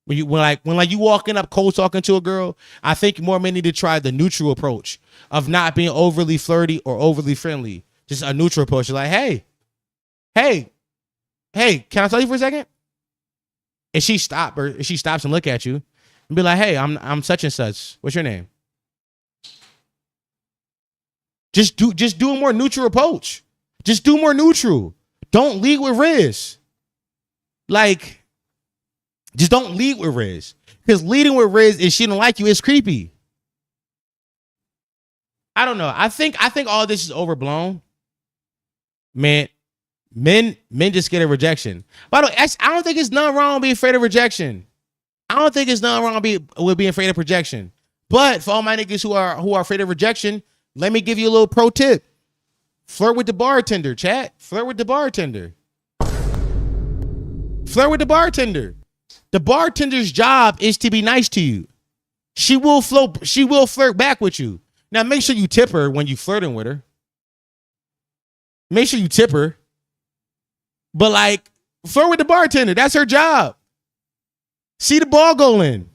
When you walking up cold talking to a girl, I think more men need to try the neutral approach of not being overly flirty or overly friendly. Just a neutral approach. You're like, hey, can I tell you for a second? And she stops and look at you. And be like, hey, I'm such and such. What's your name? Just do a more neutral approach. Just do more neutral. Don't lead with riz. Like, Just don't lead with Riz. Because leading with Riz and she don't like you is creepy. I don't know. I think all this is overblown. Man, men just get a rejection. By the way, I don't think it's nothing wrong with being afraid of rejection. I don't think it's nothing wrong with being afraid of rejection. But for all my niggas who are afraid of rejection, let me give you a little pro tip. Flirt with the bartender, chat. Flirt with the bartender. Flirt with the bartender. The bartender's job is to be nice to you. She will flirt back with you. Now, make sure you tip her when you flirting with her. Make sure you tip her. But like, flirt with the bartender. That's her job. See the ball go in.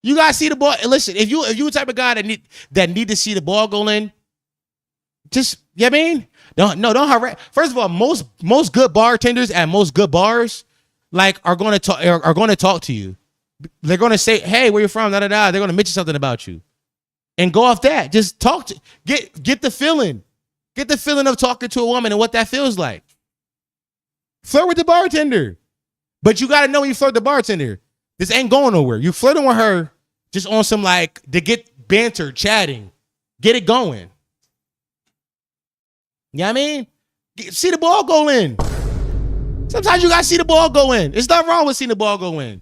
You gotta see the ball. Listen, if you the type of guy that need to see the ball go in, just, you know what I mean? Don't harass. First of all, most good bartenders at most good bars, like, are going to talk to you. They're going to say, "Hey, where you from?" Da da da. They're going to mention something about you, and go off that. Just talk to get the feeling of talking to a woman and what that feels like. Flirt with the bartender, but you got to know when you flirt with the bartender. This ain't going nowhere. You flirting with her just on some, like, to get banter, chatting, get it going. You know what I mean? See the ball go in. Sometimes you gotta see the ball go in. There's nothing wrong with seeing the ball go in.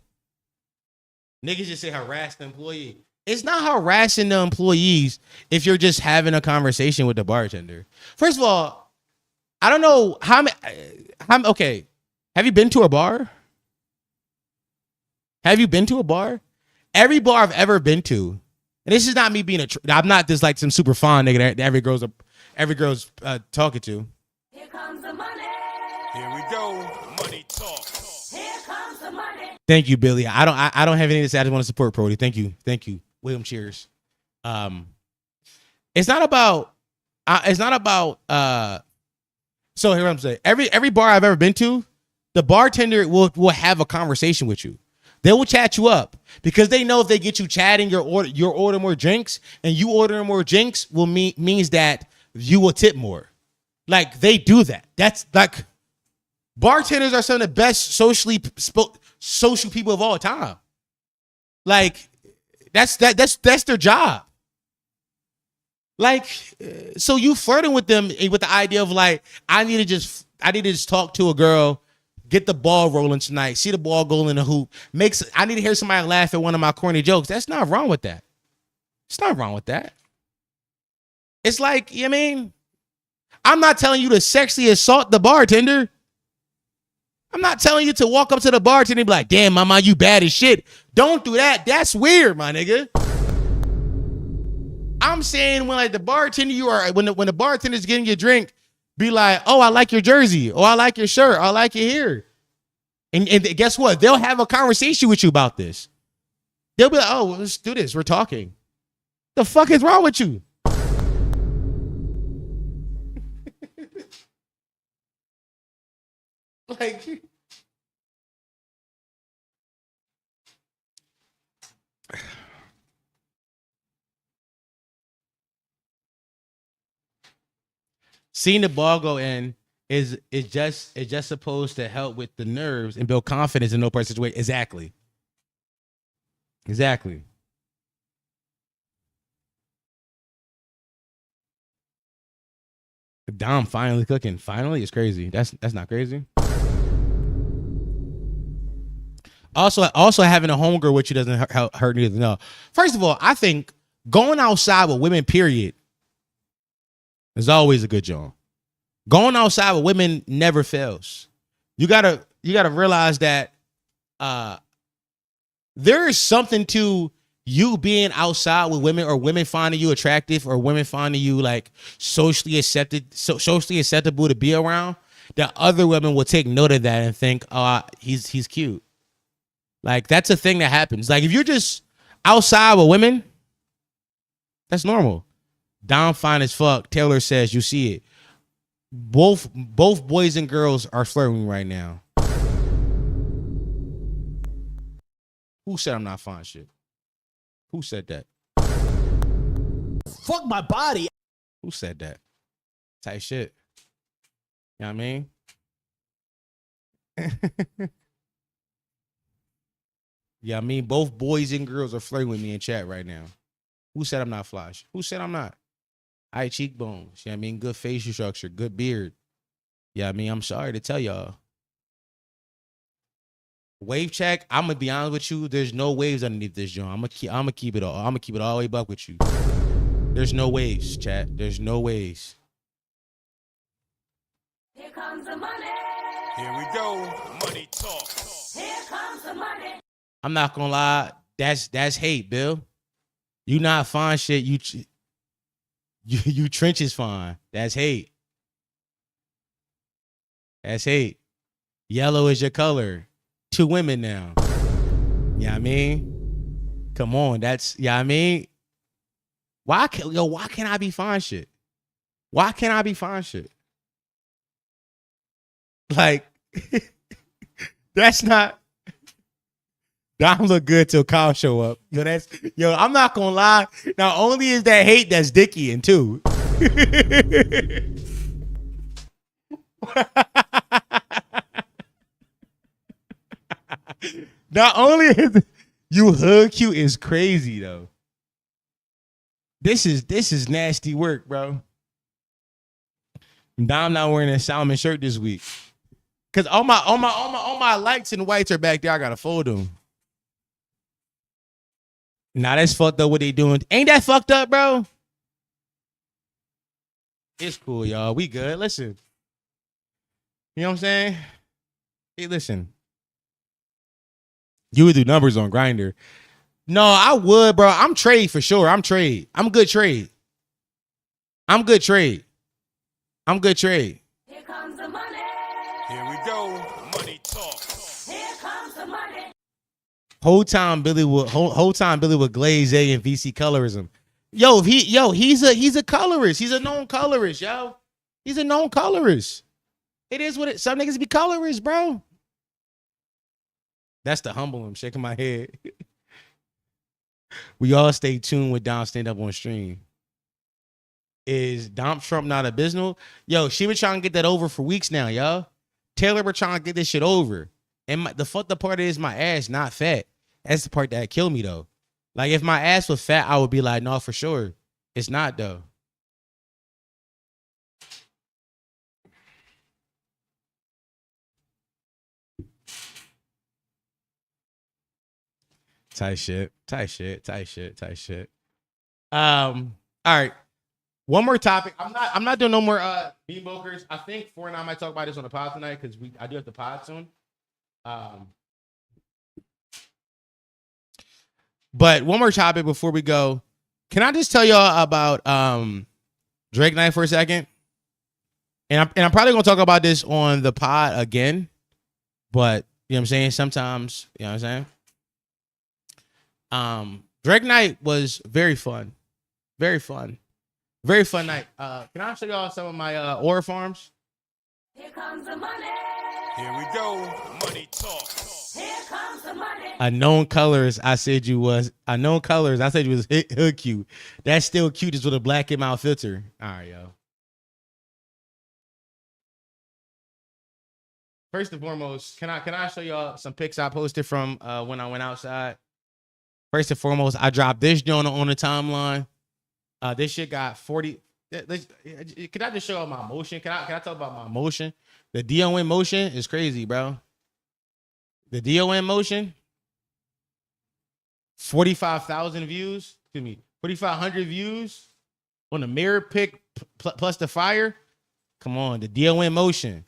Niggas just say harass the employee. It's not harassing the employees if you're just having a conversation with the bartender. First of all, I don't know how okay. Have you been to a bar? Have you been to a bar? Every bar I've ever been to, and this is not me being I'm not just like some super fun nigga that every girl's talking to. Here comes the money. Here we go. Money talk. Here comes the money. Thank you, Billy. I don't have anything to say. I just want to support Brody. Thank you. William, cheers. It's not about so here I'm saying. Every bar I've ever been to, the bartender will have a conversation with you. They will chat you up because they know if they get you chatting, you're order more drinks, and you ordering more drinks means that you will tip more. Like, they do that. That's like, bartenders are some of the best social people of all time. Like, that's their job. Like, so you flirting with them with the idea of like, I need to just talk to a girl, get the ball rolling tonight, see the ball go in the hoop. I need to hear somebody laugh at one of my corny jokes. That's not wrong with that. It's not wrong with that. It's like, you know what I mean? I'm not telling you to sexually assault the bartender. I'm not telling you to walk up to the bartender and be like, "Damn, mama, you bad as shit." Don't do that. That's weird, my nigga. I'm saying when like the bartender when the bartender's getting your drink, be like, "Oh, I like your jersey. Oh, I like your shirt. I like your hair." And guess what? They'll have a conversation with you about this. They'll be like, "Oh, well, let's do this. We're talking." The fuck is wrong with you? Like, seeing the ball go in is just supposed to help with the nerves and build confidence in no part situation. Exactly. Dom finally cooking. Finally, it's crazy. That's not crazy. Also having a homegirl with you doesn't hurt neither. No. First of all, I think going outside with women, period, is always a good job. Going outside with women never fails. You gotta realize that there is something to you being outside with women, or women finding you attractive, or women finding you like socially acceptable to be around, that other women will take note of that and think, "Oh, he's cute." Like, that's a thing that happens. Like, if you're just outside with women, that's normal. Dom fine as fuck. Taylor says you see it. Both boys and girls are flirting right now. Who said I'm not fine shit? Who said that? Fuck my body. Who said that? Type shit. You know what I mean? Yeah, I mean, both boys and girls are flirting with me in chat right now. Who said I'm not flash? Who said I'm not? High cheekbones. Yeah, I mean, good facial structure, good beard. Yeah, I mean, I'm sorry to tell y'all. Wave check. I'm gonna be honest with you. There's no waves underneath this joint. I'm gonna keep it all the way buck with you. There's no waves, chat. There's no waves. Here comes the money. Here we go. Money talk. Here comes the money. I'm not gonna lie. That's hate, Bill. You not fine shit. You trenches fine. That's hate. That's hate. Yellow is your color. 2 women now. Yeah, I mean, come on. That's I mean. Why can't I be fine shit? Why can't I be fine shit? Like, that's not. Dom look good till Kyle show up. I'm not gonna lie. Not only is that hate, that's Dickie and too. Not only is you hood cute is crazy though. This is nasty work, bro. Dom not wearing a Salmon shirt this week. Cause all my lights and whites are back there. I gotta fold them. Nah, that's fucked up what they doing. Ain't that fucked up, bro? It's cool, y'all. We good. Listen. You know what I'm saying? Hey, listen. You would do numbers on Grindr. No, I would, bro. I'm trade for sure. I'm trade. I'm good trade. I'm good trade. I'm good trade. Here comes the money. Here we go. Money talk. Here comes the money. Whole time Billy would glaze A and VC colorism. He's a colorist. He's a known colorist, yo. He's a known colorist. It is what it. Some niggas be colorists, bro. That's the humble. I'm shaking my head. We all stay tuned with Dom stand up on stream. Is Dom Trump not abysmal? Yo, she been trying to get that over for weeks now, yo. Taylor been trying to get this shit over. And the fucked up part is my ass not fat. That's the part that killed me though. Like if my ass was fat, I would be like, no, for sure. It's not though. Tight shit. All right. One more topic. I'm not doing no more bean bokers. I think 4 and I might talk about this on the pod tonight because I do have the pod soon. But one more topic before we go. Can I just tell y'all about Drake Night for a second? And I'm probably gonna talk about this on the pod again. But you know what I'm saying? Sometimes, you know what I'm saying? Drake Night was very fun. Very fun. Very fun night. Can I show y'all some of my aura farms? Here comes the money. Here we go. Money talk. Here comes the money. Unknown colors. I said you was hood cute. That's still cute just with a black and mild filter. All right, yo. First and foremost, can I show y'all some pics I posted from when I went outside? First and foremost, I dropped this joint on the timeline. This shit got 40. Can I just show y'all my motion? Can I talk about my motion? The DON motion is crazy, bro. The DON motion, 45,000 views. Excuse me, 4,500 views on the mirror pic plus the fire. Come on, the DON motion.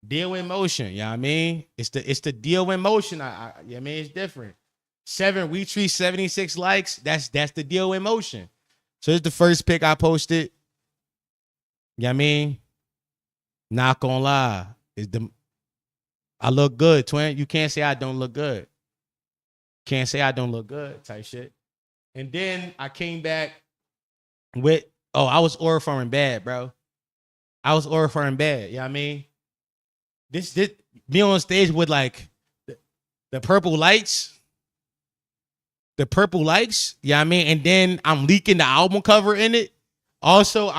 DON motion, you know what I mean? It's the DON motion. I mean, it's different. 7 retweets, 76 likes. That's the DON motion. So it's the first pic I posted. You know what I mean? Not gonna lie. I look good, twin. You can't say I don't look good. Can't say I don't look good type shit. And then I came back with, I was aura farming bad, bro. I was aura farming bad. You know what I mean? This me on stage with like the purple lights. The purple lights. You know what I mean? And then I'm leaking the album cover in it. Also,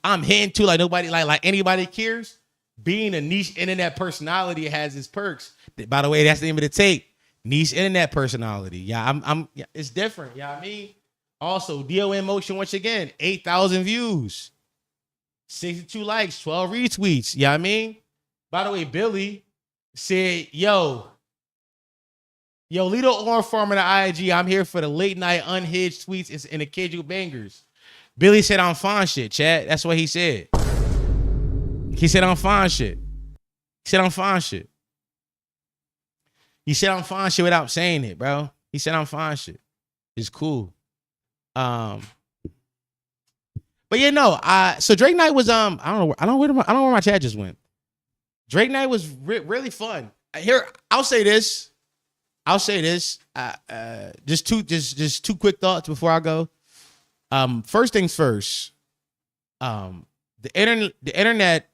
I'm hitting too like nobody, like anybody cares. Being a niche internet personality has its perks. By the way, that's the name of the tape. Niche internet personality. Yeah, yeah, it's different. Yeah, I mean. Also, DON Motion once again, 8,000 views, 62 likes, 12 retweets. Yeah, I mean. By the way, Billy said, yo, Lito Orange Farm in the IG. I'm here for the late night unhinged tweets and occasional bangers. Billy said I'm fine shit, chat. That's what he said. He said I'm fine shit. He said I'm fine shit. He said I'm fine shit without saying it, bro. He said I'm fine shit. It's cool. But yeah, no. So Drake night was I don't know where my chat just went. Drake night was really fun. Here, I'll say this. Just two quick thoughts before I go. First things first. The internet's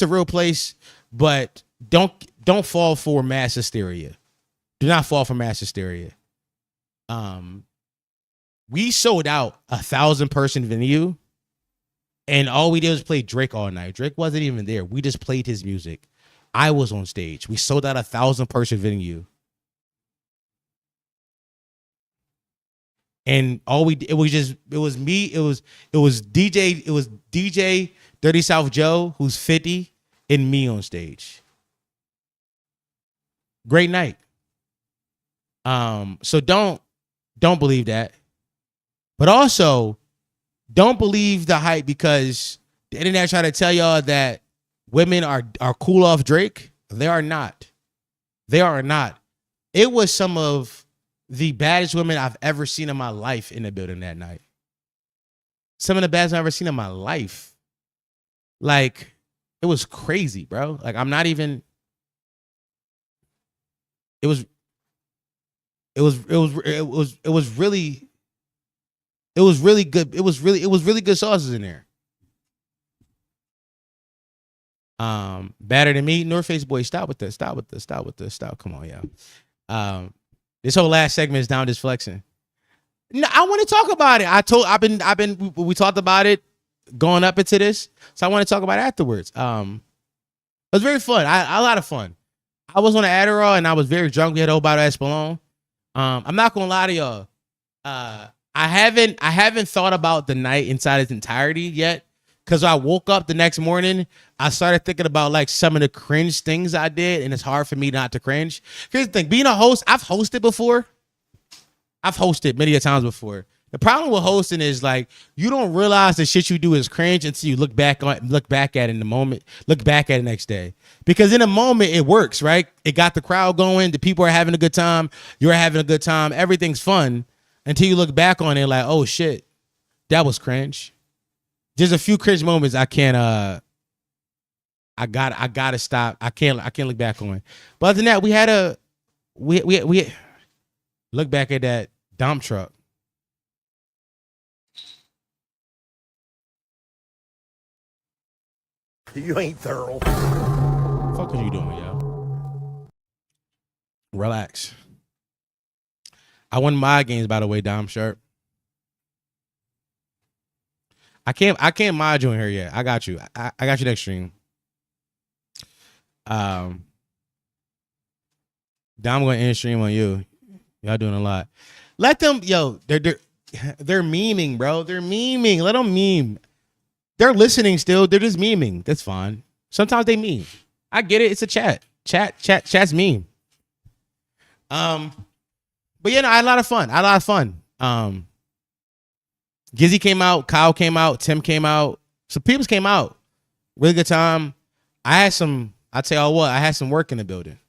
a real place, but don't fall for mass hysteria. Do not fall for mass hysteria. We sold out 1,000-person venue, and all we did was play Drake all night. Drake wasn't even there. We just played his music. I was on stage. We sold out 1,000-person venue, and it was me. It was DJ Dirty South Joe, who's 50, and me on stage. Great night. So don't believe that. But also, don't believe the hype because the internet try to tell y'all that women are cool off Drake. They are not. They are not. It was some of the baddest women I've ever seen in my life in the building that night. Some of the baddest I've ever seen in my life. Like, it was crazy, bro. Like, I'm not even. It was really good. It was really good sauces in there. Better than me. North Face boy, stop with this. Stop. Come on, y'all. This whole last segment is down just flexing. No, I want to talk about it. We talked about it going up into this, so I want to talk about it afterwards. It was very fun. I had a lot of fun. I was on an Adderall and I was very drunk. We had a whole bottle of Espolon. I'm not gonna lie to y'all. I haven't thought about the night inside its entirety yet. Cause I woke up the next morning, I started thinking about like some of the cringe things I did, and it's hard for me not to cringe. Here's the thing: being a host, I've hosted before. I've hosted many a times before. The problem with hosting is like you don't realize the shit you do is cringe until you look back at it in the moment, look back at it next day. Because in a moment it works, right? It got the crowd going, the people are having a good time, you're having a good time, everything's fun until you look back on it like, oh shit, that was cringe. There's a few cringe moments I can't I gotta stop. I can't look back on. But other than that, we look back at that dump truck. You ain't thorough. Fuck what you doing, yo? Relax. I won my games, by the way, Dom Sharpe. I can't mod you in here yet. I got you. I got you next stream. Dom going to end stream on you. Y'all doing a lot. Let them, yo. They're memeing, bro. They're memeing. Let them meme. They're listening still. They're just memeing. That's fine. Sometimes they meme. I get it. It's a chat. Chat's meme. But yeah, no, I had a lot of fun. Gizzy came out, Kyle came out, Tim came out, some people came out. Really good time. I tell y'all what, I had some work in the building.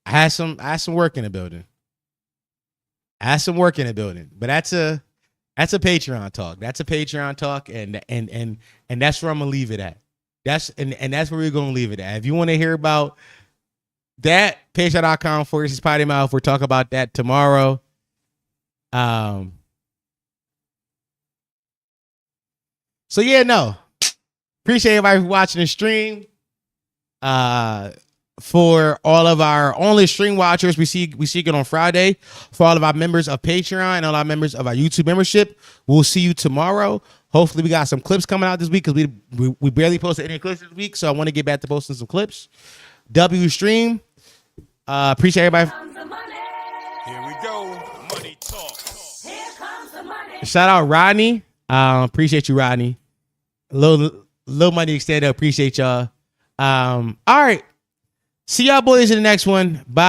I had some work in the building. But that's a Patreon talk. That's a Patreon talk, and that's where I'm gonna leave it at. That's where we're gonna leave it at. If you want to hear about that, patreon.com/Poddy Mouth. We'll talk about that tomorrow. So yeah, no. Appreciate everybody watching the stream. For all of our only stream watchers, we see it on Friday. For all of our members of Patreon and all our members of our YouTube membership, we'll see you tomorrow. Hopefully, we got some clips coming out this week because we barely posted any clips this week, so I want to get back to posting some clips. W stream. Appreciate everybody. Here we go. Money talk. Shout out Rodney. Appreciate you, Rodney. Little money extended. Appreciate y'all. All right. See y'all boys in the next one. Bye.